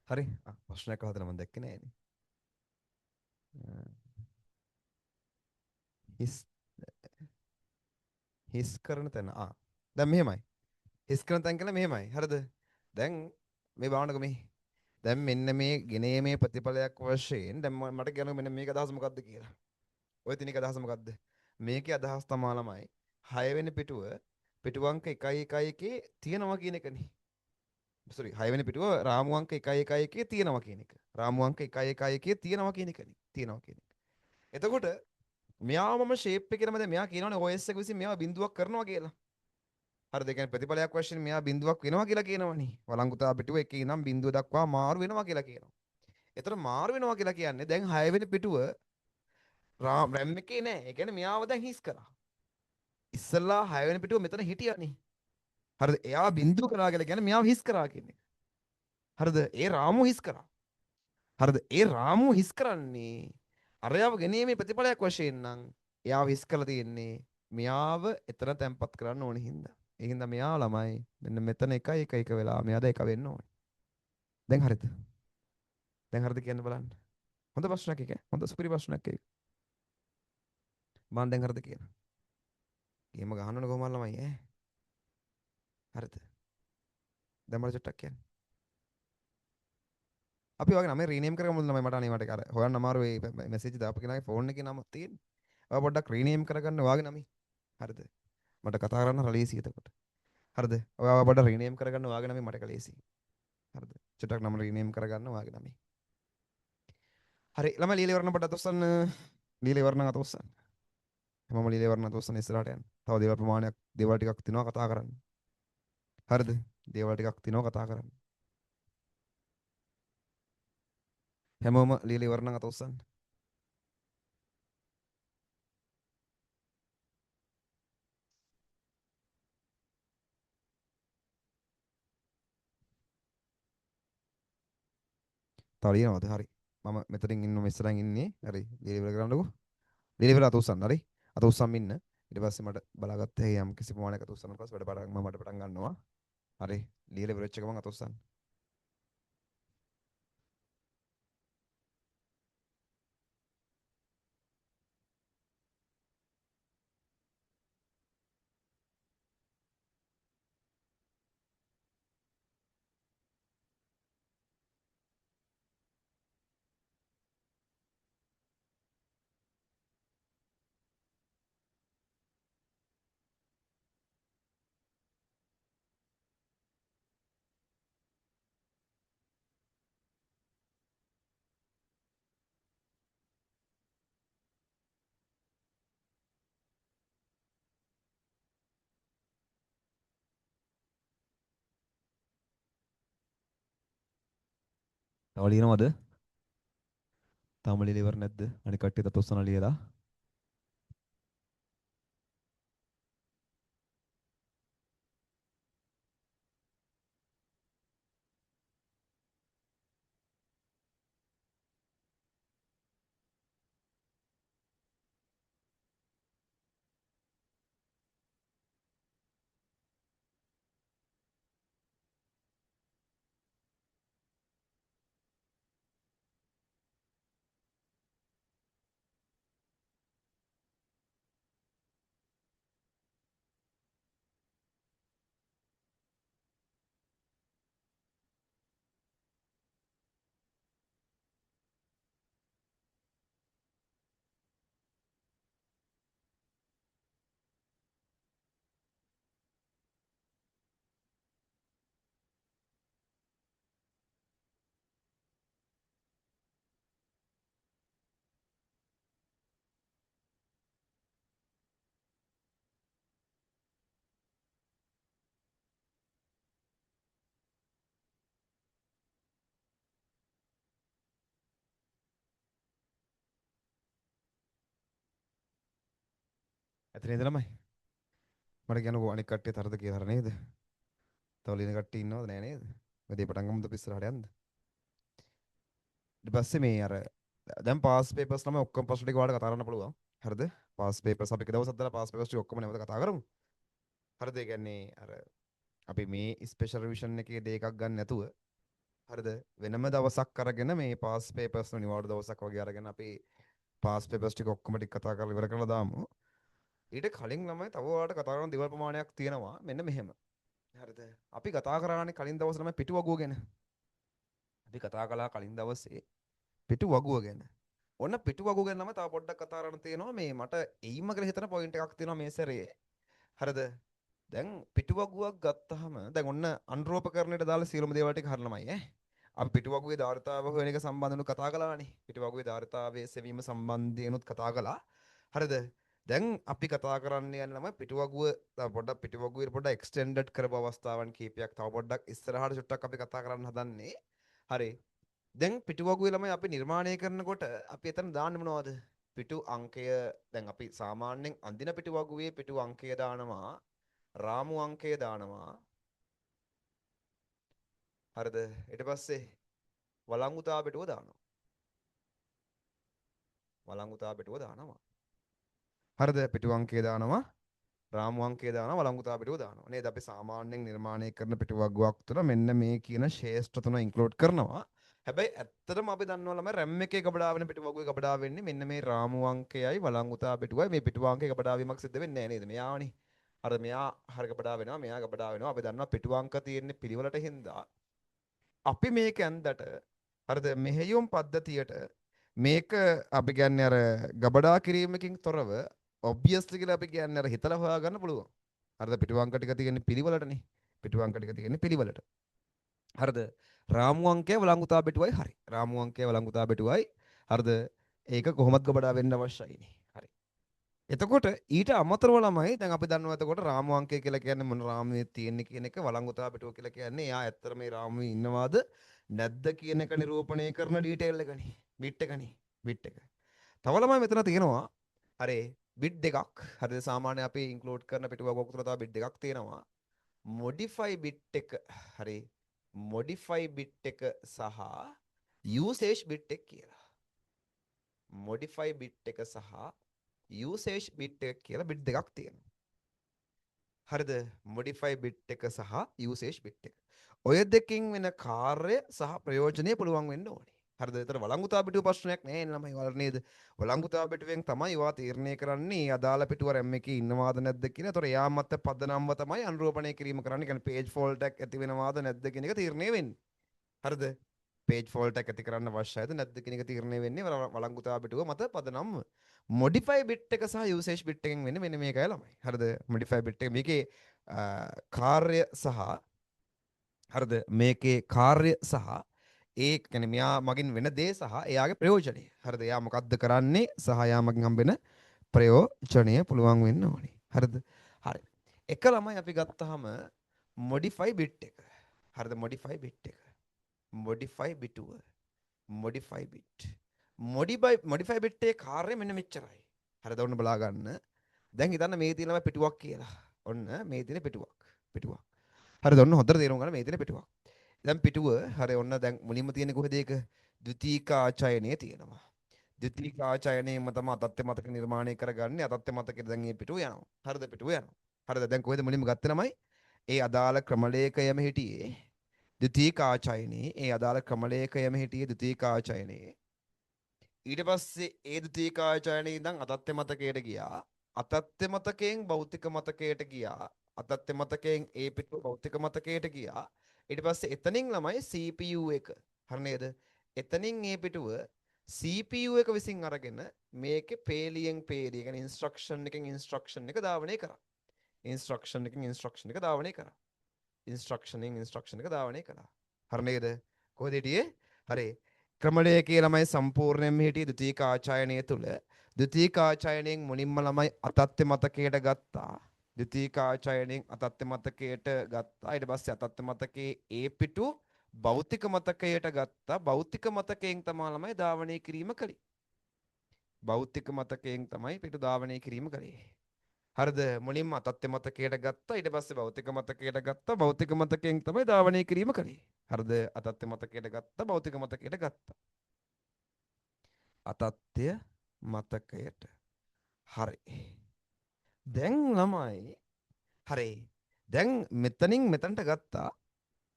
හරි. ප්‍රශ්නයක් අහලා මම දැක්කේ නෑනේ. හිස් හිස් කරන තැන. දැන් මෙහෙමයි. හිස් කරන තැන් කියලා මෙහෙමයි. හරිද? දැන් මේ බලන්නකො මේ. දැන් මෙන්න මේ ගෙනීමේ ප්‍රතිඵලයක් වශයෙන් දැන් මට කියන්න මෙන්න මේක අදහස මොකද්ද කියලා. ඔය තින එක අදහස මොකද්ද? මේකේ අදහස් තමා ළමයි 6 වෙනි පිටුව පිටු අංක 111 තියෙනවා කියන එකනේ. sorry 6 වෙනි පිටුව රාමු අංක 111 තියෙනවා කියන එක. රාමු අංක 111 තියෙනවා කියන එකනේ. තියෙනවා කියන එක. එතකොට මෙයාව මම ෂේප් එකේ නම දැන් මෙයා කියනවනේ OS එක විසින් මෙයාව බිඳුවක් කරනවා කියලා. හරිද? ඒ කියන්නේ ප්‍රතිඵලයක් වශයෙන් මෙයා බිඳුවක් වෙනවා කියලා කියනවනේ. වළංගුතා පිටුව එකේ ඉඳන් බිඳුව දක්වා මාරු වෙනවා කියලා කියනවා. එතකොට මාරු වෙනවා කියලා කියන්නේ දැන් 6 වෙනි පිටුව RAM එකේ නෑ. ඒ කියන්නේ මෙයාව දැන් හිස් කරා. ඉස්සල්ලා 6 වෙනි පිටුව මෙතන හිටියානේ. හරිද? එයා බින්දුව කරා කියලා කියන්නේ මෙයාව හිස් කරා කියන්නේ. හරිද? ඒ රාමුව හිස් කරා. හරිද? ඒ රාමුව හිස් කරන්නේ අරයව ගැනීමේ ප්‍රතිඵලයක් වශයෙන් නම් එයාව හිස් කරලා තියෙන්නේ මෙයාව එතන තැම්පත් කරන්න ඕනේ හින්දා. ඒ හින්දා මෙයා ළමයි මෙන්න මෙතන එකයි එක එක වෙලා මෙයාද එක වෙන්න ඕනේ. දැන් හරිද? දැන් හරිද කියන්න බලන්න. හොඳ ප්‍රශ්නයක් එක. හොඳ සුපිරි ප්‍රශ්නයක් එක. මම දැන් හරිද කියන. ගේම ගහන්න ඕන කොහමද ළමයි ඈ? හරිද? දැන් මට චුට්ටක් කියන්න. අපි වගේ නම රීනේම් කරගමුද ළමයි මට අනේ මට අර හොයන්න අමාරු ඒ මෙසේජ් දාපු කෙනාගේ ෆෝන් එකේ නම තියෙන්නේ. ඔයා පොඩ්ඩක් රීනේම් කරගන්න ඔයාගේ නම. හරිද? මට කතා කරන්න ලේසි එතකොට. හරිද? ඔයා පොඩ්ඩක් රීනේම් කරගන්න ඔයාගේ නම මට ලේසි. හරිද? චුට්ටක් නම රීනේම් කරගන්න ඔයාගේ නම. හරි ළමයි ලීලේ වරණ පොඩ්ඩක් අතොස්සන්න. ලීලේ වරණ අතොස්සන්න. හැමෝම ලීලේ වරණ අතොස්සන්න ඉස්සරහට යන්න. තව දේවල් ප්‍රමාණයක් දේවල් ටිකක් තිනවා කතා කරන්න. හරිද? දේවල් ටිකක් තිනවා කතා කරන්න. හැමෝම ලීලේ වරණ අතොස්සන්න. තව ලියනවද? හරි. මම මෙතනින් ඉන්න ඉස්සරහින් ඉන්නේ. හරි. ලීලේ ඉවර කරන්නකෝ. ලීලේ ඉවර අත උස්සන්න. හරි. අත උස්සන් ඉන්න. ඊට පස්සේ මට බලාගත්ත යම් කිසි ප්‍රමාණයක අත උස්සන්න පස්සේ මට පටන් ගන්නවා. හරි. ලීලේ ඉවර වෙච්ච ගමන් අත උස්සන්න. තව ලියනවද? තාම ලීලේ ඉවර නැද්ද? අනික කට්ටිය අත උස්සන ලියලා. එතන ඉඳලාමයි. මට කියන්නකෝ අනික කට්ටිය තරද කියලා හර නේද? තව ලියන කට්ටිය ඉන්නවද නෑ නේද? වැඩේ පටන් ගමුද අපි ඉස්සරහට යන්න? ඊට පස්සේ මේ අර දැන් පාස් පේපර්ස් තමයි ඔක්කොම ප්‍රශ්න ටික ඔයාලට කතා කරන්න පුළුවන්. හරිද? පාස් පේපර්ස් අපි එක දවසක් දාලා පාස් පේපර්ස් ටික ඔක්කොම නැවත කතා කරමු. හරිද? ඒ කියන්නේ අර අපි මේ ස්පෙෂල් රිවිෂන් එකේ දේ එකක් ගන්න නැතුව හරිද? වෙනම දවසක් අරගෙන මේ පාස් පේපර්ස් නිවාඩු දවසක් වගේ අරගෙන අපි පාස් පේපර්ස් ටික ඔක්කොම ටික කතා කරලා ඉවර කරලා දාමු. ඊට කලින් ළමයි තව ඔයාලට කතා කරන්න දේවල් ප්‍රමාණයක් තියෙනවා. මෙන්න මෙහෙම. හරිද? අපි කතා කරානේ කලින් දවස් ළමයි පිටු වගුව ගැන. අපි කතා කළා කලින් දවසේ පිටු වගුව ගැන. ඔන්න පිටු වගුව ගැන නම් තව පොඩ්ඩක් කතා කරන්න තියෙනවා. මේ මට එයිම කියලා හිතන පොයින්ට් එකක් තියෙනවා මේ සැරේ. හරිද? දැන් පිටු වගුවක් ගත්තාම දැන් ඔන්න අනුරූපකරණයට දාලා සියලුම දේවල් ටික හරලමයි ඈ. අපි පිටු වගුවේ ධාරිතාව හොයන එක සම්බන්ධව කතා කළානේ. පිටු වගුවේ ධාරිතාවයේ සෙවීම සම්බන්ධයෙන්ුත් කතා කළා. හරිද? දැන් අපි කතා කරන්න යන ළමයි පිටු වගුව පොඩ්ඩක් පිටු වගුවේ පොඩ්ඩක් එක්ස්ටෙන්ඩඩ් කරපු අවස්ථාවන් කීපයක් තව පොඩ්ඩක් ඉස්සරහට චුට්ටක් අපි කතා කරන්න හදන්නේ. හරි. දැන් පිටුවගුවේ ළමයි අපි නිර්මාණය කරනකොට අපි එතන දාන්නේ මොනවද? පිටු අංකය දැන් අපි සාමාන්‍යයෙන් අඳින පිටු වගුවේ පිටු අංකය දානවා රාමු අංකය දානවා හරිද ඊට පස්සේ වළංගුතා පිටුව දානවා වළංගුතා පිටුව දානවා හරිද පිටු අංකය දානවා රාමු අංකය දානවා වළංගුතා පිටුව දානවා නේද අපි සාමාන්‍යයෙන් නිර්මාණය කරන පිටු වගුවක් තුළ මෙන්න මේ කියන ශේෂ්ත්‍ර තුන ඉන්ක්ලූඩ් කරනවා හැබැයි ඇත්තටම අපි දන්නවා ළමයි රැම් එකේ ගබඩා වෙන පිටු වගුවේ ගබඩා වෙන්නේ මෙන්න මේ රාමු අංකයයි වළංගුතා පිටුවයි මේ පිටු අංකේ ගබඩා වීමක් සිද්ධ වෙන්නේ නැහැ නේද මෙයාවනේ අර මෙයා හරිය ගබඩා වෙනවා මෙයා ගබඩා වෙනවා අපි දන්නවා පිටු අංක තියෙන්නේ පිළිවෙලට හින්දා අපි මේක ඇන්දට හරිද මෙහෙයුම් පද්ධතියට මේක අපි කියන්නේ අර ගබඩා කිරීමකින් තොරව ඔබ්වියස්ලි කියලා අපි කියන්නේ අර හිතලා හොයාගන්න පුළුවන්. හරිද පිටු අංක ටික තියෙන්නේ පිළිවෙලටනේ. පිටු අංක ටික තියෙන්නේ පිළිවෙලට. හරිද රාමු අංකය වළංගුතා පිටුවයි හරි. රාමු අංකය වළංගුතා පිටුවයි හරිද ඒක කොහොමද ගබඩා වෙන්න අවශ්‍යයිනේ. හරි. එතකොට ඊට අමතරව ළමයි දැන් අපි දන්නවා එතකොට රාමු අංකය කියලා කියන්නේ මොන රාමුවේ තියෙන්නේ කියන එක වළංගුතා පිටුව කියලා කියන්නේ එයා ඇත්තට මේ රාමුවේ ඉන්නවාද නැද්ද කියන එක නිරූපණය කරන ඩීටේල් එකනේ බිට් එකනේ බිට් එක. තව ළමයි මෙතන තියෙනවා හරි බිට් දෙකක් හරිද සාමාන්‍ය අපි ඉන්ක්ලූඩ් කරන පිටුවක තුන තව බිට් දෙකක් තියෙනවා modify bit එක හරි modify bit එක සහ usage bit එක කියලා modify bit එක සහ usage bit එක කියලා bit දෙකක් තියෙනවා හරිද modify bit එක සහ usage bit එක ඔය දෙකකින් වෙන කාර්ය සහ ප්‍රයෝජනය පුළුවන් වෙන්න ඕනේ හරිද ඒතර වළංගුතා පිටුව ප්‍රශ්නයක් නෑ ළමයි වල නේද වළංගුතා පිටුවෙන් තමයි ඒවා තීරණය කරන්නේ අදාළ පිටුව RAM එකේ ඉන්නවාද නැද්ද කියලා. ඒතර එයා මත පදනම්ව තමයි අනුරූපණය කිරීම කරන්නේ. කියන්නේ page fault එකක් ඇති වෙනවාද නැද්ද කියන එක තීරණය වෙන්නේ. හරිද? page fault එකක් ඇති කරන්න අවශ්‍යයිද නැද්ද කියන එක තීරණය වෙන්නේ වළංගුතා පිටුව මත පදනම්ව. modify bit එක සහ usage bit එකෙන් වෙන්නේ මෙන්න මේකයි ළමයි. හරිද? modify bit එක මේකේ කාර්ය සහ හරිද මේකේ කාර්ය සහ ඒ කියන්නේ මෙයා මගින් වෙන දේ සහ එයාගේ ප්‍රයෝජනය. හරිද? එයා මොකද්ද කරන්නේ සහ එයා මගින් හම්බෙන ප්‍රයෝජනය පුළුවන් වෙන්න ඕනේ. හරිද? හරි. එක ළමයි අපි ගත්තාම modify bit එක. හරිද? modify bit එක. modify bituව. modify bit. modify bit එකේ කාර්යය මෙන්න මෙච්චරයි. හරිද? ඔන්න බලා ගන්න. දැන් හිතන්න මේ තියෙනවා පිටුවක් කියලා. ඔන්න මේ තියෙන පිටුවක්. පිටුවක්. හරිද? ඔන්න හොඳට තේරුම් ගන්න මේ තියෙන පිටුවක්. දැන් පිටුව හරි ඔන්න දැන් මුලින්ම තියෙන්නේ කොහෙද ඒක ද්විතීක ආචයනයේ තියෙනවා ද්විතීක ආචයනයේම තමයි අතත්ත්‍ය මතක නිර්මාණය කරගන්නේ අතත්ත්‍ය මතකෙට දැන් මේ පිටුව යනවා හරිද පිටුව යනවා හරිද දැන් කොහෙද මුලින්ම ගත්තේ ළමයි ඒ අදාළ ක්‍රමලේඛයම හිටියේ ද්විතීක ආචයනයේ ඒ අදාළ ක්‍රමලේඛයම හිටියේ ද්විතීක ආචයනයේ ඊට පස්සේ ඒ ද්විතීක ආචයනයේ ඉඳන් අතත්ත්‍ය මතකයට ගියා අතත්ත්‍ය මතකයෙන් භෞතික මතකයට ගියා අතත්ත්‍ය මතකයෙන් ඒ පිටුව භෞතික මතකයට ගියා ඊට පස්සේ එතනින් ළමයි CPU එක හරි නේද එතනින් මේ පිටුව CPU එක විසින් අරගෙන මේකේ පේලියෙන් පේලිය කියන්නේ ඉන්ස්ට්‍රක්ෂන් එකෙන් ඉන්ස්ට්‍රක්ෂන් එක ධාවනය කරා ඉන්ස්ට්‍රක්ෂන් එකෙන් ඉන්ස්ට්‍රක්ෂන් එක ධාවනය කරා ඉන්ස්ට්‍රක්ෂන් එක ධාවනය කළා හරි නේද කොහෙද හිටියේ හරි ක්‍රමලේඛයේ ළමයි සම්පූර්ණයෙන්ම හිටියේ ද්විතීක ආචයනය තුල ද්විතීක ආචයනයෙන් මුලින්ම ළමයි අතත්ත්‍ය මතකයට ගත්තා ද්විතීක ආචයනයෙන් අතත්ත්‍ය මතකයට ගත්තා ඊට පස්සේ අතත්ත්‍ය මතකයේ ඒ පිටු භෞතික මතකයට ගත්තා භෞතික මතකයෙන් තමයි ළමයි ධාවනය කිරීම කළේ භෞතික මතකයෙන් තමයි පිටු ධාවනය කිරීම කළේ හරිද මුලින්ම අතත්ත්‍ය මතකයට ගත්තා ඊට පස්සේ භෞතික මතකයට ගත්තා භෞතික මතකයෙන් තමයි ධාවනය කිරීම කළේ හරිද අතත්ත්‍ය මතකයට ගත්තා භෞතික මතකයට ගත්තා අතත්ත්‍ය මතකයට හරි දැන් ළමයි හරි දැන් මෙතනින් මෙතනට ගත්තා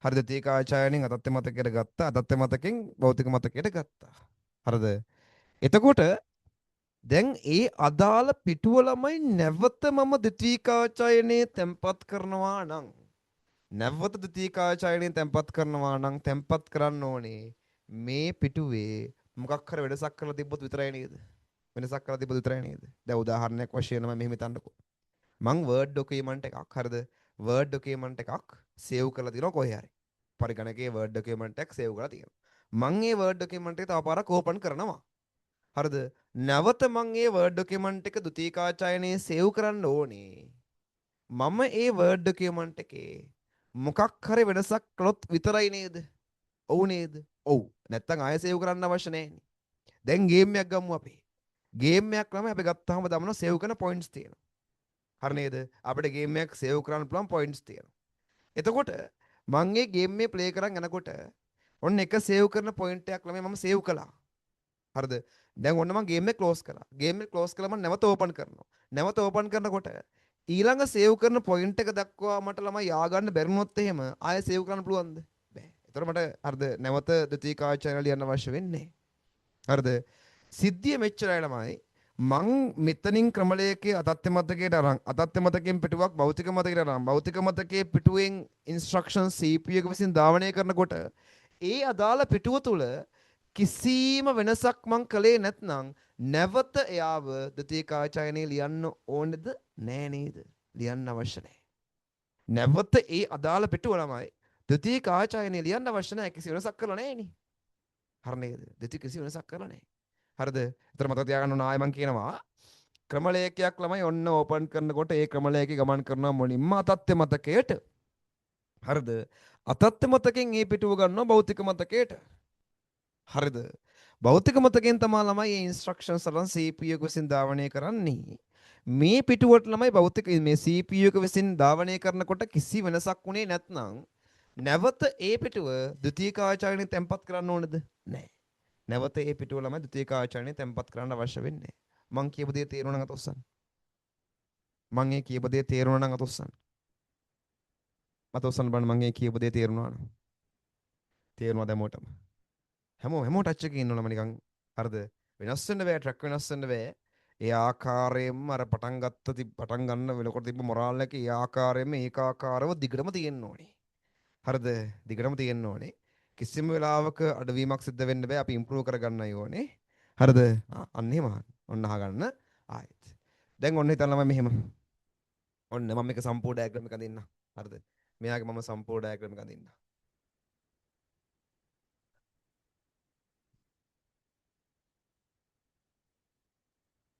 හරිද ද්විතීක ආචයනයෙන් අතත්ත්‍ය මතකයට ගත්තා අතත්ත්‍ය මතකයෙන් භෞතික මතකයට ගත්තා හරිද එතකොට දැන් ඒ අදාළ පිටුව ළමයි නැවත මම ද්විතීක ආචයනයේ තැම්පත් කරනවා නම් නැවත ද්විතීක ආචයනයේ තැම්පත් කරනවා නම් තැම්පත් කරන්න ඕනේ මේ පිටුවේ මොකක් හරි වෙනසක් කරලා තිබ්බොත් විතරයි නේද වෙනසක් කරලා තිබ්බොත් විතරයි නේද දැන් උදාහරණයක් වශයෙන් මම මෙහෙම හිතන්නකෝ මං Word document එකක් හරිද Word document එකක් save කරලා තියෙනවා කොහේ හරි පරිගණකයේ Word document එකක් save කරලා තියෙනවා මං මේ Word document එක තව පාරක් open කරනවා හරිද නැවත මං මේ Word document එක ද්විතීකාචායනයේ save කරන්න ඕනේ මම ඒ Word document එකේ මොකක් හරි වෙනසක් කළොත් විතරයි නේද ඔව් නේද ඔව් නැත්තම් ආයෙ save කරන්න අවශ්‍ය නැහැ දැන් ගේම් එකක් ගමු අපි ගේම් එකක් ළමයි අපි ගත්තාම දමන සේව් කරන පොයින්ට්ස් තියෙනවා. හරි නේද? අපිට ගේම් එකක් සේව් කරන්න පුළුවන් පොයින්ට්ස් තියෙනවා. එතකොට මම මේ ගේම් මේ ප්ලේ කරන් යනකොට ඔන්න එක සේව් කරන පොයින්ට් එකක් ළමයි මම සේව් කළා. හරිද? දැන් ඔන්න මම ගේම් එක ක්ලෝස් කළා. ගේම් එක ක්ලෝස් කළා මම නැවත ඕපන් කරනවා. නැවත ඕපන් කරනකොට ඊළඟ සේව් කරන පොයින්ට් එක දක්වා මට ළමයි යා ගන්න බැරිනොත් එහෙම ආයෙ සේව් කරන්න පුළුවන්ද? බෑ. ඒතර මට හරිද නැවත ද්විතීයික ආචාර්ය ලියන්න අවශ්‍ය වෙන්නේ. හරිද? සිද්ධිය මෙච්චරයි ළමයි. මං මෙතනින් ක්‍රමලයකේ අතත්්‍ය මතකයට අරන් අතත්්‍ය මතකෙන් පිටුවක් භෞතික මතකයට අරන් භෞතික මතකයේ පිටුවෙන් ඉන්ස්ට්‍රක්ෂන් CPU එක විසින් ධාවනය කරනකොට ඒ අදාළ පිටුව තුල කිසිම වෙනසක් මං කළේ නැත්නම් නැවත එයාව ද්විතීයික ආචාර්යනේ ලියන්න ඕනේද නෑ නේද? ලියන්න අවශ්‍ය නෑ. නැවත ඒ අදාළ පිටුව ළමයි ද්විතීයික ආචාර්යනේ ලියන්න අවශ්‍ය නෑ. කිසි වෙනසක් කරලා නෑනේ. හරි නේද? ද්විතීයික කිසි වෙනසක් කරලා නෑ. හරිද? ඒතර මතක තියාගන්න ඕන ආයෙ මං කියනවා ක්‍රමලේඛයක් ළමයි ඔන්න ඕපන් කරනකොට ඒ ක්‍රමලේඛේ ගමන් කරනවා මුලින්ම අතත්්‍ය මතකයට. හරිද? අතත්්‍ය මතකෙන් ඒ පිටුව ගන්නවා භෞතික මතකයට. හරිද? භෞතික මතකයෙන් තමයි ළමයි මේ ඉන්ස්ට්‍රක්ෂන්ස් අරන් CPU එක විසින් ධාවනය කරන්නේ. මේ පිටුවට ළමයි භෞතික මේ CPU එක විසින් ධාවනය කරනකොට කිසි වෙනසක් වුණේ නැත්නම් නැවත ඒ පිටුව ද්විතීයික ආචාර්යනේ තැම්පත් කරන්න ඕනද? නැහැ. නැවත ඒ පිටුව ළමයි ද්විතීයික ආචාර්යනේ තැම්පත් කරන්න අවශ්‍ය වෙන්නේ නැහැ. මං කියපු දේ තේරුණා නම් අතොස්සන්. මං ඒ කියපු දේ තේරුණා නම් අතොස්සන්. අතොස්සන් බලන්න මං ඒ කියපු දේ තේරුණා නම්. තේරුණාද හැමෝටම? හැමෝම ටච් එකේ ඉන්නවලම නිකන් හරිද? වෙනස් වෙන්න බෑ ට්‍රැක් වෙනස් වෙන්න බෑ. ඒ ආකාරයෙන්ම අර පටන් ගන්න වෙනකොට තිබ්බ මොරාල් එක ඒ ආකාරයෙන්ම ඒකාකාරව දිගටම තියෙන්න ඕනේ. හරිද? දිගටම තියෙන්න ඕනේ. කිසිම වෙලාවක අඩවීමක් සිද්ධ වෙන්න බෑ. අපි ඉම්ප්‍රූව් කරගන්නයි ඕනේ. හරිද? අන්න එහෙම ඔන්න අහගන්න ආයෙත්. දැන් ඔන්න හිතන්නම මෙහෙම. ඔන්න මම මේක සම්පූර්ණ ඩයග්‍රෑම් එක අඳින්න. හරිද? මෙයාගේ මම සම්පූර්ණ ඩයග්‍රෑම් එක අඳින්න.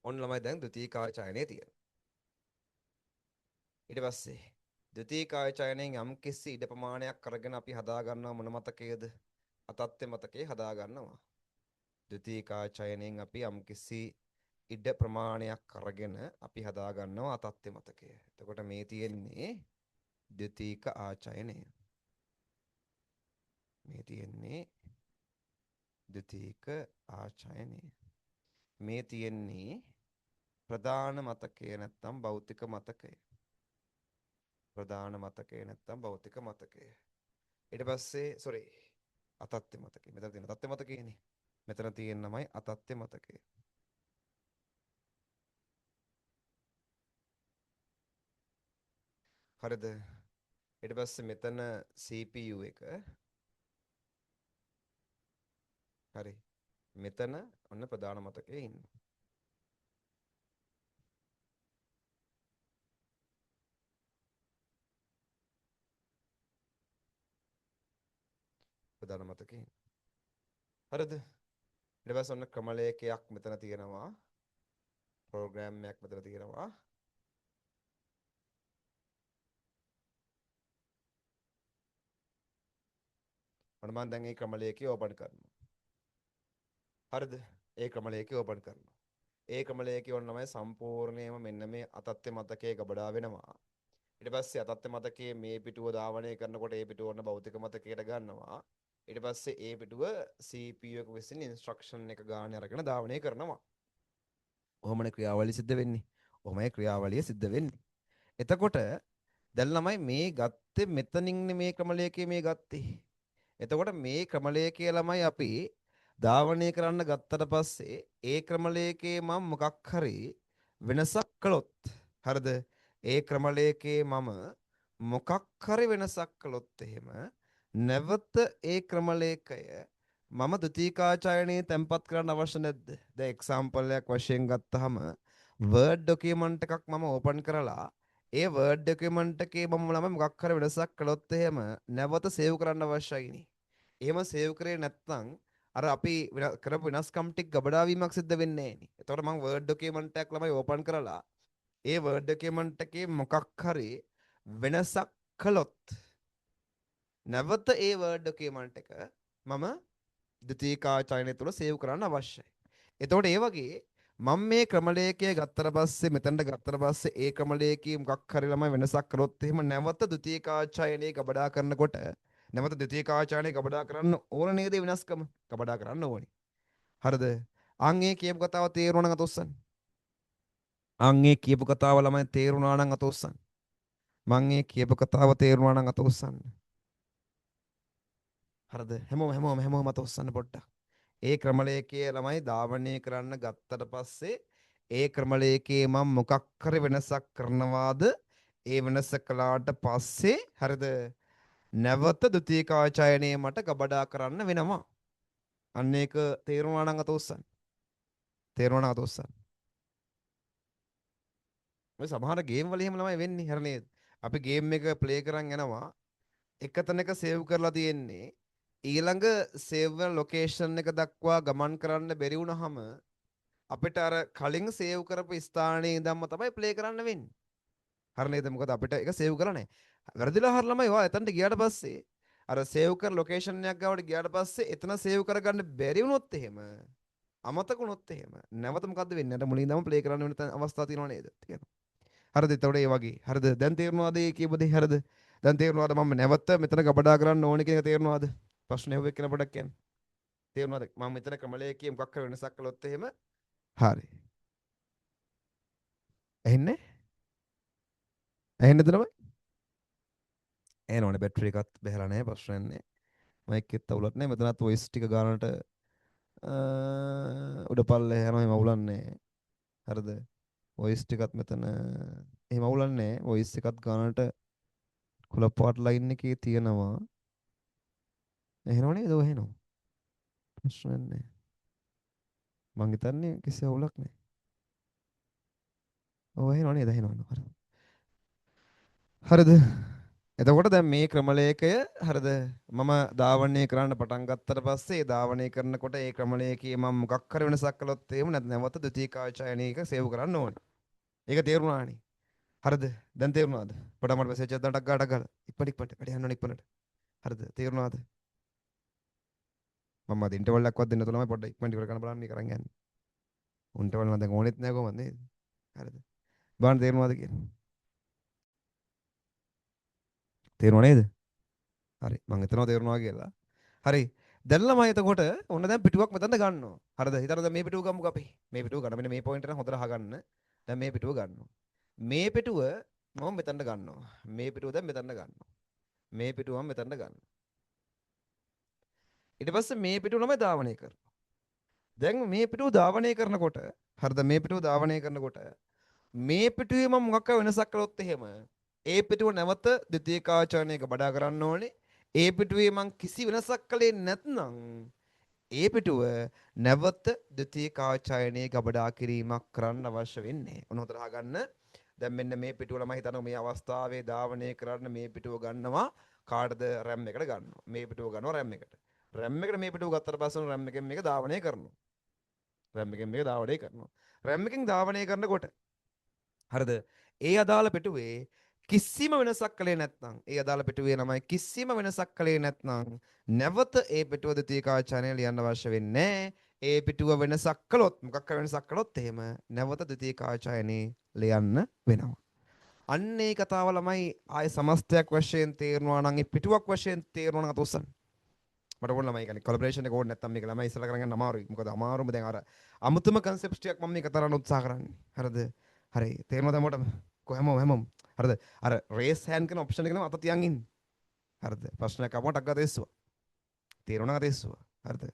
ඔන්න ළමයි දැන් ද්විතීයික ආචාර්යනේ තියෙනවා. ඊට පස්සේ ද්විතීයික ආයචයනයෙන් යම් කිසි ඉඩ ප්‍රමාණයක් අරගෙන අපි හදා ගන්නවා මොන මතකයේද? අතත්ත්ව මතකයේ හදා ගන්නවා. ද්විතීයික ආචයනයෙන් අපි යම් කිසි ඉඩ ප්‍රමාණයක් අරගෙන අපි හදා ගන්නවා අතත්ත්ව මතකය. එතකොට මේ තියෙන්නේ ද්විතීයික ආචයනය. මේ තියෙන්නේ ද්විතීයික ආචයනය. මේ තියෙන්නේ ප්‍රධාන මතකය නැත්නම් භෞතික මතකය. ප්‍රධාන මතකය නැත්නම් භෞතික මතකය. ඊට පස්සේ අතත්්‍ය මතකය. මෙතන තියෙන අතත්්‍ය මතකයනේ. මෙතන තියෙනමයි අතත්්‍ය මතකය. හරිද? ඊට පස්සේ මෙතන CPU එක. හරි. මෙතන ඔන්න ප්‍රධාන මතකයේ ඉන්නවා. ප්‍රධාන මතකයේ. හරිද? ඊට පස්සේ ඔන්න ක්‍රමලේඛයක් මෙතන තියෙනවා. ප්‍රෝග්‍රෑම් එකක් මෙතන තියෙනවා. ඔන්න මම දැන් මේ ක්‍රමලේඛය ඕපන් කරනවා. හරිද? ඒ ක්‍රමලේඛය ඕපන් කරනවා. ඒ ක්‍රමලේඛය ඔන්න තමයි සම්පූර්ණයෙන්ම මෙන්න මේ අතත්්‍ය මතකයේ ගබඩා වෙනවා. ඊට පස්සේ අතත්්‍ය මතකයේ මේ පිටුව ධාවනය කරනකොට ඒ පිටුව ඔන්න භෞතික මතකයට ගන්නවා. ඊට පස්සේ ඒ පිටුව CPU එක විසින් ඉන්ස්ට්‍රක්ෂන් එක ගානේ අරගෙන ධාවනය කරනවා. ඔහොමනේ ක්‍රියාවලිය සිද්ධ වෙන්නේ. ඔහොමයි ක්‍රියාවලිය සිද්ධ වෙන්නේ. එතකොට දැන් ළමයි මේ ගත්තේ මෙතනින් මේ ක්‍රමලේඛයේ මේ ගත්තේ. එතකොට මේ ක්‍රමලේඛය ළමයි අපි ධාවනය කරන්න ගත්තට පස්සේ ඒ ක්‍රමලේඛයේ මම මොකක් හරි වෙනසක් කළොත් හරිද? ඒ ක්‍රමලේඛයේ මම මොකක් හරි වෙනසක් කළොත් එහෙම නැවත ඒ ක්‍රමලේඛය මම ද්විතීයිකාචාර්යනේ තැම්පත් කරන්න අවශ්‍ය නැද්ද? දැන් එක්සැම්පල් එකක් වශයෙන් ගත්තාම Word document එකක් මම ඕපන් කරලා ඒ Word document එකේ මම ළම මොකක් හරි වෙනසක් කළොත් එහෙම නැවත සේව් කරන්න අවශ්‍යයිනේ. එහෙම සේව් කරේ නැත්නම් අර අපි කරපු වෙනස්කම් ටික ගබඩා වීමක් සිද්ධ වෙන්නේ නැහෙනි. එතකොට මම Word document එකක් ළමයි ඕපන් කරලා ඒ Word document එකේ මොකක් හරි වෙනසක් කළොත් නැවත ඒ Word document එක මම ද්විතීයික ආචාර්යනය තුළ සේව් කරන්න අවශ්‍යයි. එතකොට ඒ වගේ මම මේ ක්‍රමලේඛය ගත්තට පස්සේ මෙතනට ගත්තට පස්සේ ඒ ක්‍රමලේඛයේ මොකක් හරි ළමයි වෙනසක් කරොත් එහෙම නැවත ද්විතීයිකාචායනයේ ගබඩා කරනකොට නැවත ද්විතීයිකාචායනයේ ගබඩා කරන්න ඕන නේද වෙනස්කම? ගබඩා කරන්න ඕනේ. හරිද? අන් ඒ කියපු කතාව තේරුණා නම් අතොස්සන්. අන් ඒ කියපු කතාව ළමයි තේරුණා නම් අතොස්සන්. මං ඒ කියපු කතාව තේරුණා නම් අතොස්සන්. හරිද? හැමෝම අතොස්සන්න පොඩ්ඩක්. ඒ ක්‍රමලේඛයේ ළමයි ධාවනය කරන්න ගත්තට පස්සේ ඒ ක්‍රමලේඛයේ මම මොකක් හරි වෙනසක් කරනවාද ඒ වෙනස කළාට පස්සේ හරිද නැවත ද්විතීයිකාචායනයේ මට ගබඩා කරන්න වෙනවා. අන්න ඒක තේරුණා නම් අත උස්සන්න. තේරුණා නම් අත උස්සන්න. ඔය සමහර ගේම් වල එහෙම ළමයි වෙන්නේ හරිය නේද? අපි ගේම් එක ප්ලේ කරන් යනවා එක තැනක සේව් කරලා තියෙන්නේ ඊළඟ සේව් වෙන ලොකේෂන් එක දක්වා ගමන් කරන්න බැරි වුණාම අපිට අර කලින් සේව් කරපු ස්ථානයේ ඉඳන්ම තමයි ප්ලේ කරන්න වෙන්නේ. හරි නේද? මොකද අපිට ඒක සේව් කරලා නැහැ. වැරදිලා හරි ළමයි ඔයා එතනට ගියාට පස්සේ අර සේව් කර ලොකේෂන් එකක් ගාවට ගියාට පස්සේ එතන සේව් කරගන්න බැරි වුණොත් එහෙම අමතක වුණොත් එහෙම නැවත මොකද්ද වෙන්නේ? අර මුලින් ඉඳන්ම ප්ලේ කරන්න වෙන අවස්ථා තියෙනව නේද? තියෙනවා. හරිද? එතකොට ඒ වගේ. හරිද? දැන් තේරුණාද මේ කියපු දේ? හරිද? දැන් තේරුණාද මම නැවත මෙතන ගබඩා කරන්න ඕනේ කියන එක තේරුණාද? ප්‍රශ්න ඇහුවෙක් කියන පොඩක් කියන්නේ. තේරුණාද? මම මෙතන ක්‍රමලේඛයේ මොකක් කර වෙනසක් කළොත් එහෙම හරි. ඇහෙන්නේ? ඇහෙන්නේද ළමයි? එනවනේ බැටරි එකත් බැහැලා නැහැ ප්‍රශ්නයක් නැහැ. මයික් එකත් අවුලක් නැහැ. මෙතනත් වොයිස් ටික ගන්නට උඩ පල්ලේ යනවා එහෙම අවුලක් නැහැ. හරිද? වොයිස් ටිකත් මෙතන එහෙම අවුලක් නැහැ. වොයිස් එකත් ගන්නට කුල පාට ලයින් එකේ තියෙනවා. එහෙනව නේද? ඔය එහෙනව. ප්‍රශ්නයක් නැහැ. මං හිතන්නේ කිසි අවුලක් නැහැ. ඔය එහෙනව නේද? එහෙනව. හරි. හරිද? එතකොට දැන් මේ ක්‍රමලේඛය හරිද මම ධාවනය කරන්න පටන් ගත්තට පස්සේ ධාවනය කරනකොට ඒ ක්‍රමලේඛයේ මම මොකක් හරි වෙනසක් කළොත් එහෙම නැවත ද්විතීයිකාචායනයක සේව් කරන්න ඕනේ. ඒක තේරුණානේ. හරිද? දැන් තේරුණාද? පොඩ මට මෙසේජ් එකක් දාන්නක් ගාඩක් ගාලා. ඉක්මනට වැඩි යන්න ඕනේ ඉක්මනට. හරිද? තේරුණාද? මම අද ඉන්ටර්වල් එකක්වත් දෙන්න තුනමයි පොඩ්ඩක් ඉක්මනට ඉවර කරන්න බලන්න මේ කරන් යන්නේ. උන්ටර්වල් නම් දැන් ඕනෙත් නෑ කොහොමද නේද? හරිද? බලන්න තේරුණාද කියන්නේ? තේරුණා නේද? හරි. මම හිතනවා තේරුණා කියලා. හරි. දැන් ළමයි එතකොට ඔන්න දැන් පිටුවක් මෙතනට ගන්නවා. හරිද? හිතන්න දැන් මේ පිටුව ගමුකෝ අපි. මේ පිටුව ගන්න. මෙන්න මේ පොයින්ට් එක හොඳට අහගන්න. දැන් මේ පිටුව ගන්නවා. මේ පිටුව මම මෙතනට ගන්නවා. මේ පිටුව දැන් මෙතනට ගන්නවා. මේ පිටුව මම මෙතනට ගන්නවා. ඊට පස්සේ මේ පිටුව ළමයි ධාවනය කරනවා. දැන් මේ පිටුව ධාවනය කරනකොට හරිද? මේ පිටුව ධාවනය කරනකොට මේ පිටුවේ මම මොකක් හරි වෙනසක් කළොත් එහෙම ඒ පිටුව නැවත ද්විතීයිකාචාරණයක බඩා කරන්න ඕනේ. ඒ පිටුවේ මං කිසි වෙනසක් කළේ නැත්නම් ඒ පිටුව නැවත ද්විතීයිකාචාරණයේ ගබඩා කිරීමක් කරන්න අවශ්‍ය වෙන්නේ. ඔන්න හොතර අහගන්න. දැන් මෙන්න මේ පිටුව ළමයි හිතනවා මේ අවස්ථාවේ ධාවනය කරන්න මේ පිටුව ගන්නවා කාටද RAM එකට ගන්නවා. මේ පිටුව ගන්නවා RAM එකට. RAM එකට මේ පිටුව ගත්තට පස්සේ RAM එකෙන් මේක ධාවනය කරනවා. RAM එකෙන් මේක ධාවනය කරනවා. RAM එකෙන් ධාවනය කරනකොට හරිද? ඒ අදාළ පිටුවේ කිසිම වෙනසක් කළේ නැත්නම් ඒ අදාළ පිටුවේ නමයි කිසිම වෙනසක් කළේ නැත්නම් නැවත ඒ පිටුව ද්විතීයිකාචාරණය ලියන්න අවශ්‍ය වෙන්නේ ඒ පිටුව වෙනසක් කළොත් මොකක් හරි වෙනසක් කළොත් එහෙම නැවත ද්විතීයිකාචාරණේ ලියන්න වෙනවා. අන්න ඒ කතාව ළමයි ආය සමස්තයක් වශයෙන් තේරෙනවා නම් ඒ පිටුවක් වශයෙන් තේරෙනවා නම් අත උස්සන්න. මට ඕන ළමයි කියන්නේ කොලැබරේෂන් එක ඕනේ නැත්නම් මේක ළමයි ඉස්සලා කරන් යන්න අමාරුයි. මොකද අමාරුම දැන් අර අමුතුම කන්සෙප්ට්ස් ටිකක් මම මේක තරන්න උත්සාහ කරන්නේ. හරිද? හරි. තේරෙනවද මොකටද? හැමෝම හරිද? අර රේස් හෑන්ඩ් කරන ඔප්ෂන් එක නම අත තියන් ඉන්න. හරිද? ප්‍රශ්නයක් ආවම ටක් ගාලා දෙස්සුවා. තේරුණා දෙස්සුවා. හරිද?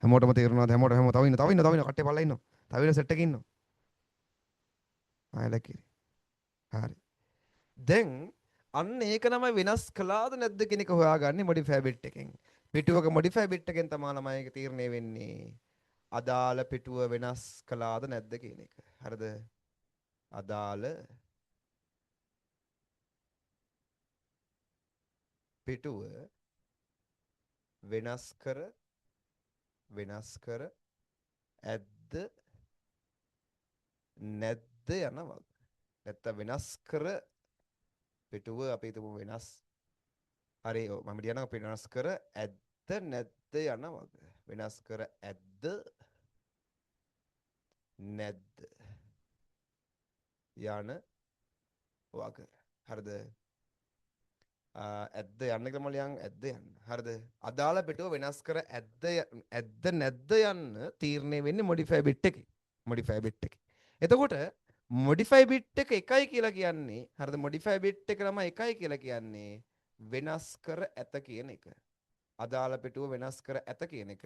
හැමෝටම තේරුණාද? හැමෝටම තව ඉන්න කට්ටිය පල්ලා ඉන්නවා. තව ඉන්න සෙට් එකේ ඉන්නවා. ආයෙ ලකිරි. හරි. දැන් අන්න ඒක තමයි වෙනස් කළාද නැද්ද කියන එක හොයාගන්නේ මොඩිෆයි බිට් එකෙන්. පිටුවක මොඩිෆයි බිට් එකෙන් තමයි ළමයි ඒක තීරණය වෙන්නේ. අදාළ පිටුව වෙනස් කළාද නැද්ද කියන එක. හරිද? අදාළ පිටුව වෙනස් කර ඇද්ද නැද්ද යන වග. නැත්නම් වෙනස් කර පිටුව අපි හිතමු වෙනස්. හරි ඔව් මම කියනවා අපි වෙනස් කර ඇද්ද නැද්ද යන වග. වෙනස් කර ඇද්ද නැද්ද යන වග. හරිද? ඇද්ද යන්න කියලා මම ලියන් ඇද්ද යන්න. හරිද? අදාළ පිටුව වෙනස් කර ඇද්ද නැද්ද යන්න තීරණය වෙන්නේ modify bit එකේ. modify bit එකේ. එතකොට modify bit එක එකයි කියලා කියන්නේ හරිද? modify bit එක ළම එකයි කියලා කියන්නේ වෙනස් කර ඇත කියන එක. අදාළ පිටුව වෙනස් කර ඇත කියන එක.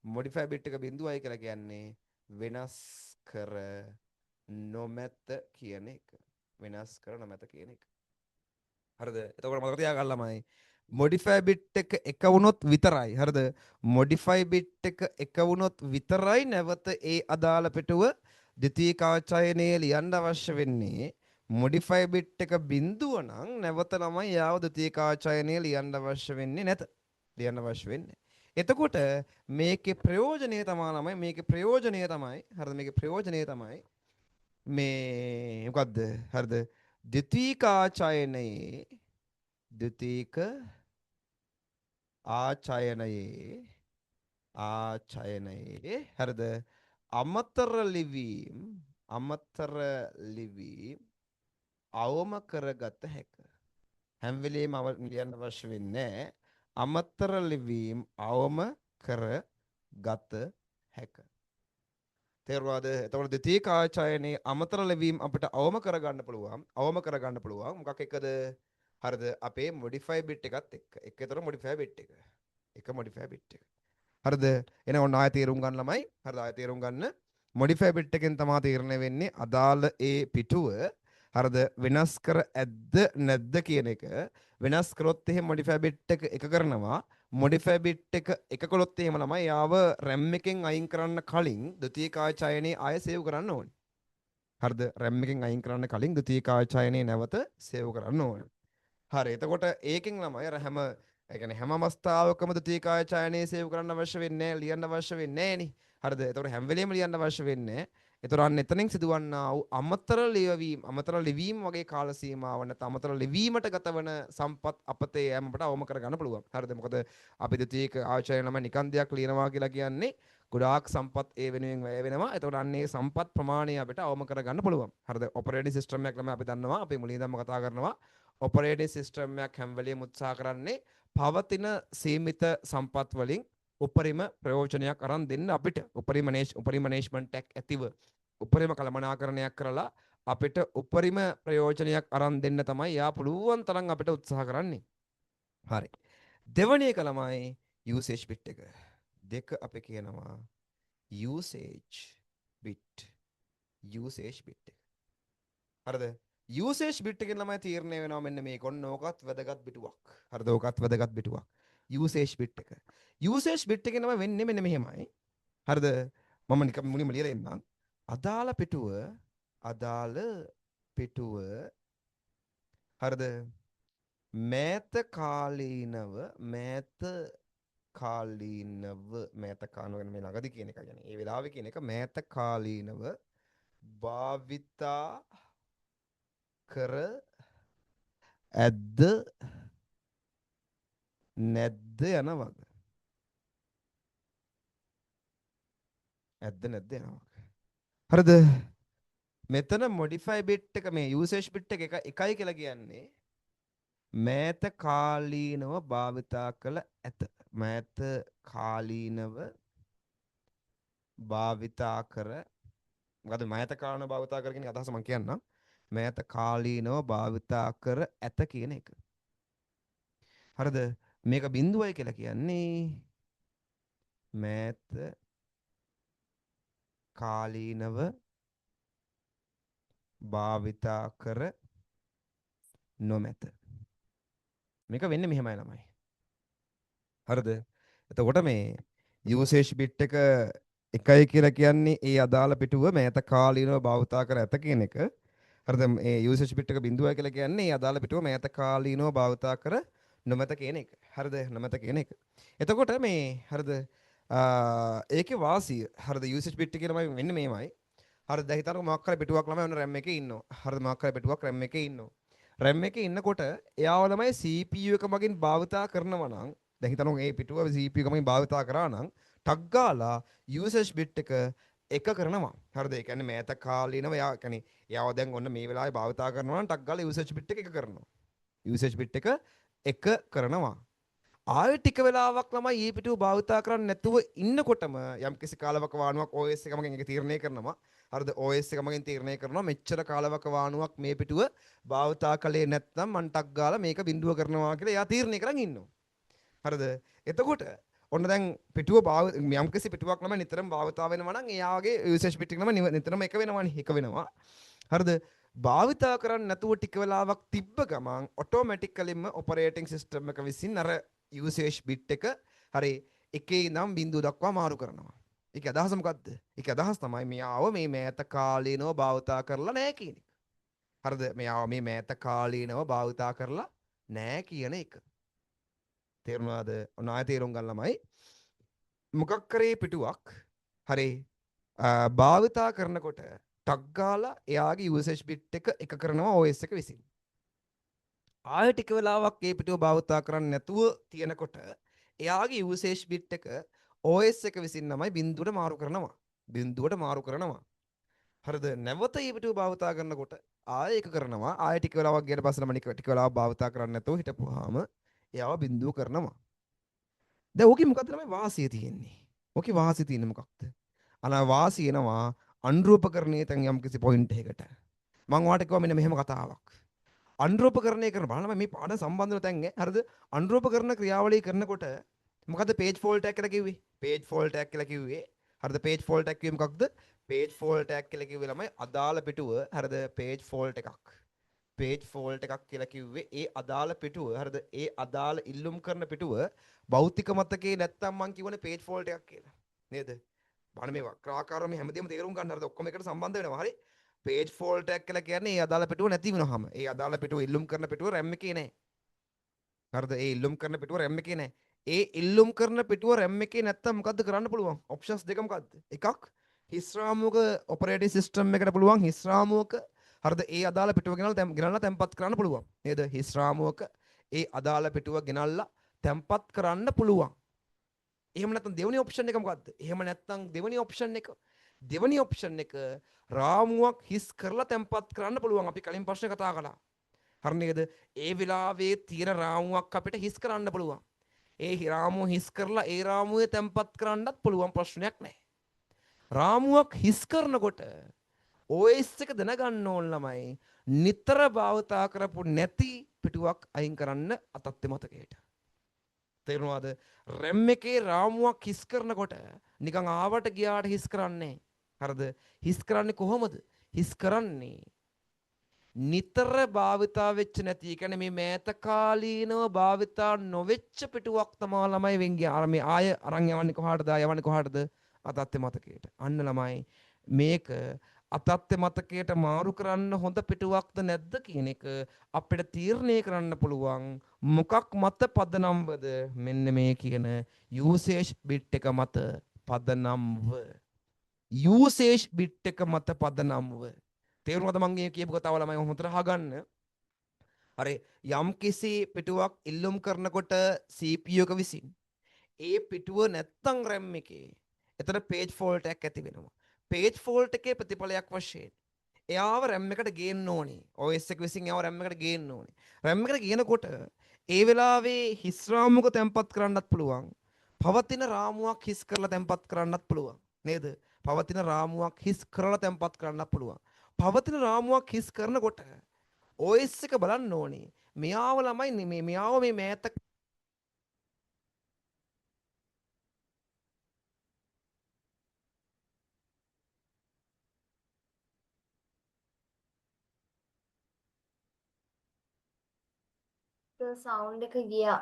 modify bit එක බිඳුවයි කියලා කියන්නේ වෙනස් කර නොමැත කියන එක. වෙනස් කර නොමැත කියන එක. හරිද? එතකොට මතක තියාගන්න ළමයි modify bit එක එක වුණොත් විතරයි. හරිද? modify bit එක එක වුණොත් විතරයි නැවත ඒ අදාළ පිටුව ද්විතීයික ආචායනයේ ලියන්න අවශ්‍ය වෙන්නේ. modify bit එක බිඳුව නම් නැවත ළමයි යාව ද්විතීයික ආචායනයේ ලියන්න අවශ්‍ය වෙන්නේ නැත. ලියන්න අවශ්‍ය වෙන්නේ. එතකොට මේකේ ප්‍රයෝජනය තමයි ළමයි මේකේ ප්‍රයෝජනය තමයි හරිද මේකේ ප්‍රයෝජනය තමයි මේ මොකද්ද හරිද ද්විතීයික ආචායනයේ ද්විතීයික ආචයනයේ හරිද අමතර ලිවීම් අවම කරගත හැක. හැම වෙලේම ලියන්න අවශ්‍ය වෙන්නේ අමතර ලිවීම් අවම කරගත හැක. තේරුණාද? එතකොට ද්විතීයික ආචයනයේ අමතර ලිවීම් අපිට අවම කරගන්න පුළුවන්. අවම කරගන්න පුළුවන්. මොකක් එක්කද? හරිද? අපේ modify bit එකත් එක්ක. එකතර modify bit එක. එක modify bit එක. හරිද? එහෙනම් ඔන්න ආයෙ තේරුම් ගන්න ළමයි. හරිද? ආයෙ තේරුම් ගන්න. modify bit එකෙන් තමයි තීරණය වෙන්නේ අදාළ ඒ පිටුව හරිද වෙනස් කර ඇද්ද නැද්ද කියන එක. වෙනස් කරොත් එහෙම modify bit එක එක කරනවා. modify bit එක එක කළොත් එහෙම ළමයි යාව RAM එකෙන් අයින් කරන්න කලින් ද්විතීයික ආචායනයේ ආයෙ සේව් කරන්න ඕනේ. හරිද? RAM එකෙන් අයින් කරන්න කලින් ද්විතීයික ආචායනයේ නැවත සේව් කරන්න ඕනේ. හරි එතකොට ඒකෙන් ළමයි අර හැම ඒ කියන්නේ හැම අවස්ථාවකම ද්විතීයිකාය ඡායනයේ සේව් කරන්න අවශ්‍ය වෙන්නේ නැහැ ලියන්න අවශ්‍ය වෙන්නේ නැහැ නේ හරිද එතකොට හැම වෙලෙම ලියන්න අවශ්‍ය වෙන්නේ එතකොට අන්න එතනින් සිදුවන්නා වූ අමතර ලිවීම වගේ කාල සීමාව නැත්නම් අමතර ලිවීමට ගතවන සම්පත් අපතේ යෑම අපට අවම කරගන්න පුළුවන් හරිද මොකද අපි ද්විතීයික ආචාර්ය ළමයි නිකන් දෙයක් ලියනවා කියලා කියන්නේ ගොඩාක් සම්පත් ඒ වෙනුවෙන් වැය වෙනවා එතකොට අන්න ඒ සම්පත් ප්‍රමාණය අපිට අවම කරගන්න පුළුවන් හරිද ඔපරේටින් සිස්ටම් එකක් ළමයි අපි දන්නවා අපි මුලින්දම කතා කරනවා ඔපරේටින් සිස්ටම් එකක් හැම වෙලෙම උත්සාහ කරන්නේ පවතින සීමිත සම්පත් වලින් උපරිම ප්‍රයෝජනයක් අරන් දෙන්න අපිට උපරිම මැනේජ්මන්ට් එකක් ඇතිව උපරිම කළමනාකරණයක් කරලා අපිට උපරිම ප්‍රයෝජනයක් අරන් දෙන්න තමයි යා පුළුවන් තරම් අපිට උත්සාහ කරන්නේ. හරි. දෙවැනි එක ළමයි usage bit එක. දෙක අපි කියනවා usage bit. usage bit එක. හරිද? usage bit එකෙන් ළමයි තීරණය වෙනවා මෙන්න මේක. ඔන්න ඕකත් වැදගත් පිටුවක්. හරිද? ඕකත් වැදගත් පිටුවක්. usage bit එක. usage bit එකෙන් ළමයි වෙන්නේ මෙන්න මෙහෙමයි. හරිද? මම නිකන් මුලින්ම ලියලා එන්නම්. අදාළ පිටුව හරිද? මෑත කාලීනව මෑත කාලීනව මේ ළඟදී කියන එක කියන්නේ. ඒ වෙලාවේ කියන එක මෑත කාලීනව භාවිතා කර ඇද්ද නැද්ද යන වග. ඇද්ද නැද්ද යන වග. හරිද? මෙතන modify bit එක මේ usage bit එක එකයි කියලා කියන්නේ මෑත කාලීනව භාවිතා කළ ඇත. මෑත කාලීනව භාවිතා කර මොකද මෑත කාලීනව භාවිතා කර කියන අදහස මම කියන්නම්. මෑත කාලීනව භාවිතා කර ඇත කියන එක. හරිද? මේක බිඳුවයි කියලා කියන්නේ මෑත කාලීනව භාවිතා කර නොමැත. මේක වෙන්නේ මෙහෙමයි ළමයි. හරිද? එතකොට මේ usage bit එක එකයි කියලා කියන්නේ ඒ අදාළ පිටුව මෑත කාලීනව භාවිතා කර ඇත කියන එක. හරිද? මේ usage bit එක බිඳුවයි කියලා කියන්නේ ඒ අදාළ පිටුව මෑත කාලීනව භාවිතා කර නොමැත කියන එක. හරිද? නොමැත කියන එක. එතකොට මේ හරිද? ඒකේ වාසිය හරිද usage bit එකේ ළමයි වෙන්නේ මේමයි. හරිද? දැන් හිතන්නකො මොකක් කරේ පිටුවක් ළමයි ඔන්න RAM එකේ ඉන්නවා. හරිද? මොකක් කරේ පිටුවක් RAM එකේ ඉන්නවා. RAM එකේ ඉන්නකොට එයාව ළමයි CPU එක මගින් භාවිතා කරනවා නම් දැන් හිතන්නකො මේ පිටුව CPU එක මගින් භාවිතා කරා නම් ටක් ගාලා usage bit එක එක කරනවා. හරිද? ඒ කියන්නේ මෑත කාලීනව යා කියන්නේ යාව දැන් ඔන්න මේ වෙලාවේ භාවිතා කරනවා නම් ටක් ගාලා යූසේජ් බිට් එක කරනවා. යූසේජ් බිට් එක කරනවා. ආයෙ ටික වෙලාවක් ළමයි ඊ පිටුව භාවිතා කරන්නේ නැතුව ඉන්නකොටම යම්කිසි කාලවක වානුවක් OS එක මගෙන් ඒක තීරණය කරනවා. හරිද? OS එක මගෙන් තීරණය කරනවා මෙච්චර කාලවක වානුවක් මේ පිටුව භාවිතා කළේ නැත්නම් මං ටක් ගාලා මේක බිඳුව කරනවා කියලා එයා තීරණය කරන් ඉන්නවා. හරිද? එතකොට ඔන්න දැන් පිටුව යම්කිසි පිටුවක් ළමයි නිතරම භාවිතා වෙනවා නම් එයාගේ යූසේජ් බිට් එක ළමයි නිතරම එක වෙනවනේ. එක වෙනවා. හරිද? භාවිතා කරන්න නැතුව ටික වෙලාවක් තිබ්බ ගමන් ඔටෝමැටිකලින්ම ඔපරේටිං සිස්ටම් එක විසින් අර යූසේජ් බිට් එක හරි එකේ ඉඳන් බිඳුව දක්වා මාරු කරනවා. ඒක අදහස මොකද්ද? ඒක අදහස් තමයි මෙයාව මේ මෑත කාලීනව භාවිතා කරලා නැහැ කියන එක. හරිද? මෙයාව මේ මෑත කාලීනව භාවිතා කරලා නැහැ කියන එක. තේරුණාද? ඔන්න ආයෙ තේරුම් ගන්න ළමයි. මොකක් කරේ පිටුවක් හරි භාවිතා කරනකොට ටක් ගාලා එයාගේ යූසේජ් බිට් එක කරනවා OS එක විසින්. ආයෙ ටික වෙලාවක් ඒ පිටුව භාවිතා කරන්නේ නැතුව තියෙනකොට එයාගේ යූසේජ් බිට් එක OS එක විසින් තමයි බිඳුවට මාරු කරනවා. බිඳුවට මාරු කරනවා. හරිද? නැවත ඒ පිටුව භාවිතා කරනකොට ආයෙ එක කරනවා. ආයෙ ටික වෙලාවක් ගියට පස්සේ නම් ටික වෙලාවක් භාවිතා කරන්නේ නැතුව හිටපුවාම එයාව බිඳුව කරනවා. දැන් ඕකේ මොකද්ද තමයි වාසිය තියෙන්නේ? ඕකේ වාසිය තියෙන්නේ මොකක්ද? වාසිය එනවා අනුරූපකරණයේ තැන් යම්කිසි පොයින්ට් එකකට. මම ඔයාලට කිව්වා මෙන්න මෙහෙම කතාවක්. අනුරූපකරණය කරන බලන්න මේ පාඩම සම්බන්ධව තැන් හරිද? අනුරූපකරණ ක්‍රියාවලිය කරනකොට මොකද්ද පේජ් ෆෝල්ට් ටැග් කියලා කිව්වේ? පේජ් ෆෝල්ට් ටැග් කියලා කිව්වේ. හරිද? පේජ් ෆෝල්ට් ටැග් කිව්වේ මොකක්ද? පේජ් ෆෝල්ට් ටැග් කියලා කිව්වේ ළමයි අදාළ පිටුව හරිද? පේජ් ෆෝල්ට් එකක්. පේජ් ෆෝල්ට් එකක් කියලා කිව්වේ ඒ අදාළ පිටුව හරිද? ඒ අදාළ ඉල්ලුම් කරන පිටුව භෞතික මතකේ නැත්තම් මං කියවනේ පේජ් ෆෝල්ට් එකක් කියලා. නේද? බලන්න මේ වක්‍රාකාරව මේ හැමදේම තේරුම් ගන්න හරිද? ඔක්කොම එකට සම්බන්ධ වෙනවා. හරි? පේජ් ෆෝල්ට් එකක් කියලා කියන්නේ ඒ අදාළ පිටුව නැති වෙනවහම. ඒ අදාළ පිටුව ඉල්ලුම් කරන පිටුව RAM එකේ නැහැ. හරිද? ඒ ඉල්ලුම් කරන පිටුව RAM එකේ නැහැ. ඒ ඉල්ලුම් කරන පිටුව RAM එකේ නැත්තම් මොකද්ද කරන්න පුළුවන්? ඔප්ෂන්ස් දෙක මොකද්ද? එකක් හිස් රාමුවක ඔපරේටින් සිස්ටම් එකට පුළුවන් හිස් රාමුවක හරිද? ඒ අදාළ පිටුව ගෙනල්ලා තැම්පත් කරන්න පුළුවන්. නේද? හිස් රාමුවක ඒ අදාළ පිටුව ගෙනල්ලා තැම්පත් කරන්න පුළුවන්. එහෙම නැත්නම් දෙවෙනි ඔප්ෂන් එක මොකද්ද? එහෙම නැත්නම් දෙවෙනි ඔප්ෂන් එක දෙවෙනි ඔප්ෂන් එක රාමුවක් හිස් කරලා තැම්පත් කරන්න පුළුවන්. අපි කලින් ප්‍රශ්නේ කතා කළා. හරි නේද? ඒ වෙලාවේ තියෙන රාමුවක් අපිට හිස් කරන්න පුළුවන්. ඒ රාමුව හිස් කරලා ඒ රාමුවේ තැම්පත් කරන්නත් පුළුවන් ප්‍රශ්නයක් නැහැ. රාමුවක් හිස් කරනකොට OS එක දැනගන්න ඕන ළමයි නිතර භාවිතා කරපු නැති පිටුවක් අයින් කරන්න අතත්ත මතකයට. තේරුණාද? RAM එකේ රාමුවක් හිස් කරනකොට නිකන් ආවට ගියාට හිස් කරන්නේ. හරිද? හිස් කරන්නේ කොහොමද? හිස් කරන්නේ නිතර භාවිතා වෙච්ච නැති. ඒ කියන්නේ මේ මෑත කාලීනව භාවිතා නොවෙච්ච පිටුවක් තමා ළමයි වෙන් ගියා. මේ ආය අරන් යවන්නේ කොහාටද? යවන්නේ කොහාටද? අතත්ත මතකයට. අන්න ළමයි මේක අතත්ත මතකයට මාරු කරන්න හොඳ පිටුවක්ද නැද්ද කියන එක අපිට තීරණය කරන්න පුළුවන්. මොකක් මත පදනම්වද? මෙන්න මේ කියන යූසේජ් බිට් එක මත පදනම්ව. යූසේජ් බිට් එක මත පදනම්ව. තේරුණාද මම මේ කියපු කතාව ළමයි හොඳට අහගන්න. හරි යම් කිසි පිටුවක් ඉල්ලුම් කරනකොට CPU එක විසින් ඒ පිටුව නැත්තම් RAM එකේ එතන page fault එකක් ඇති වෙනවා. page fault එකේ ප්‍රතිඵලයක් වශයෙන් එයාව RAM එකට ගේන්න ඕනේ. OS එක විසින් එයාව RAM එකට ගේන්න ඕනේ. RAM එකට ගේනකොට ඒ වෙලාවේ හිස් රාමුවක තැම්පත් කරන්නත් පුළුවන්. පවතින රාමුවක් හිස් කරලා තැම්පත් කරන්නත් පුළුවන්. නේද? පවතින රාමුවක් හිස් කරලා තැම්පත් කරන්නත් පුළුවන්. පවතින රාමුවක් හිස් කරනකොට OS එක බලන්න ඕනේ. මෙයාව ළමයි මෙයාව මේ මෑත සවුන්ඩ් එක ගියා.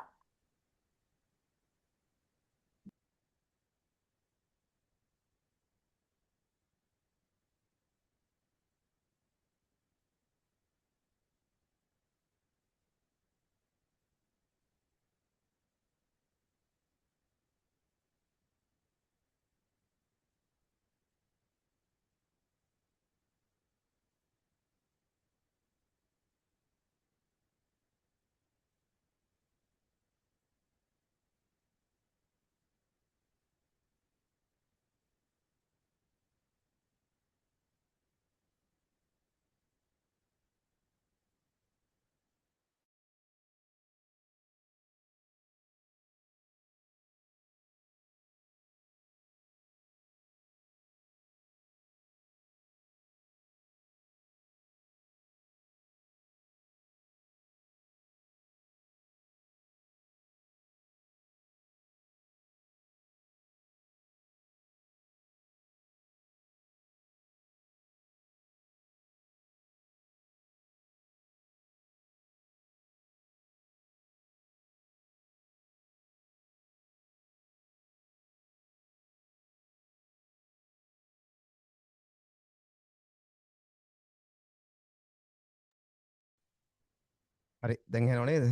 හරි දැන් හෙනව නේද?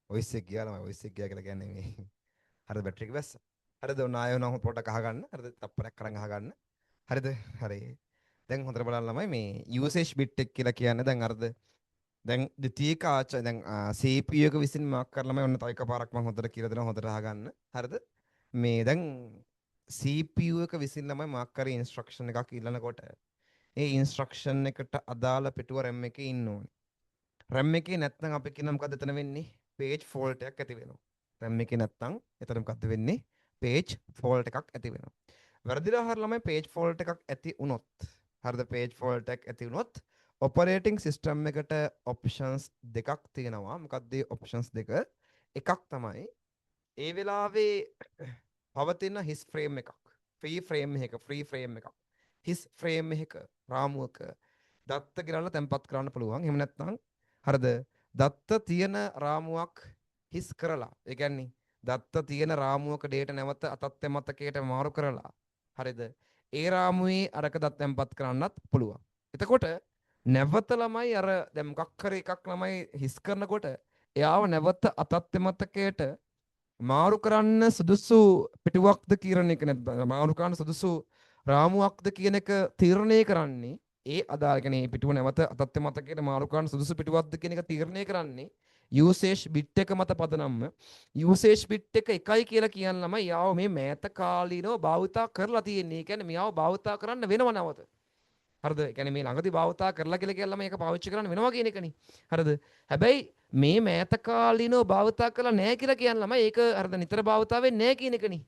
වොයිස් එක ගියා ළමයි වොයිස් එක ගියා කියලා කියන්නේ මේ. හරිද බැටරි එක බැස්සා. හරිද ඔන්න ආයෙ නම් පොඩක් අහගන්න. හරිද තප්පරයක් කරන් අහගන්න. හරිද? හරි. දැන් හොඳට බලන්න ළමයි මේ usage bit එක කියලා කියන්නේ දැන් අරද දැන් ද්විතීයික දැන් CPU එක විසින් මාක් කරලා ළමයි ඔන්න තව එකපාරක් මම හොඳට කියලා දෙනවා හොඳට අහගන්න. හරිද? මේ දැන් CPU එක විසින් ළමයි මාක් කරේ ඉන්ස්ට්‍රක්ෂන් එකක් ඉල්ලනකොට ඒ ඉන්ස්ට්‍රක්ෂන් එකට අදාළ පිටුව RAM එකේ ඉන්න ඕනේ. RAM එකේ නැත්නම් අපි කියන මොකද්ද එතන වෙන්නේ? page fault එකක් ඇති වෙනවා. RAM එකේ නැත්නම් එතන මොකද්ද වෙන්නේ? page fault එකක් ඇති වෙනවා. වැරදිලා හරිය ළමයි page fault එකක් ඇති වුණොත් හරිද page fault එකක් ඇති වුණොත් operating system එකට options දෙකක් තියෙනවා. මොකක්ද ඒ options දෙක? එකක් තමයි ඒ වෙලාවේ පවතින his frame එකක්. free frame එකක්. his frame එකක රාමුවක දත්ත ගෙනල්ලා තැම්පත් කරන්න පුළුවන්. එහෙම නැත්නම් හරිද? දත්ත තියෙන රාමුවක් හිස් කරලා. ඒ කියන්නේ දත්ත තියෙන රාමුවක ඩේටා නැවත අතත්ත්‍ය මතකයට මාරු කරලා. හරිද? ඒ රාමුවේ අරක දත් තැම්පත් කරන්නත් පුළුවන්. එතකොට නැවත ළමයි අර දැන් මොකක් හරි එකක් ළමයි හිස් කරනකොට එයාව නැවත අතත්ත්‍ය මතකයට මාරු කරන්න සුදුසු පිටුවක්ද කියන එක නැත්නම් මාරු කරන්න සුදුසු රාමුවක්ද කියන එක තීරණය කරන්නේ ඒ අදාළ කියන්නේ පිටුව නැවත අතත්ත්‍ය මතකයට මාරු කරන්න සුදුසු පිටුවක්ද කියන එක තීරණය කරන්නේ usage bit එක මත පදනම්ම usage bit එක එකයි කියලා කියන ළමයි යාව මේ මෑත කාලීනව භාවිතා කරලා තියෙන්නේ. ඒ කියන්නේ මෙයාව භාවිතා කරන්න වෙනව නැවත. හරිද? ඒ කියන්නේ මේ ළඟදී භාවිතා කරලා කියලා කියලා මේක පාවිච්චි කරන්න වෙනවා කියන එකනේ. හරිද? හැබැයි මේ මෑත කාලීනව භාවිතා කරලා නැහැ කියලා කියන ළමයි ඒක හරිද නිතර භාවිතා වෙන්නේ නැහැ කියන එකනේ.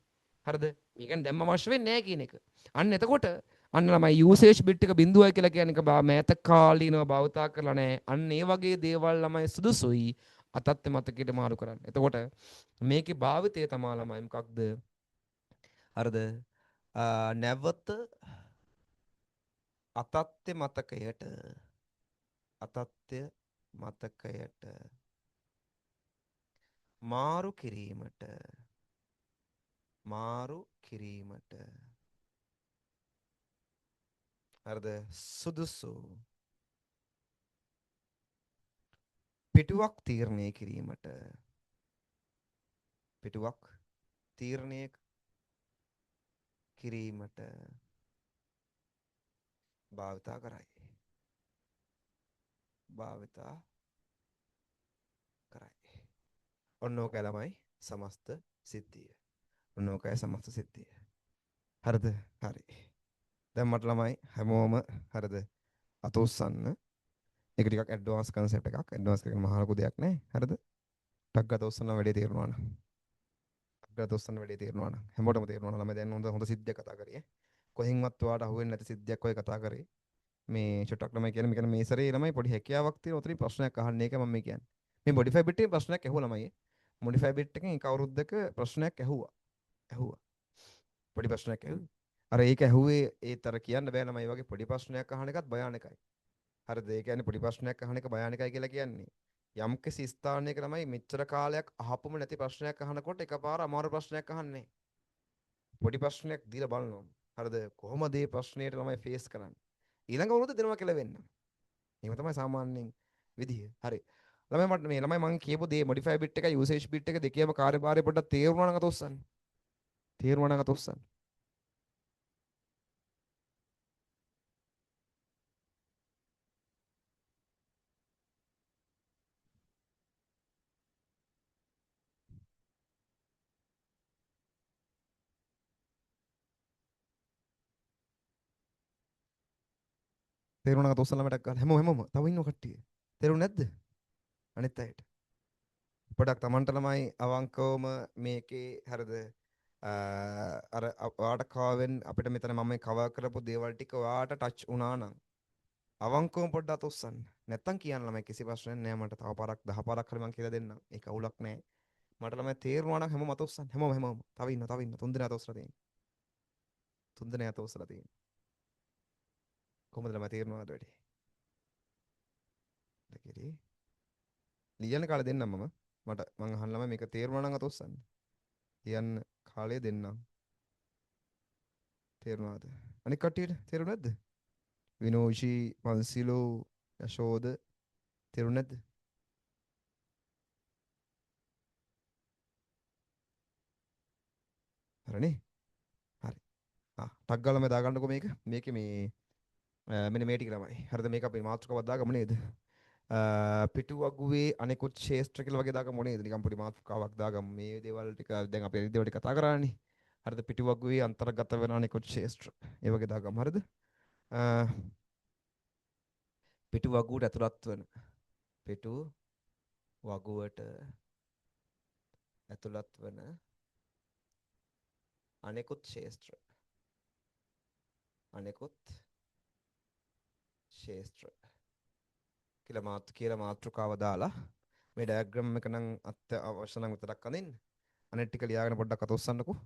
හරිද? ඒ කියන්නේ දැම්ම අවශ්‍ය වෙන්නේ නැහැ කියන එක. අන්න එතකොට අන්න ළමයි usage bit එක බිඳුවයි කියලා කියන එක මෑත කාලීනව භාවිතා කරලා නැහැ. අන්න ඒ වගේ දේවල් ළමයි සුදුසුයි අතත්ත්‍ය මතකයට මාරු කරන්න. එතකොට මේකේ භාවිතය තමා ළමයි මොකක්ද? හරිද? නැවත අතත්්‍ය මතකයට අතත්්‍ය මතකයට මාරු කිරීමට හරිද සුදුසු පිටුවක් තීරණය කිරීමට භාවිතා කරයි. ඔන්න ඕකයි ළමයි සමස්ත සිද්ධිය. ඔන්න ඕකයි සමස්ත සිද්ධිය. හරිද? හරි. දැන් මට ළමයි හැමෝම හරිද අත උස්සන්න. ඒක ටිකක් ඇඩ්වාන්ස් කන්සෙප්ට් එකක්. ඇඩ්වාන්ස් එකක් මහා ලොකු දෙයක් නෑ. හරිද? ටක් ගාලා උස්සන්න වැඩේ තේරෙනවා නම්. ටක් ගාලා උස්සන්න වැඩේ තේරෙනවා නම්. හැමෝටම තේරෙනවා ළමයි දැන් හොඳ සිද්ධියක් කතා කරේ. කොහෙන්වත් ඔයාලට අහුවෙන්නේ නැති සිද්ධියක් ඔය කතා කරේ. මේ චොට්ටක් ළමයි කියන්නේ මේක මේ සැරේ ළමයි පොඩි හැකියාවක් තියෙන උතරින් ප්‍රශ්නයක් අහන්න ඒක මම මේ කියන්නේ. මේ මොඩිෆයි බිට් එකේ ප්‍රශ්නයක් ඇහුවා ළමයි. මොඩිෆයි බිට් එකෙන් එක අවුරුද්දක ප්‍රශ්නයක් ඇහුවා. පොඩි ප්‍රශ්නයක් ඇහුවා. අර ඒක ඇහුවේ ඒතර කියන්න බෑ ළමයි වගේ පොඩි ප්‍රශ්නයක් අහන එකත් භයානකයි. හරිද? ඒ කියන්නේ පොඩි ප්‍රශ්නයක් අහන එක භයානකයි කියලා කියන්නේ. යම්කිසි ස්ථානයක ළමයි මෙච්චර කාලයක් අහපුම නැති ප්‍රශ්නයක් අහනකොට එකපාර අමාරු ප්‍රශ්නයක් අහන්නේ. පොඩි ප්‍රශ්නයක් දීලා බලනවා. හරිද? කොහොමද මේ ප්‍රශ්නේට ළමයි ෆේස් කරන්නේ? ඊළඟ අවුරුද්ද දෙනවා කියලා වෙන්න. එහෙම තමයි සාමාන්‍යයෙන් විදිය. හරි. ළමයි මට මේ ළමයි මම කියපු දේ modify bit එකයි usage bit එක දෙකේම කාර්යභාරය පොඩ්ඩක් තේරුණා නම් අත උස්සන්න. තේරුණා නම් අත උස්සන්න. තේරුණා නම් අත උස්සන්න ළමයිටක් ගන්න. හැමෝම තව ඉන්නව කට්ටිය. තේරුණේ නැද්ද? අනිත් අයට. පොඩක් Tamanට ළමයි අවංකවම මේකේ හරිද අර ඔයාට කවෙන් අපිට මෙතන මම කවර් කරපු දේවල් ටික ඔයාට ටච් වුණා නම් අවංකවම පොඩ්ඩක් අත උස්සන්න. නැත්තම් කියන්න ළමයි කිසි ප්‍රශ්නයක් නෑ මට තව පාරක් 10 පාරක් හරි මම කියලා දෙන්නම්. ඒක අවුලක් නෑ. මට ළමයි තේරුණා නම් හැමෝම අත උස්සන්න. හැමෝම. තව ඉන්න. තුන් දෙනා අත උස්සලා තියෙන්නේ. තුන් දෙනා අත උස්සලා තියෙන්නේ. කොහොමද ළමයි තේරුණාද වැඩි? දෙකේ ලියන්න කාලේ දෙන්නම් මම. මං අහන්න ළමයි මේක තේරුණා නම් අත උස්සන්න. ලියන්න කාලේ දෙන්නම්. තේරුණාද? අනික කට්ටියට තේරුණා නැද්ද? විනෝෂී පන්සිලෝ යශෝද තේරුණා නැද්ද? හරිනේ. හරි. ටක් ගාලා මේ දාගන්නකෝ මේක. මේකේ මේ මෙන්න මේ ටික තමයි. හරිද? මේක අපි මාතෘකාවක් දාගමු නේද? පිටුවගුවේ අනෙකුත් ශේෂ්ත්‍ර කියලා වගේ දාගමු නේද? නිකන් පොඩි මාතෘකාවක් දාගමු. මේ දේවල් ටික දැන් අපි ඒ දේවල් ටික කතා කරානේ. හරිද? පිටුවගුවේ අන්තර්ගත වෙන අනෙකුත් ශේෂ්ත්‍ර. ඒ වගේ දාගමු. හරිද? අ, පිටුවගුවට ඇතුළත් වන පිටු වගුවට ඇතුළත් වන අනෙකුත් ශේෂ්ත්‍ර. අනෙකුත් ශේෂ්ත්‍ර කියලා මාතෘකාව දාලා මේ ඩයග්‍රෑම් එක නම් අවශ්‍ය නම් විතරක් අදින්න. අනෙත් ටික ලියාගෙන පොඩ්ඩක් අත ඔස්සන්නකෝ.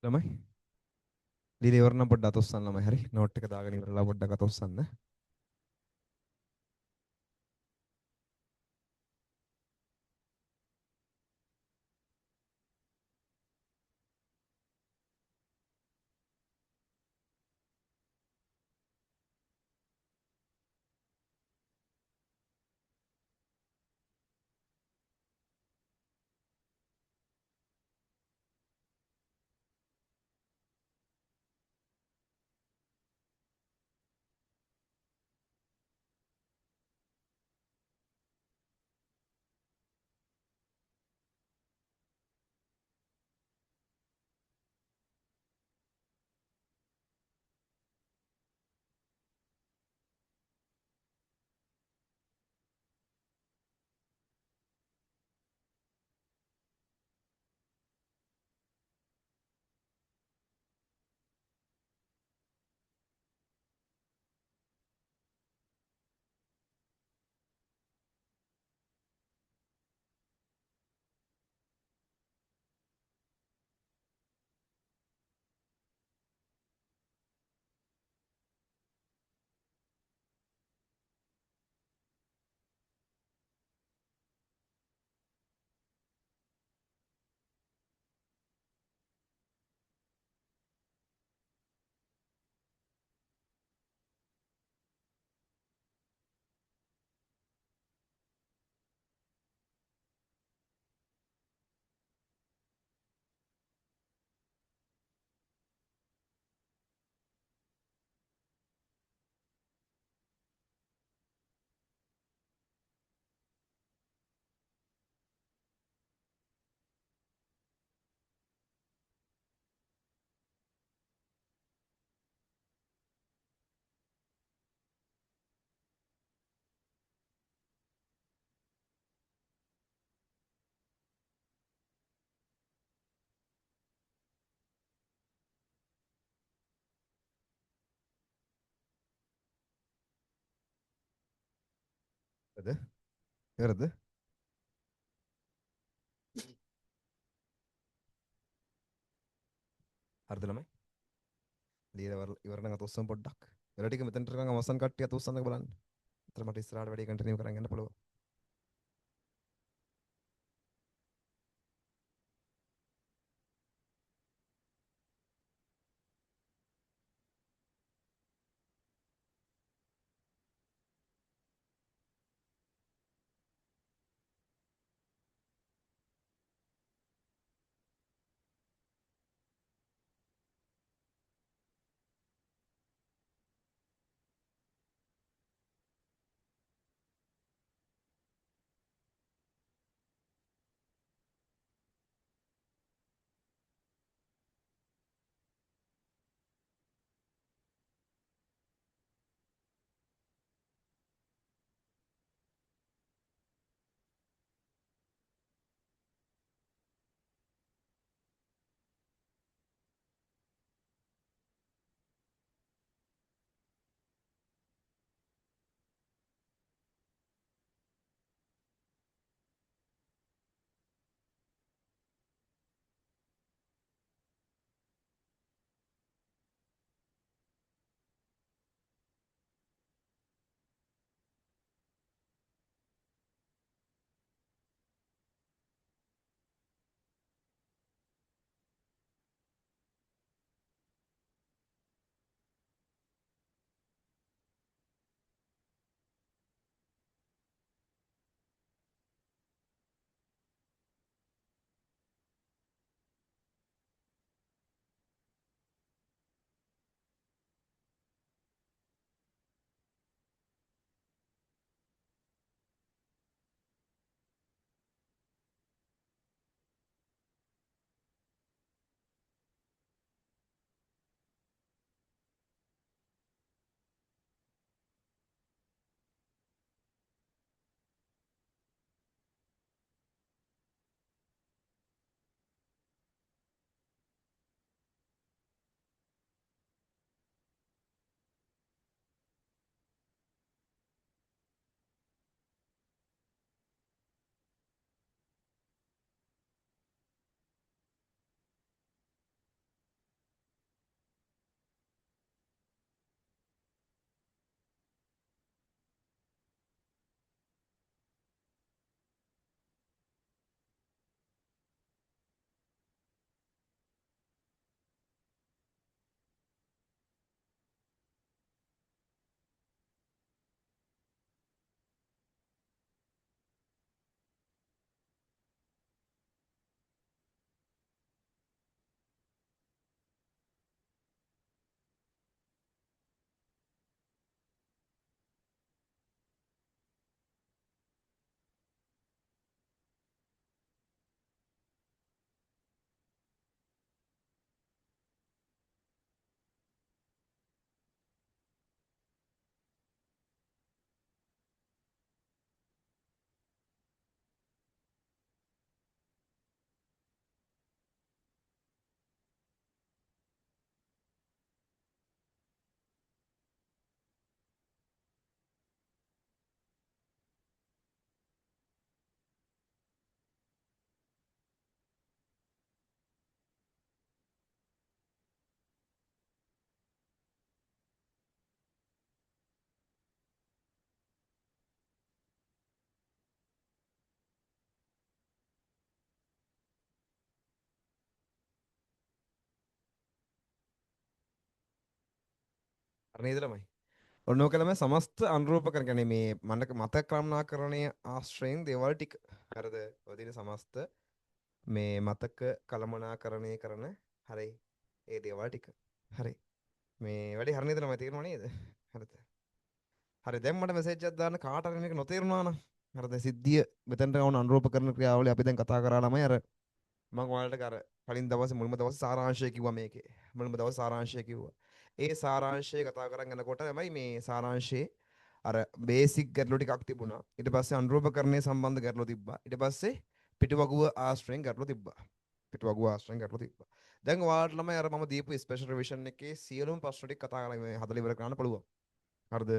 ළමයි ලියලා ඉවර නම් පොඩ්ඩක් අත ඔස්සන්න ළමයි. හරි. නෝට් එක දාගෙන ඉවරලා පොඩ්ඩක් අත ඔස්සන්න. හරිද? ඉවරද? හරිද ළමයි? ලියලා ඉවර නම් අත උස්සමු පොඩ්ඩක්. වෙලා ටික මෙතනට නිකන් අවසන් කට්ටිය අත උස්සන්නක බලන්න. අතර මට ඉස්සරහට වැඩි කන්ටිනියු කරන් යන්න පුළුවන්. හරි නේද ළමයි? ඔන්න ඕකලම සමස්ත අනුරූපකරණ කියන්නේ මේ මත ක්‍රමනාකරණය ආශ්‍රයෙන් දේවල් ටික. හරිද? ඔය තියෙන සමස්ත මේ මතක කළමනාකරණය කරන හරි ඒ දේවල් ටික. හරි. මේ වැඩි හරි නේද ළමයි තේරුණා නේද? හරිද? හරි දැන් මට මෙසේජ් එකක් දාන්න කාට හරි මේක නොතේරුණා නම් හරිද සිද්ධිය මෙතනට වුණ අනුරූපකරණ ක්‍රියාවලිය අපි දැන් කතා කරා ළමයි අර මම ඔයාලට අර කලින් දවසේ මුල්ම දවසේ සාරාංශය කිව්වා මේකේ. මුල්ම දවසේ සාරාංශය කිව්වා. ඒ සාරාංශය කතා කරන් යනකොට තමයි මේ සාරාංශයේ අර බේසික් ගැටලු ටිකක් තිබුණා. ඊට පස්සේ අනුරූපකරණය සම්බන්ධ ගැටලු තිබ්බා. ඊට පස්සේ පිටවගුව ආශ්‍රයෙන් ගැටලු තිබ්බා. පිටවගුව ආශ්‍රයෙන් ගැටලු තිබ්බා. දැන් ඔයාලට ළමයි අර මම දීපු ස්පෙෂල් රිවිෂන් එකේ සියලුම ප්‍රශ්න ටික කතා කරලා මේ හදලා ඉවර කරන්න පුළුවන්. හරිද?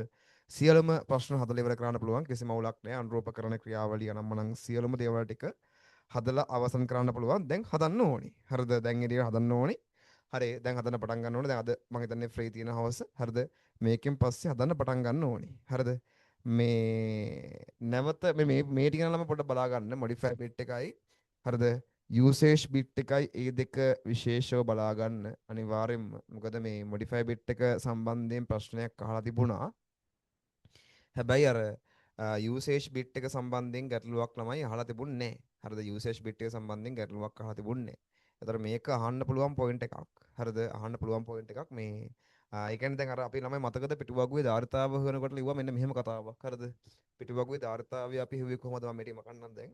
සියලුම ප්‍රශ්න හදලා ඉවර කරන්න පුළුවන්. කිසිම අවුලක් නැහැ. අනුරූපකරණ ක්‍රියාවලිය නම් මනම් සියලුම දේවල් ටික හදලා අවසන් කරන්න පුළුවන්. දැන් හදන්න ඕනේ. හරිද? දැන් ඉතින් හදන්න ඕනේ. හරි. දැන් හදන්න පටන් ගන්න ඕනේ. දැන් අද මම හිතන්නේ ෆ්‍රී තියෙන හවස. හරිද? මේකෙන් පස්සේ හදන්න පටන් ගන්න ඕනේ. හරිද? මේ නැවත මේ ටික නම් පොඩ්ඩක් බලා ගන්න. modify bit එකයි. හරිද? usage bit එකයි ඒ දෙක විශේෂව බලා ගන්න අනිවාර්යෙන්ම. මොකද මේ modify bit එක සම්බන්ධයෙන් ප්‍රශ්නයක් අහලා තිබුණා. හැබැයි අර usage bit එක සම්බන්ධයෙන් ගැටලුවක් ළමයි අහලා තිබුණේ නැහැ. හරිද? usage bit එක සම්බන්ධයෙන් ගැටලුවක් අහලා තිබුණේ නැහැ. ඒතර මේක අහන්න පුළුවන් පොයින්ට් එකක්. හරිද? අහන්න පුළුවන් පොයින්ට් එකක් මේ ඒ කියන්නේ දැන් අර අපි ළමයි මතකද පිටුවගුවේ ධාරිතාව හොයනකොට ලිව්වා මෙන්න මෙහෙම කතාවක්. හරිද? පිටුවගුවේ ධාරිතාවය අපි හිව්වේ කොහොමද මම මේක මකන්නම් දැන්.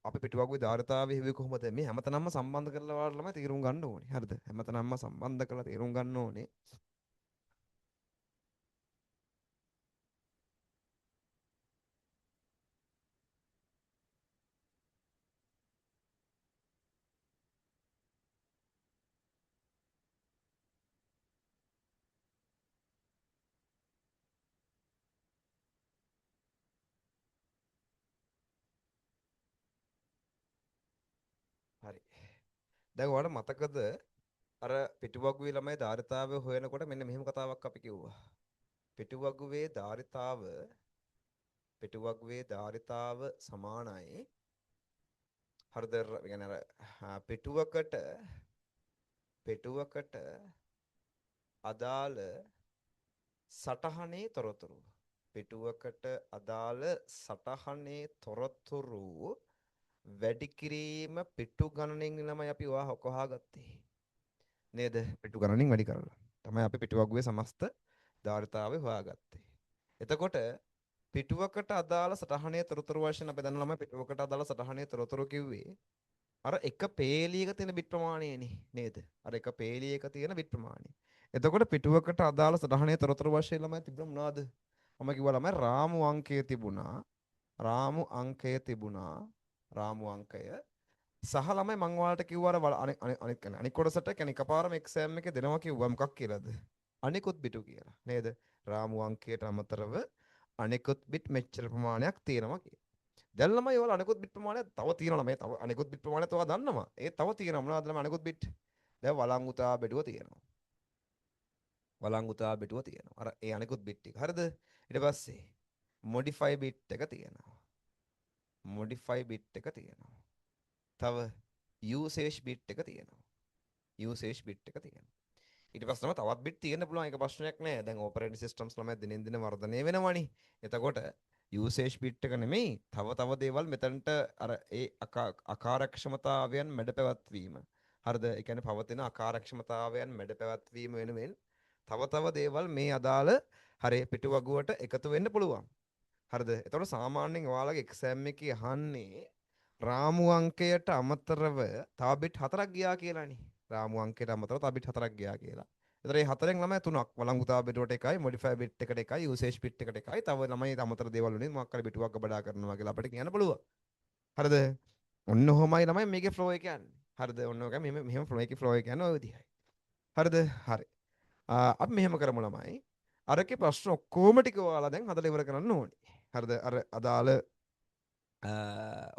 අපි පිටුවගුවේ ධාරිතාවය හිව්වේ කොහොමද? මේ හැමතැනම සම්බන්ධ කරලා වාට ළමයි තීරුම් ගන්න ඕනේ. හරිද? හැමතැනම සම්බන්ධ කරලා තීරුම් ගන්න ඕනේ. හරි. දැන් ඔයාලට මතකද අර පිටුවගුවේ ළමයි ධාරිතාවය හොයනකොට මෙන්න මෙහෙම කතාවක් අපි කිව්වා. පිටුවගුවේ ධාරිතාව සමානයි. හරිද? ඒ කියන්නේ අර පිටුවකට අදාළ සටහනේ තොරතුරු. පිටුවකට අදාළ සටහනේ තොරතුරු වැඩි කිරීම පිටු ගණනින් ළමයි අපි හොයාගත්තේ. නේද? පිටු ගණනින් වැඩි කරලා. තමයි අපි පිටුවගුවේ සමස්ත ධාරිතාවය හොයාගත්තේ. එතකොට පිටුවකට අදාළ සටහනේ තොරතුරු වශයෙන් අපි දන්න ළමයි පිටුවකට අදාළ සටහනේ තොරතුරු කිව්වේ අර එක පේලියක තියෙන බිට් ප්‍රමාණයනේ නේද? අර එක පේලියක තියෙන බිට් ප්‍රමාණය. එතකොට පිටුවකට අදාළ සටහනේ තොරතුරු වශයෙන් ළමයි තිබුණා මොනවද? මම කිව්වා ළමයි රාමු අංකය තිබුණා. රාමු අංකය තිබුණා. රාමු අංකය සහ ළමයි මං ඔයාලට කිව්වා අර අනිත් කොටසට කියන්නේ එකපාරම එක්සෑම් එකේ දෙනවා කිව්වා මොකක් කියලාද? අනිකුත් බිටු කියලා. නේද? රාමු අංකයට අමතරව අනිකුත් බිට් මෙච්චර ප්‍රමාණයක් තියෙනවා කියලා. දැන් ළමයි ඔයාලා අනිකුත් බිට් ප්‍රමාණයක් තව තියෙනවා ළමයි. තව අනිකුත් බිට් ප්‍රමාණයක් ඔයා දන්නවා. ඒ තව තියෙනවා මොනවද ළමයි අනිකුත් බිට්? දැන් වළංගුතා බෙදුව තියෙනවා. වළංගුතා බෙදුව තියෙනවා. අර ඒ අනිකුත් බිට් ටික. හරිද? ඊට පස්සේ modify bit එක තියෙනවා. modify bit එක තියෙනවා. තව usage bit එක තියෙනවා. usage bit එක තියෙනවා. ඊට පස්සේ තමයි තවත් bit තියෙන්න පුළුවන්. ඒක ප්‍රශ්නයක් නෑ. දැන් operating systems ළමයි දිනෙන් දින වර්ධනය වෙනවනේ. එතකොට usage bit එක නෙමෙයි තව දේවල් මෙතනට අර ඒ අකාර්යක්ෂමතාවයන් මැඩ පැවැත්වීම. හරිද? ඒ කියන්නේ පවතින අකාර්යක්ෂමතාවයන් මැඩ පැවැත්වීම වෙනුවෙන් තව දේවල් මේ අදාළ හරි පිටුවගුවට එකතු වෙන්න පුළුවන්. හරිද? එතකොට සාමාන්‍යයෙන් ඔයාලගේ එක්සෑම් එකේ අහන්නේ රාමු අංකයට අමතරව තව බිට් 4ක් ගියා කියලානේ. රාමු අංකයට අමතරව තව බිට් 4ක් ගියා කියලා. ඒතර මේ හතරෙන් ළමයි තුනක් වළංගුතා බිටුවට එකයි, මොඩිෆයි බිට් එකට එකයි, යූසේජ් බිට් එකට එකයි. තව ළමයි අමතර දේවල් වලින් මොකක් හරි බිටුවක් ගබඩා කරනවා කියලා අපිට කියන්න පුළුවන්. හරිද? ඔන්න ඔහොමයි ළමයි මේකේ ෆ්ලෝ එක යන්නේ. හරිද? ඔන්න ඔක මෙහෙම ෆ්ලෝ එක යන ඔය විදිහයි. හරිද? හරි. අපි මෙහෙම කරමු ළමයි. අරකේ ප්‍රශ්න ඔක්කොම ටික ඔයාලා දැන් හදලා ඉවර කරන්න ඕනේ. හරිද? අර අදාළ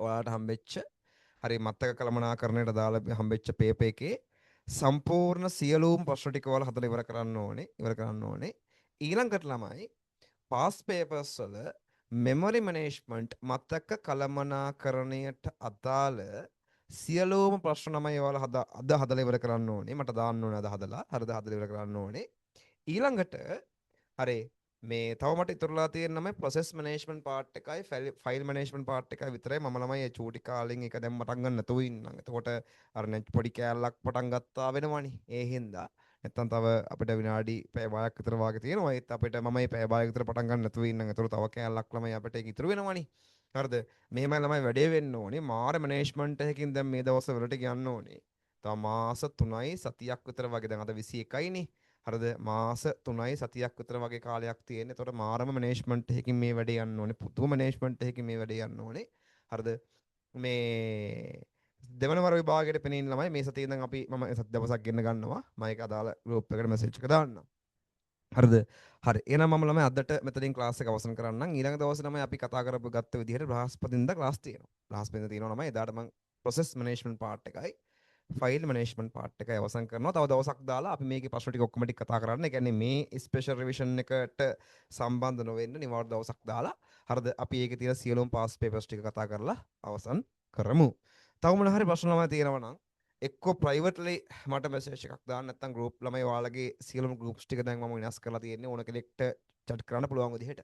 ඔයාලට හම්බෙච්ච හරි මත්තක කළමනාකරණයට දාලා හම්බෙච්ච පේපර් එකේ සම්පූර්ණ සියලුම ප්‍රශ්න ටික ඔයාලා හදලා ඉවර කරන්න ඕනේ. ඊළඟට ළමයි පාස් පේපර්ස් වල මෙමරි මැනේජ්මන්ට් මතක කළමනාකරණයට අදාළ සියලුම ප්‍රශ්න තමයි ඔයාලා අද හදලා ඉවර කරන්න ඕනේ. මට දාන්න ඕනේ අද හදලා. හරිද? හදලා ඉවර කරන්න ඕනේ. ඊළඟට හරි මේ තව මට ඉතුරුලා තියෙන නම ප්‍රොසෙස් මැනේජ්මන්ට් පාර්ට් එකයි ෆයිල් මැනේජ්මන්ට් පාර්ට් එකයි විතරයි මම ළමයි ඒ චූටි කාලෙන් එක දැන් පටන් ගන්න නැතුව ඉන්නම්. එතකොට අර පොඩි කෑල්ලක් පටන් ගත්තා වෙනවනේ. ඒ හින්දා නැත්තම් තව අපිට විනාඩි පැය භාගයක් විතර වාගේ තියෙනවා. ඒත් අපිට මම මේ පැය භාගයක් විතර පටන් ගන්න නැතුව ඉන්නම්. එතකොට තව කෑල්ලක් ළමයි අපිට ඒක ඉතුරු වෙනවනේ. හරිද? මෙහෙමයි ළමයි වැඩේ වෙන්න ඕනේ. මාර මැනේජ්මන්ට් එකකින් දැන් මේ දවස්වලට යන්න ඕනේ. තව මාස 3යි සතියක් විතර වගේ දැන් අද 21යිනේ. හරිද? මාස 3යි සතියක් විතර වගේ කාලයක් තියෙන. ඒතකොට මාරම මැනේජ්මන්ට් එකකින් මේ වැඩේ යන්න ඕනේ. පුදුම මැනේජ්මන්ට් එකකින් මේ වැඩේ යන්න ඕනේ. හරිද? මේ දෙවන වර විභාගයට පෙනීන ළමයි මේ සතියේ ඉඳන් අපි මම සති දවසක් ගෙන්න ගන්නවා. මම ඒක අදාළ ගෲප් එකට මැසේජ් එක දාන්නම්. හරිද? හරි. එහෙනම් මම ළමයි අදට මෙතනින් ක්ලාස් එක අවසන් කරන්නම්. ඊළඟ දවසේ ළමයි අපි කතා කරපු ගත්ත විදිහට බ්‍රහස්පතින්දා ක්ලාස් තියෙනවා. බ්‍රහස්පතින්දා තියෙනවා ළමයි. එදාට මම process management part එකයි ෆයිල් මැනේජ්මන්ට් පාර්ට් එකයි අවසන් කරනවා. තව දවසක් දාලා අපි මේකේ ප්‍රශ්න ටික ඔක්කොම ටික කතා කරන්න. ඒ කියන්නේ මේ ස්පෙෂල් රිවිෂන් එකට සම්බන්ධ නොවෙන්න නිවාඩු දවසක් දාලා හරිද? අපි ඒකේ තියෙන සියලුම පාස් පේපර්ස් ටික කතා කරලා අවසන් කරමු. තව මොන හරි ප්‍රශ්න ළමයි තියෙනවා නම් එක්කෝ ප්‍රයිවට්ලි මට මෙසේජ් එකක් දාන්න, නැත්නම් ගෲප් ළමයි ඔයාලගේ සියලුම ගෲප්ස් ටික දැන් මම වෙනස් කරලා තියෙන්නේ ඕන කෙනෙක්ට chat කරන්න පුළුවන් විදිහට.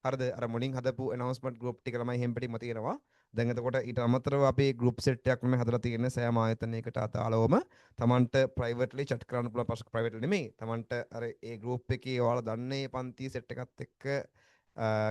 හරිද? අර මුලින් හදපු announcement group ටික ළමයි හැම පිටින්ම තියෙනවා. දැන් එතකොට ඊට අමතරව අපි group set එකක් මම හදලා තියෙන්නේ සෑම ආයතනයකට අදාළවම. Tamanට privately chat කරන්න පුළුවන් ප්‍රශ්න privately නෙමෙයි. Tamanට අර ඒ group එකේ ඔයාලා දන්නේ පන්ති set එකත් එක්ක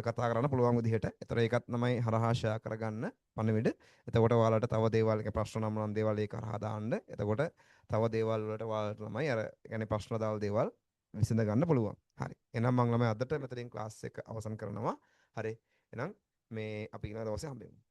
කතා කරන්න පුළුවන් විදිහට. ඒතර ඒකත් තමයි හරහා share කරගන්න පණිවිඩ. එතකොට ඔයාලට තව දේවල් එක ප්‍රශ්න නම් දේවල් ඒක හරහා දාන්න. එතකොට තව දේවල් වලට ඔයාලට ළමයි අර يعني ප්‍රශ්න දාල් දේවල් විසඳ ගන්න පුළුවන්. හරි. එහෙනම් මම ළමයි අදට මෙතනින් ක්ලාස් එක අවසන් කරනවා. හරි. එහෙනම් මේ අපි ඊළඟ දවසේ හම්බෙමු.